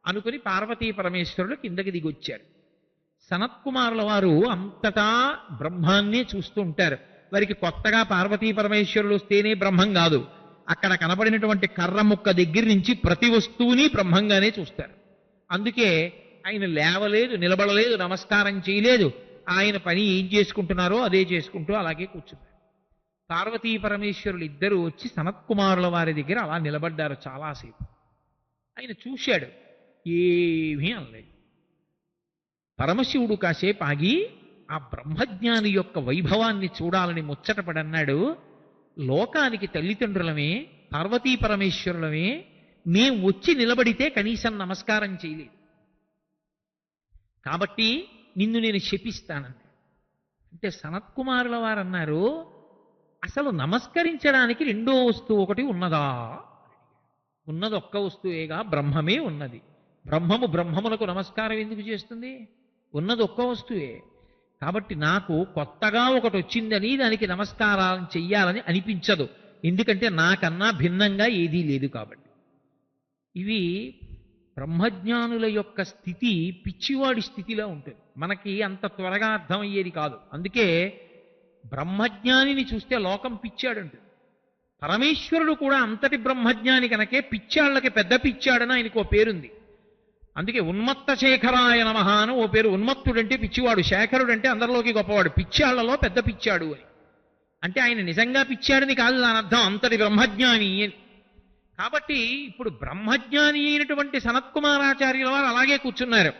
అనుకుని పార్వతీ పరమేశ్వరుడు కిందకి దిగొచ్చారు. సనత్కుమారుల వారు అంతటా బ్రహ్మాన్నే చూస్తూ ఉంటారు. వారికి కొత్తగా పార్వతీ పరమేశ్వరులు వస్తేనే బ్రహ్మం కాదు, అక్కడ కనబడినటువంటి కర్ర ముక్క దగ్గర నుంచి ప్రతి వస్తువుని బ్రహ్మంగానే చూస్తారు. అందుకే ఆయన లేవలేదు, నిలబడలేదు, నమస్కారం చేయలేదు. ఆయన పని ఏం చేసుకుంటున్నారో అదే చేసుకుంటూ అలాగే కూర్చున్నారు. పార్వతీ పరమేశ్వరులు ఇద్దరు వచ్చి సనత్కుమారుల వారి దగ్గర అలా నిలబడ్డారు చాలాసేపు. ఆయన చూశాడు, ఏమీ అనలేదు. పరమశివుడు కాసేపు ఆగి ఆ బ్రహ్మజ్ఞాని యొక్క వైభవాన్ని చూడాలని ముచ్చటపడన్నాడు. లోకానికి తల్లిదండ్రులమే, పార్వతీ పరమేశ్వరులమే, మేం వచ్చి నిలబడితే కనీసం నమస్కారం చేయలేదు. కాబట్టి నిన్ను నేను శపిస్తానన్నా. అంటే సనత్కుమారుల వారు అన్నారు, అసలు నమస్కరించడానికి రెండో వస్తువు ఒకటి ఉన్నదా? ఉన్నది ఒక్క వస్తువేగా, బ్రహ్మమే ఉన్నది. బ్రహ్మములకు నమస్కారం ఎందుకు చేస్తుంది? ఉన్నది ఒక్క వస్తువే. కాబట్టి నాకు కొత్తగా ఒకటి వచ్చిందని దానికి నమస్కారం చెయ్యాలని అనిపించదు. ఎందుకంటే నాకన్నా భిన్నంగా ఏదీ లేదు కాబట్టి. ఇవి బ్రహ్మజ్ఞానుల యొక్క స్థితి పిచ్చివాడి స్థితిలో ఉంటుంది. మనకి అంత త్వరగా అర్థమయ్యేది కాదు. అందుకే బ్రహ్మజ్ఞానిని చూస్తే లోకం పిచ్చాడంటుంది. పరమేశ్వరుడు కూడా అంతటి బ్రహ్మజ్ఞాని కనుకే పిచ్చాళ్ళకి పెద్ద పిచ్చాడని ఆయనకు ఓ పేరుంది. అందుకే ఉన్మత్త శేఖరాయ నమః అని ఓ పేరు. ఉన్మత్తుడంటే పిచ్చివాడు, శేఖరుడంటే అందరిలోకి గొప్పవాడు, పిచ్చాళ్లలో పెద్ద పిచ్చాడు అని. అంటే ఆయన నిజంగా పిచ్చాడని కాదు దాని అర్థం, అంతటి బ్రహ్మజ్ఞాని అని. కాబట్టి ఇప్పుడు బ్రహ్మజ్ఞాని అయినటువంటి సనత్కుమారాచార్యుల వారు అలాగే కూర్చున్నారు.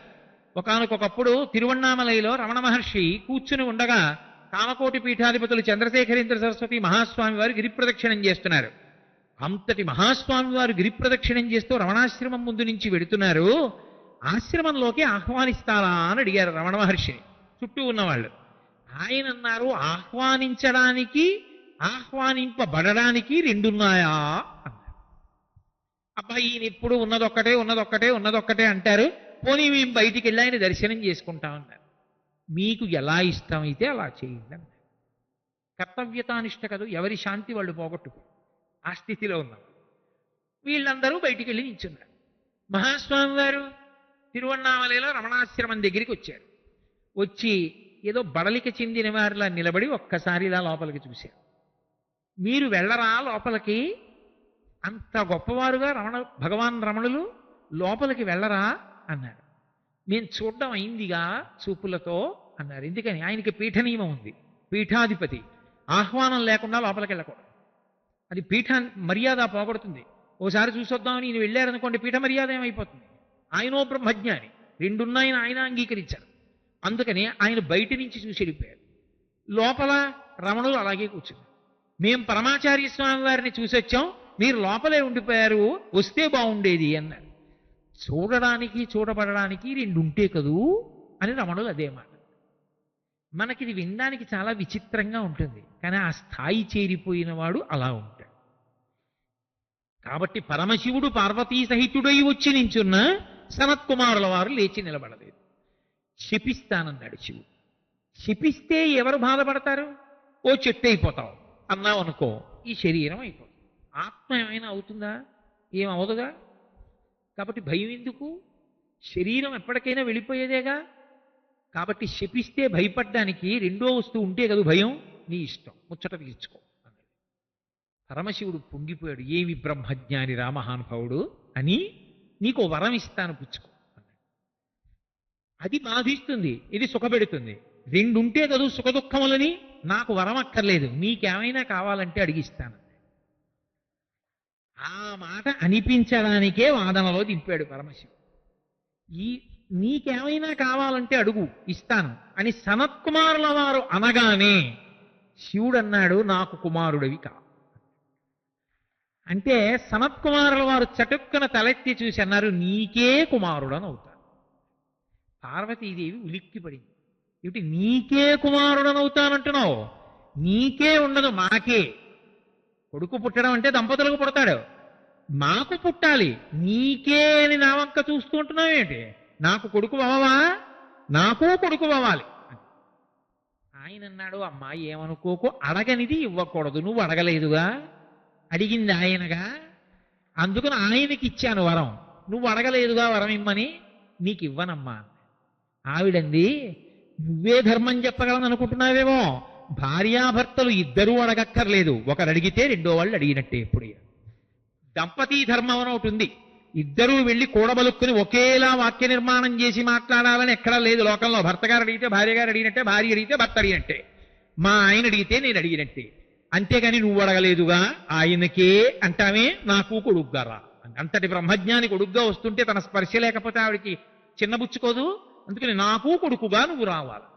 ఒకానొకప్పుడు తిరువణ్ణామలైలో రమణ మహర్షి కూర్చుని ఉండగా కామకోటి పీఠాధిపతులు చంద్రశేఖరేంద్ర సరస్వతి మహాస్వామి వారు గిరిప్రదక్షిణం చేస్తున్నారు. అంతటి మహాస్వామి వారు గిరిప్రదక్షిణం చేస్తూ రమణాశ్రమం ముందు నుంచి వెడుతున్నారు. ఆశ్రమంలోకి ఆహ్వానిస్తారా అని అడిగారు రమణ మహర్షిని చుట్టూ ఉన్నవాళ్ళు. ఆయన అన్నారు, ఆహ్వానించడానికి ఆహ్వానింపబడడానికి రెండున్నాయా అన్నారు. అబ్బాయి ఈయన ఎప్పుడు ఉన్నదొక్కటే అంటారు. పోనీ మేము బయటికి వెళ్ళి ఆయన దర్శనం చేసుకుంటామన్నారు. మీకు ఎలా ఇష్టమైతే అలా చేయండి అన్నారు. కర్తవ్యతానిష్ట కదూ, ఎవరి శాంతి వాళ్ళు పోగొట్టుకో, ఆ స్థితిలో ఉన్నాం. వీళ్ళందరూ బయటికి వెళ్ళి నిల్చున్నారు. మహాస్వామి వారు తిరువన్నామలలో రమణాశ్రమం దగ్గరికి వచ్చారు. వచ్చి ఏదో బడలిక చెందిన వారిలా నిలబడి ఒక్కసారి ఇలా లోపలికి చూశారు. మీరు వెళ్ళరా లోపలికి? అంత గొప్పవారుగా భగవాన్ రమణులు లోపలికి వెళ్ళరా అన్నారు. మేము చూడడం అయిందిగా చూపులతో అన్నారు. ఎందుకని? ఆయనకి పీఠ నియమం ఉంది, పీఠాధిపతి, ఆహ్వానం లేకుండా లోపలికి వెళ్ళకూడదు. అది పీఠ మర్యాద పోగొడుతుంది. ఓసారి చూసొద్దామని ఈయన వెళ్ళారనుకోండి, పీఠ మర్యాద ఏమైపోతుంది? ఆయనో బ్రహ్మజ్ఞాని, రెండున్నాయని ఆయన అంగీకరించారు. అందుకని ఆయన బయట నుంచి చూసి వెళ్ళిపోయారు. లోపల రమణులు అలాగే కూర్చున్నారు. మేం పరమాచార్య స్వామి వారిని చూసి వచ్చాం, మీరు లోపలే ఉండిపోయారు, వస్తే బాగుండేది అన్నారు. చూడడానికి చూడబడడానికి రెండు ఉంటే కదూ అని రమణులు అదే మాట. మనకిది వినడానికి చాలా విచిత్రంగా ఉంటుంది, కానీ ఆ స్థాయి చేరిపోయిన వాడు అలా ఉంటాడు. కాబట్టి పరమశివుడు పార్వతీ సహితుడై వచ్చి నించున్న సనత్కుమారుల వారు లేచి నిలబడలేదు. శపిస్తానన్నాడు శివుడు. శపిస్తే ఎవరు బాధపడతారు? ఓ చెట్టు అయిపోతావు అన్నావు అనుకో, ఈ శరీరం అయిపోతుంది. ఆత్మ ఏమైనా అవుతుందా? ఏమవదుగా. కాబట్టి భయం ఎందుకు? శరీరం ఎప్పటికైనా వెళ్ళిపోయేదేగా. కాబట్టి శపిస్తే భయపడ్డానికి రెండో వస్తువు ఉంటే కదా భయం. నీ ఇష్టం, ముచ్చట తీర్చుకో అన్నాడు. పరమశివుడు పొంగిపోయాడు. ఏమి బ్రహ్మజ్ఞాని రామహానుభావుడు అని, నీకు వరం ఇస్తాను పుచ్చుకో అన్నాడు. అది బాధిస్తుంది, ఇది సుఖపెడుతుంది. రెండుంటే కదా సుఖదుఖములని. నాకు వరం అక్కర్లేదు, నీకేమైనా కావాలంటే అడిగిస్తాను. ఆ మాట అనిపించడానికే వాదనలో దింపాడు పరమశివుడు. నీకేమైనా కావాలంటే అడుగు, ఇస్తాను అని సనత్కుమారుల వారు అనగానే శివుడు అన్నాడు, నాకు కుమారుడివి కా. అంటే సనత్కుమారుల వారు చటుక్కున తలెత్తి చూసి అన్నారు, నీకే కుమారుడని అవుతాను. పార్వతీదేవి ఉలిక్కిపడింది. ఏమిటి నీకే కుమారుడని అవుతానంటున్నావు? నీకే ఉండదు, మాకే. కొడుకు పుట్టడం అంటే దంపతులకు పుడతాడు, మాకు పుట్టాలి. నీకే అని నా వంక చూస్తూ ఉంటున్నావేంటి? నాకు కొడుకు అవ్వవా? నాకు కొడుకు అవ్వాలి. ఆయన అన్నాడు, అమ్మాయి ఏమనుకోకు, అడగనిది ఇవ్వకూడదు. నువ్వు అడగలేదుగా, అడిగింది ఆయనగా, అందుకని ఆయనకి ఇచ్చాను వరం. నువ్వు అడగలేదుగా వరం ఇమ్మని, నీకు ఇవ్వనమ్మా. ఆవిడంది, నువ్వే ధర్మం చెప్పగలను అనుకుంటున్నావేమో. భార్యాభర్తలు ఇద్దరూ అడగక్కర్లేదు, ఒకరు అడిగితే రెండో వాళ్ళు అడిగినట్టే. ఎప్పుడు దంపతీ ధర్మం అని ఒకటి ఉంది. ఇద్దరూ వెళ్ళి కూడబలుక్కుని ఒకేలా వాక్య నిర్మాణం చేసి మాట్లాడాలని ఎక్కడా లేదు లోకంలో. భర్త గారు అడిగితే భార్య గారు అడిగినట్టే, భార్య అడిగితే భర్త అడిగినట్టే, మా ఆయన అడిగితే నేను అడిగినట్టే. అంతేగాని నువ్వు అడగలేదుగా ఆయనకే అంటామే, నాకు కొడుగ్గారా. అంతటి బ్రహ్మజ్ఞాని కొడుగ్గా వస్తుంటే తన స్పర్శ లేకపోతే ఆవిడికి చిన్నబుచ్చుకోదు. అందుకని నాకు కొడుకుగా నువ్వు రావాలి.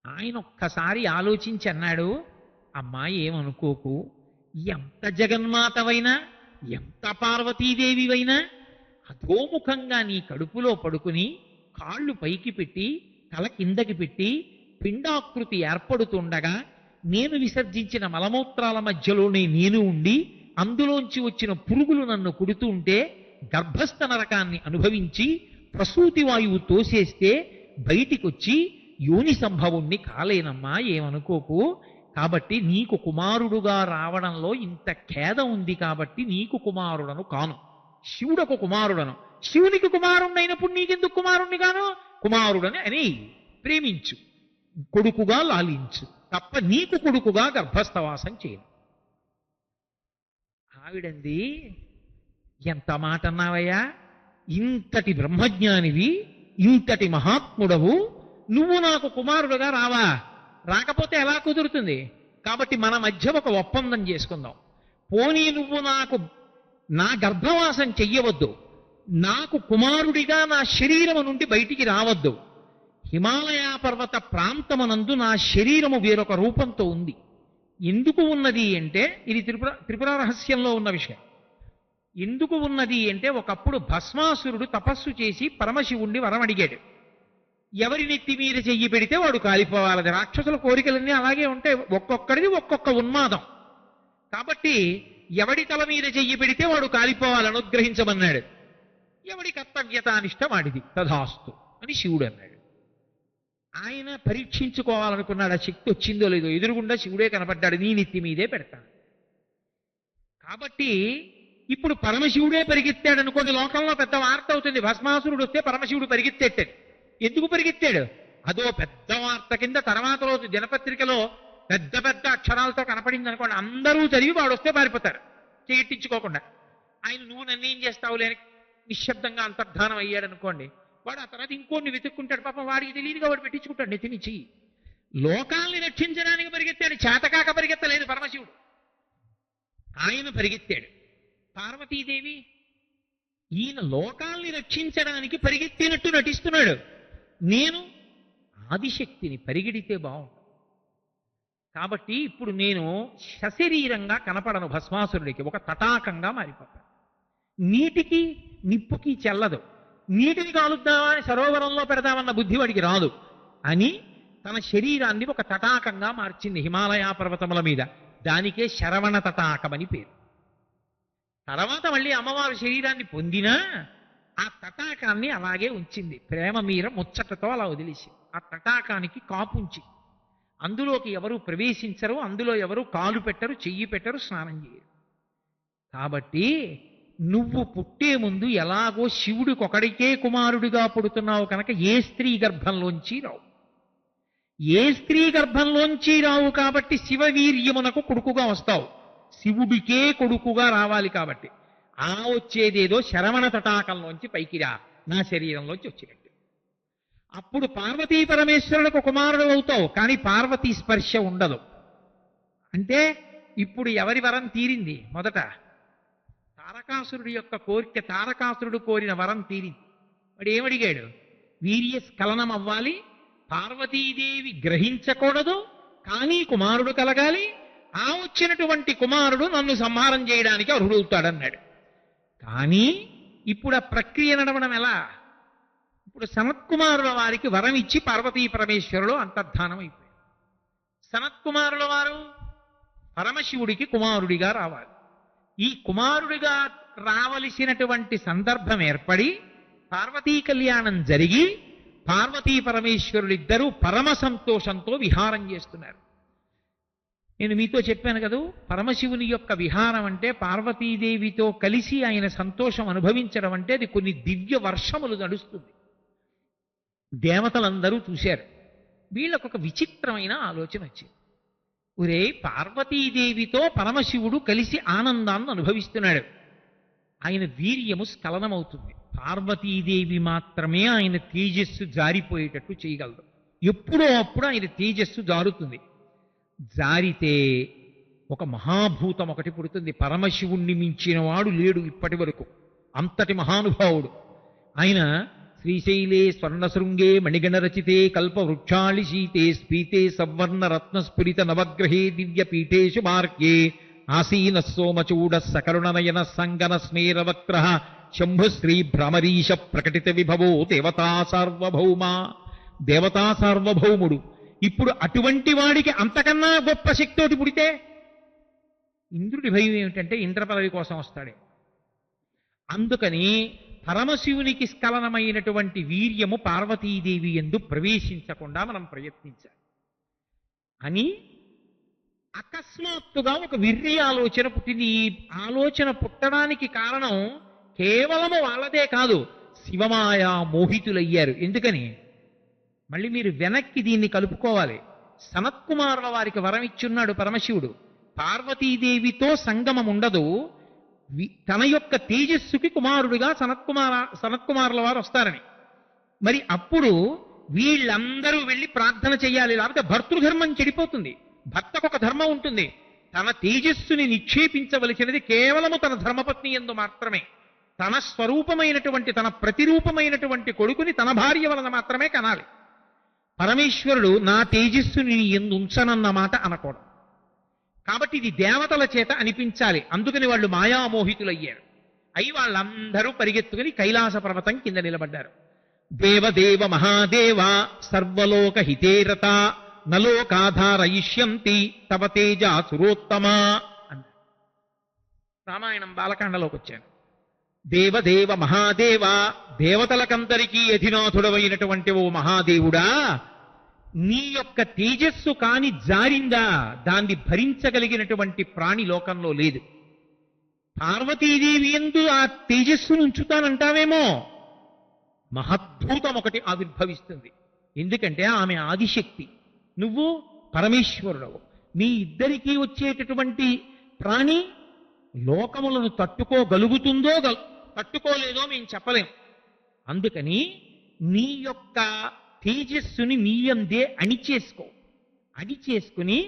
ఆయన ఒక్కసారి ఆలోచించి అన్నాడు, అమ్మాయి ఏమనుకోకు, ఎంత జగన్మాతవైనా, ఎంత పార్వతీదేవివైనా అధోముఖంగా నీ కడుపులో పడుకుని కాళ్ళు పైకి పెట్టి తల కిందకి పెట్టి పిండాకృతి ఏర్పడుతుండగా నేను విసర్జించిన మలమూత్రాల మధ్యలోనే నేను ఉండి అందులోంచి వచ్చిన పురుగులు నన్ను కుడుతూ ఉంటే గర్భస్థ నరకాన్ని అనుభవించి ప్రసూతి వాయువు తోసేస్తే బయటికొచ్చి యోని సంభవుణ్ణి కాలేనమ్మా, ఏమనుకోకు. కాబట్టి నీకు కుమారుడుగా రావడంలో ఇంత ఖేద ఉంది కాబట్టి నీకు కుమారుడను కాను, శివుడకు కుమారుడను. శివునికి కుమారుణ్ణైనప్పుడు నీకెందుకు కుమారుణ్ణి కాను? కుమారుడని అని ప్రేమించు, కొడుకుగా లాలించు, తప్ప నీకు కొడుకుగా గర్భస్థవాసం చేయను. ఆవిడంది, ఎంత మాట అన్నావయ్యా, ఇంతటి బ్రహ్మజ్ఞానివి, ఇంతటి మహాత్ముడవు, నువ్వు నాకు కుమారుడుగా రావా? రాకపోతే ఎలా కుదురుతుంది? కాబట్టి మన మధ్య ఒక ఒప్పందం చేసుకుందాం. పోనీ నువ్వు నాకు నా గర్భవాసం చెయ్యవద్దు, నాకు కుమారుడిగా నా శరీరము నుండి బయటికి రావద్దు. హిమాలయ పర్వత ప్రాంతమునందు నా శరీరము వేరొక రూపంతో ఉంది. ఎందుకు ఉన్నది అంటే, ఇది త్రిపుర రహస్యంలో ఉన్న విషయం. ఎందుకు ఉన్నది అంటే, ఒకప్పుడు భస్మాసురుడు తపస్సు చేసి పరమశివుణ్ణి వరం అడిగాడు. ఎవరి నెత్తి మీద చెయ్యి పెడితే వాడు కాలిపోవాలని. రాక్షసుల కోరికలన్నీ అలాగే ఉంటాయి, ఒక్కొక్కడిది ఒక్కొక్క ఉన్మాదం. కాబట్టి ఎవడి తల మీద చెయ్యి పెడితే వాడు కాలిపోవాలని అనుగ్రహించమన్నాడు. ఎవడి కర్తవ్యతానిష్ట వాడిది, తథాస్తు అని శివుడు అన్నాడు. ఆయన పరీక్షించుకోవాలనుకున్నాడు, ఆ శక్తి వచ్చిందో లేదో. ఎదురుగుండా శివుడే కనపడ్డాడు, నీ నెత్తి మీదే పెడతాను. కాబట్టి ఇప్పుడు పరమశివుడే పరిగెత్తాడు అనుకోండి, లోకంలో పెద్ద వార్త అవుతుంది. భస్మాసురుడు వస్తే పరమశివుడు పరిగెత్తేటాడు. ఎందుకు పరిగెత్తాడు? అదో పెద్ద వార్త కింద తర్వాత రోజు దినపత్రికలో పెద్ద పెద్ద అక్షరాలతో కనపడింది అనుకోండి, అందరూ చదివి వాడు వస్తే పారిపోతారు చెయ్యట్టించుకోకుండా. ఆయన నువ్వు నన్నేం చేస్తావు లేని నిశ్శబ్దంగా అంతర్ధానం అయ్యాడు అనుకోండి, వాడు ఆ తర్వాత ఇంకోడిని వెతుక్కుంటాడు. పాపం వాడికి తెలియదుగా, వాడు పెట్టించుకుంటాడు నెత్తినిచ్చి. లోకాల్ని రక్షించడానికి పరిగెత్తాడు, చేతకాక పరిగెత్తలేదు పరమశివుడు, ఆయన పరిగెత్తాడు. పార్వతీదేవి ఈయన లోకాల్ని రక్షించడానికి పరిగెత్తినట్టు నటిస్తున్నాడు. నేను ఆదిశక్తిని, పరిగెడితే బాగుంటుంది. కాబట్టి ఇప్పుడు నేను సశరీరంగా కనపడను భస్మాసురుడికి, ఒక తటాకంగా మారిపోతాను. నీటికి నిప్పుకి చెల్లదు. నీటిని కాలుద్దామా, సరోవరంలో పెడదామన్న బుద్ధి వాడికి రాదు అని తన శరీరాన్ని ఒక తటాకంగా మార్చింది హిమాలయ పర్వతముల మీద. దానికే శరవణ తటాకమని పేరు. తర్వాత మళ్ళీ అమ్మవారి శరీరాన్ని పొందినా ఆ తటాకాన్ని అలాగే ఉంచింది. ప్రేమ మీర ముచ్చటతో అలా వదిలేసి ఆ తటాకానికి కాపుంచి అందులోకి ఎవరు ప్రవేశించరు, అందులో ఎవరు కాలు పెట్టరు, చెయ్యి పెట్టరు, స్నానం చేయరు. కాబట్టి నువ్వు పుట్టే ముందు ఎలాగో శివుడికి ఒకడికే కుమారుడిగా పుడుతున్నావు కనుక ఏ స్త్రీ గర్భంలోంచి రావు. ఏ స్త్రీ గర్భంలోంచి రావు కాబట్టి శివవీర్యమునకు కొడుకుగా వస్తావు. శివుడికే కొడుకుగా రావాలి కాబట్టి ఆ వచ్చేదేదో శరవణ తటాకంలోంచి పైకి రా, నా శరీరంలోంచి వచ్చినట్టు. అప్పుడు పార్వతీ పరమేశ్వరులకు కుమారుడు అవుతావు, కానీ పార్వతీ స్పర్శ ఉండదు. అంటే ఇప్పుడు ఎవరి వరం తీరింది? మొదట తారకాసురుడి యొక్క కోరిక, తారకాసురుడు కోరిన వరం తీరింది. వాడు ఏమడిగాడు? వీర్యస్ఖలనం అవ్వాలి, పార్వతీదేవి గ్రహించకూడదు, కానీ కుమారుడు కలగాలి, ఆ వచ్చినటువంటి కుమారుడు నన్ను సంహారం చేయడానికి అర్హుడవుతాడన్నాడు. కానీ ఇప్పుడు ఆ ప్రక్రియ నడవడం ఎలా? ఇప్పుడు సనత్కుమారుల వారికి వరం ఇచ్చి పార్వతీ పరమేశ్వరులు అంతర్ధానం అయిపోయారు. సనత్కుమారుల వారు పరమశివుడికి కుమారుడిగా రావాలి. ఈ కుమారుడిగా రావలసినటువంటి సందర్భం ఏర్పడి పార్వతీ కళ్యాణం జరిగి పార్వతీ పరమేశ్వరులిద్దరూ పరమ సంతోషంతో విహారం చేస్తున్నారు. నేను మీతో చెప్పాను కదూ, పరమశివుని యొక్క విహారం అంటే పార్వతీదేవితో కలిసి ఆయన సంతోషం అనుభవించడం అంటే అది కొన్ని దివ్య వర్షములు నడుస్తుంది. దేవతలందరూ చూశారు. వీళ్ళకొక విచిత్రమైన ఆలోచన వచ్చింది. ఒరే, పార్వతీదేవితో పరమశివుడు కలిసి ఆనందాన్ని అనుభవిస్తున్నాడు, ఆయన వీర్యము స్ఖలనమవుతుంది. పార్వతీదేవి మాత్రమే ఆయన తేజస్సు జారిపోయేటట్టు చేయగలదు. ఎప్పుడో అప్పుడు ఆయన తేజస్సు జారుతుంది. జారితే ఒక మహాభూతం ఒకటి పుడుతుంది. పరమశివుణ్ణి మించిన వాడు లేడు ఇప్పటి వరకు, అంతటి మహానుభావుడు ఆయన. శ్రీశైలే స్వర్ణశృంగే మణిగణరచితే కల్పవృక్షాళి శీతే స్ఫీతే సవర్ణ రత్నస్ఫురిత నవగ్రహే దివ్యపీఠేషు మార్గే ఆసీన సోమచూడ సకరుణనయన సంగన స్మేరవక్ర శంభుశ్రీ భ్రమరీశ ప్రకటిత విభవో దేవతా సార్వభౌమ. దేవతా సార్వభౌముడు. ఇప్పుడు అటువంటి వాడికి అంతకన్నా గొప్ప శక్తోటి పుడితే ఇంద్రుడి భయం ఏమిటంటే ఇంద్ర పదవి కోసం వస్తాడే. అందుకని పరమశివునికి స్ఖలనమైనటువంటి వీర్యము పార్వతీదేవి యందు ప్రవేశించకుండా మనం ప్రయత్నించాలి అని అకస్మాత్తుగా ఒక విర్రి ఆలోచన పుట్టింది. ఈ ఆలోచన పుట్టడానికి కారణం కేవలము వాళ్ళదే కాదు, శివమాయా మోహితులయ్యారు. ఎందుకని? మళ్ళీ మీరు వెనక్కి దీన్ని కలుపుకోవాలి. సనత్కుమారుల వారికి వరం ఇచ్చున్నాడు పరమశివుడు, పార్వతీదేవితో సంగమం ఉండదు, తన యొక్క తేజస్సుకి కుమారుడిగా సనత్కుమారుల వారు వస్తారని. మరి అప్పుడు వీళ్ళందరూ వెళ్ళి ప్రార్థన చెయ్యాలి, లేకపోతే భర్తృధర్మం చెడిపోతుంది. భర్తకు ఒక ధర్మం ఉంటుంది, తన తేజస్సుని నిక్షేపించవలసినది కేవలము తన ధర్మపత్ని యందు మాత్రమే. తన స్వరూపమైనటువంటి, తన ప్రతిరూపమైనటువంటి కొడుకుని తన భార్య వలన మాత్రమే కనాలి. పరమేశ్వరుడు నా తేజస్సుని ఎందు ఉంచనన్న మాట అనకూడదు. కాబట్టి ఇది దేవతల చేత అనిపించాలి. అందుకని వాళ్ళు మాయామోహితులయ్యారు. అయి వాళ్ళందరూ పరిగెత్తుకుని కైలాస పర్వతం కింద నిలబడ్డారు. దేవదేవ మహాదేవ సర్వలోక హితేరత నలోకాధారయిష్యంతి తవ తేజ సురోత్తమా అన్నారు. రామాయణం బాలకాండలోకి వచ్చాను. దేవదేవ మహాదేవ, దేవతలకందరికీ అధినాథుడవైనటువంటి ఓ మహాదేవుడా, నీ యొక్క తేజస్సు కాని జారిందా దాన్ని భరించగలిగినటువంటి ప్రాణి లోకంలో లేదు. పార్వతీదేవి యందు ఆ తేజస్సును ఉంచుతానంటావేమో, మహద్భూతం ఒకటి ఆవిర్భవిస్తుంది. ఎందుకంటే ఆమె ఆదిశక్తి, నువ్వు పరమేశ్వరుడవు. మీ ఇద్దరికీ వచ్చేటటువంటి ప్రాణి లోకములను తట్టుకోగలుగుతుందో తట్టుకోలేదో మేము చెప్పలేం. అందుకని నీ యొక్క తేజస్సుని నీయందే అణిచేసుకుని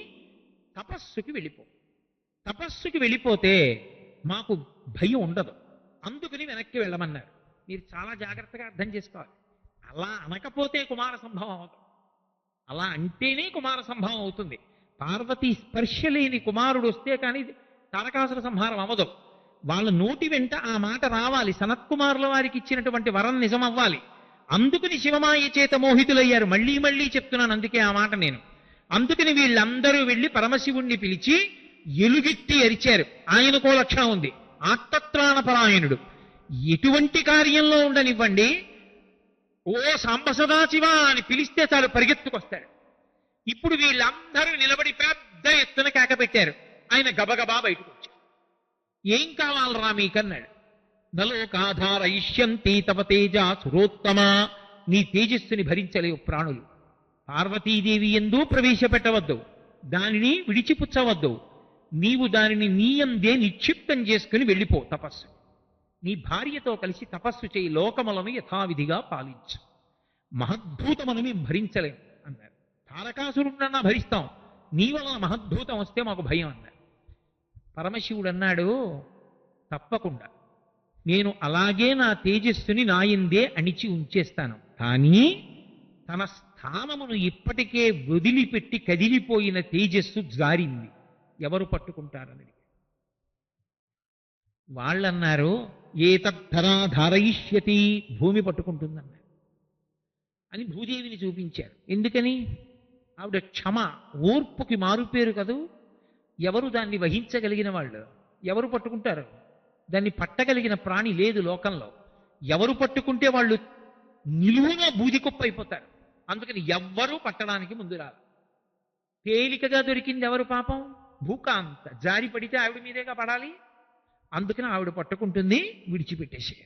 తపస్సుకి వెళ్ళిపో. తపస్సుకి వెళ్ళిపోతే మాకు భయం ఉండదు. అందుకని వెనక్కి వెళ్ళమన్నారు. మీరు చాలా జాగ్రత్తగా అర్థం చేసుకోవాలి. అలా అనకపోతే కుమార సంభవం అవుతుంది, అలా అంటేనే కుమార సంభవం అవుతుంది. పార్వతీ స్పర్శ లేని కుమారుడు వస్తే కానీ తారకాసుర సంహారం అవ్వదు. వాళ్ళ నోటి వెంట ఆ మాట రావాలి, సనత్కుమారుల వారికి ఇచ్చినటువంటి వరం నిజం అవ్వాలి. అందుకని శివమాయ చేత మోహితులయ్యారు. మళ్ళీ మళ్ళీ చెప్తున్నాను అందుకే ఆ మాట నేను. అందుకని వీళ్ళందరూ వెళ్ళి పరమశివుణ్ణి పిలిచి ఎలుగెత్తి అరిచారు. ఆయనకో లక్షణం ఉంది, ఆర్తత్రాణపరాయణుడు. ఎటువంటి కార్యంలో ఉండనివ్వండి, ఓ సాంబ సదాశివ అని పిలిస్తే చాలు పరిగెత్తుకొస్తాడు. ఇప్పుడు వీళ్ళందరూ నిలబడి పెద్ద ఎత్తున కేక పెట్టారు. ఆయన గబగబా బయటకు వచ్చాడు. ఏం కావాలరా మీకన్నాడు. నలోకాధారయిష్యంతి తవ తేజ సురోత్తమ, నీ తేజస్సుని భరించలేవు ప్రాణులు. పార్వతీదేవి యందు ప్రవేశపెట్టవద్దు, దానిని విడిచిపుచ్చవద్దు. నీవు దానిని నీయందే నిక్షిప్తం చేసుకుని వెళ్ళిపో తపస్సు. నీ భార్యతో కలిసి తపస్సు చేయి, లోకములను యథావిధిగా పాలించు. మహద్భూతమును మేము భరించలేం అన్నారు. తారకాసురుడన్నా భరిస్తాం, నీ వలన మహద్భూతం వస్తే మాకు భయం అన్నారు. పరమశివుడు అన్నాడు, తప్పకుండా నేను అలాగే నా తేజస్సుని నాయందే అణిచి ఉంచేస్తాను. కానీ తన స్థానమును ఇప్పటికే వదిలిపెట్టి కదిలిపోయిన తేజస్సు జారింది, ఎవరు పట్టుకుంటారని. వాళ్ళన్నారు, ఏ తద్ధరా ధారయిష్యతి, భూమి పట్టుకుంటుందన్నారు అని భూదేవిని చూపించారు. ఎందుకని? ఆవిడ క్షమ, ఓర్పుకి మారుపేరు కదూ. ఎవరు దాన్ని వహించగలిగిన వాళ్ళు? ఎవరు పట్టుకుంటారు? దాన్ని పట్టగలిగిన ప్రాణి లేదు లోకంలో. ఎవరు పట్టుకుంటే వాళ్ళు నిలువుగా బూదికొప్ప అయిపోతారు. అందుకని ఎవ్వరూ పట్టడానికి ముందు రాదు. తేలికగా దొరికింది ఎవరు? పాపం భూకాంత. జారి పడితే ఆవిడ మీదేగా పడాలి. అందుకని ఆవిడ పట్టుకుంటుంది, విడిచిపెట్టేసే.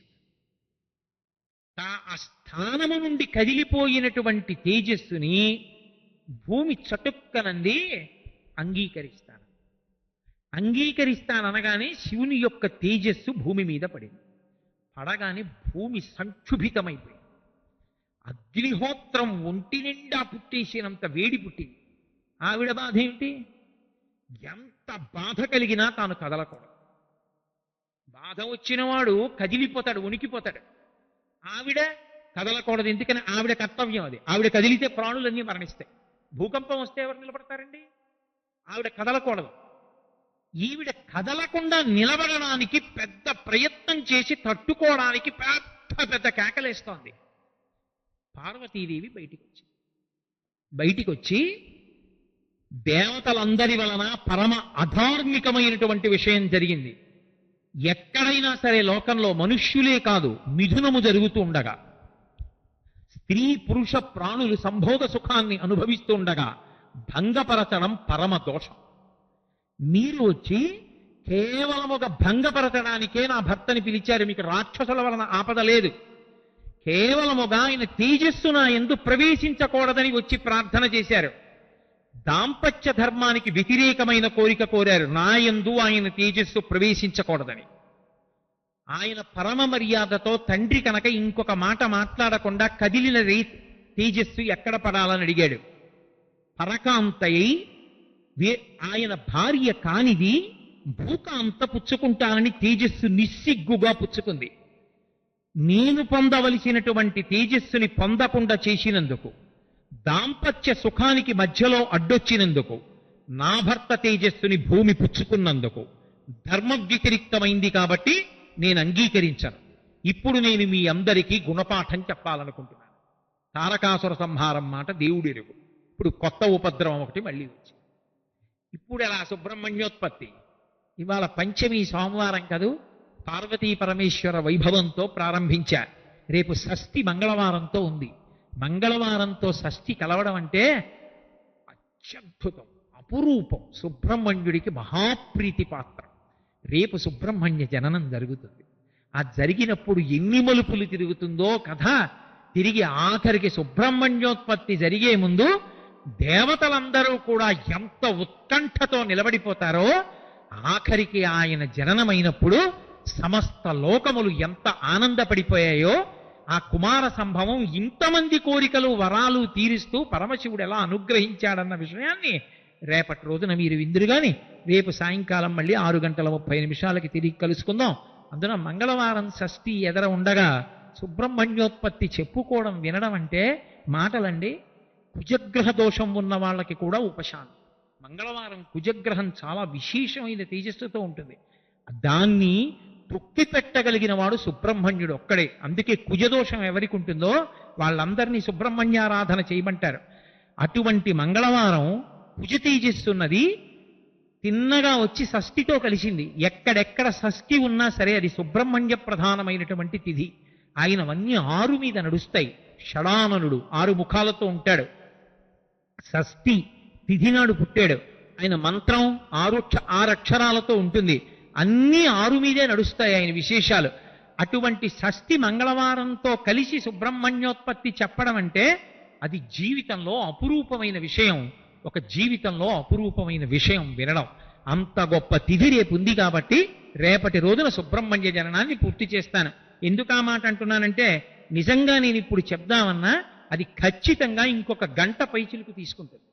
ఆ స్థానము నుండి కదిలిపోయినటువంటి తేజస్సుని భూమి చటుక్కనంది అంగీకరిస్తాననగానే శివుని యొక్క తేజస్సు భూమి మీద పడింది. పడగానే భూమి సంక్షుభితమైపోయింది. అగ్నిహోత్రం ఒంటి నిండా పుట్టేసినంత వేడి పుట్టింది. ఆవిడ బాధ ఏమిటి? ఎంత బాధ కలిగినా తాను కదలకూడదు. బాధ వచ్చినవాడు కదిలిపోతాడు, ఉనికిపోతాడు. ఆవిడ కదలకూడదు. ఎందుకని? ఆవిడ కర్తవ్యం అది. ఆవిడ కదిలితే ప్రాణులన్నీ మరణిస్తాయి. భూకంపం వస్తే ఎవరు నిలబడతారండి? ఆవిడ కదలకూడదు. ఈవిడ కదలకుండా నిలబడడానికి పెద్ద ప్రయత్నం చేసి తట్టుకోవడానికి పెద్ద పెద్ద కేకలేస్తోంది. పార్వతీదేవి బయటికి వచ్చి దేవతలందరి వలన పరమ అధార్మికమైనటువంటి విషయం జరిగింది. ఎక్కడైనా సరే లోకంలో మనుష్యులే కాదు, మిథునము జరుగుతూ ఉండగా, స్త్రీ పురుష ప్రాణులు సంభోగ సుఖాన్ని అనుభవిస్తూ ఉండగా భంగపరచడం పరమ దోషం. మీరు వచ్చి కేవలం ఒక భంగపరచడానికే నా భర్తని పిలిచారు. మీకు రాక్షసుల వలన ఆపద లేదు. కేవలముగా ఆయన తేజస్సు నా యందు ప్రవేశించకూడదని వచ్చి ప్రార్థన చేశారు. దాంపత్య ధర్మానికి వ్యతిరేకమైన కోరిక కోరారు. నా యందు ఆయన తేజస్సు ప్రవేశించకూడదని. ఆయన పరమ మర్యాదతో తండ్రి కనుక ఇంకొక మాట మాట్లాడకుండా కదిలిన తేజస్సు ఎక్కడ పడాలని అడిగాడు. పరకాంతయ్యి ఆయన భార్య కానిది భూకాంత పుచ్చుకుంటానని తేజస్సు నిస్సిగ్గుగా పుచ్చుకుంది. నేను పొందవలసినటువంటి తేజస్సుని పొందకుండా చేసినందుకు, దాంపత్య సుఖానికి మధ్యలో అడ్డొచ్చినందుకు, నా భర్త తేజస్సుని భూమి పుచ్చుకున్నందుకు ధర్మ వ్యతిరిక్తమైంది కాబట్టి నేను అంగీకరించను. ఇప్పుడు నేను మీ అందరికీ గుణపాఠం చెప్పాలనుకుంటున్నాను. తారకాసుర సంహారం మాట దేవుడెరుగు. ఇప్పుడు కొత్త ఉపద్రవం ఒకటి మళ్ళీ వచ్చింది. ఇప్పుడు ఎలా సుబ్రహ్మణ్యోత్పత్తి? ఇవాళ పంచమి సోమవారం కదూ, పార్వతీ పరమేశ్వర వైభవంతో ప్రారంభించారు. రేపు షష్ఠి మంగళవారంతో ఉంది. మంగళవారంతో షష్ఠి కలవడం అంటే అత్యద్భుతం, అపురూపం, సుబ్రహ్మణ్యుడికి మహాప్రీతి పాత్రం. రేపు సుబ్రహ్మణ్య జననం జరుగుతుంది. ఆ జరిగినప్పుడు ఎన్ని మలుపులు తిరుగుతుందో కథ. తిరిగి ఆఖరికి సుబ్రహ్మణ్యోత్పత్తి జరిగే ముందు దేవతలందరూ కూడా ఎంత ఉత్కంఠతో నిలబడిపోతారో, ఆఖరికి ఆయన జననమైనప్పుడు సమస్త లోకములు ఎంత ఆనందపడిపోయాయో, ఆ కుమార సంభవం ఇంతమంది కోరికలు వరాలు తీరుస్తూ పరమశివుడు ఎలా అనుగ్రహించాడన్న విషయాన్ని రేపటి రోజున మీరు విందురు గాని రేపు సాయంకాలం మళ్ళీ 6:30 తిరిగి కలుసుకుందాం. అందున మంగళవారం షష్ఠి ఎదర ఉండగా సుబ్రహ్మణ్యోత్పత్తి చెప్పుకోవడం వినడం అంటే మాటలండి. కుజగ్రహ దోషం ఉన్న వాళ్ళకి కూడా ఉపశాంతి. మంగళవారం కుజగ్రహం చాలా విశేషమైన తేజస్సుతో ఉంటుంది. దాన్ని తొక్కి పెట్టగలిగిన వాడు సుబ్రహ్మణ్యుడు ఒక్కడే. అందుకే కుజదోషం ఎవరికి ఉంటుందో వాళ్ళందరినీ సుబ్రహ్మణ్యారాధన చేయమంటారు. అటువంటి మంగళవారం కుజ తేజస్సున్నది తిన్నగా వచ్చి షష్ఠితో కలిసింది. ఎక్కడెక్కడ షష్ఠి ఉన్నా సరే అది సుబ్రహ్మణ్య ప్రధానమైనటువంటి తిథి. ఆయనవన్నీ 6 మీద నడుస్తాయి. షడాననుడు 6 ముఖాలతో ఉంటాడు. షష్ఠి తిథి నాడు పుట్టాడు. ఆయన మంత్రం 6 అక్షరాలతో ఉంటుంది. అన్నీ 6 మీదే నడుస్తాయి ఆయన విశేషాలు. అటువంటి షష్ఠి మంగళవారంతో కలిసి సుబ్రహ్మణ్యోత్పత్తి చెప్పడం అంటే అది జీవితంలో అపురూపమైన విషయం. ఒక జీవితంలో అపురూపమైన విషయం వినడం. అంత గొప్ప తిథి రేపు ఉంది కాబట్టి రేపటి రోజున సుబ్రహ్మణ్య జననాన్ని పూర్తి చేస్తాను. ఎందుకు ఆ మాట అంటున్నానంటే నిజంగా నేను ఇప్పుడు చెప్దామన్నా అది ఖచ్చితంగా ఇంకొక గంట పైచిలుకు తీసుకుంటుంది.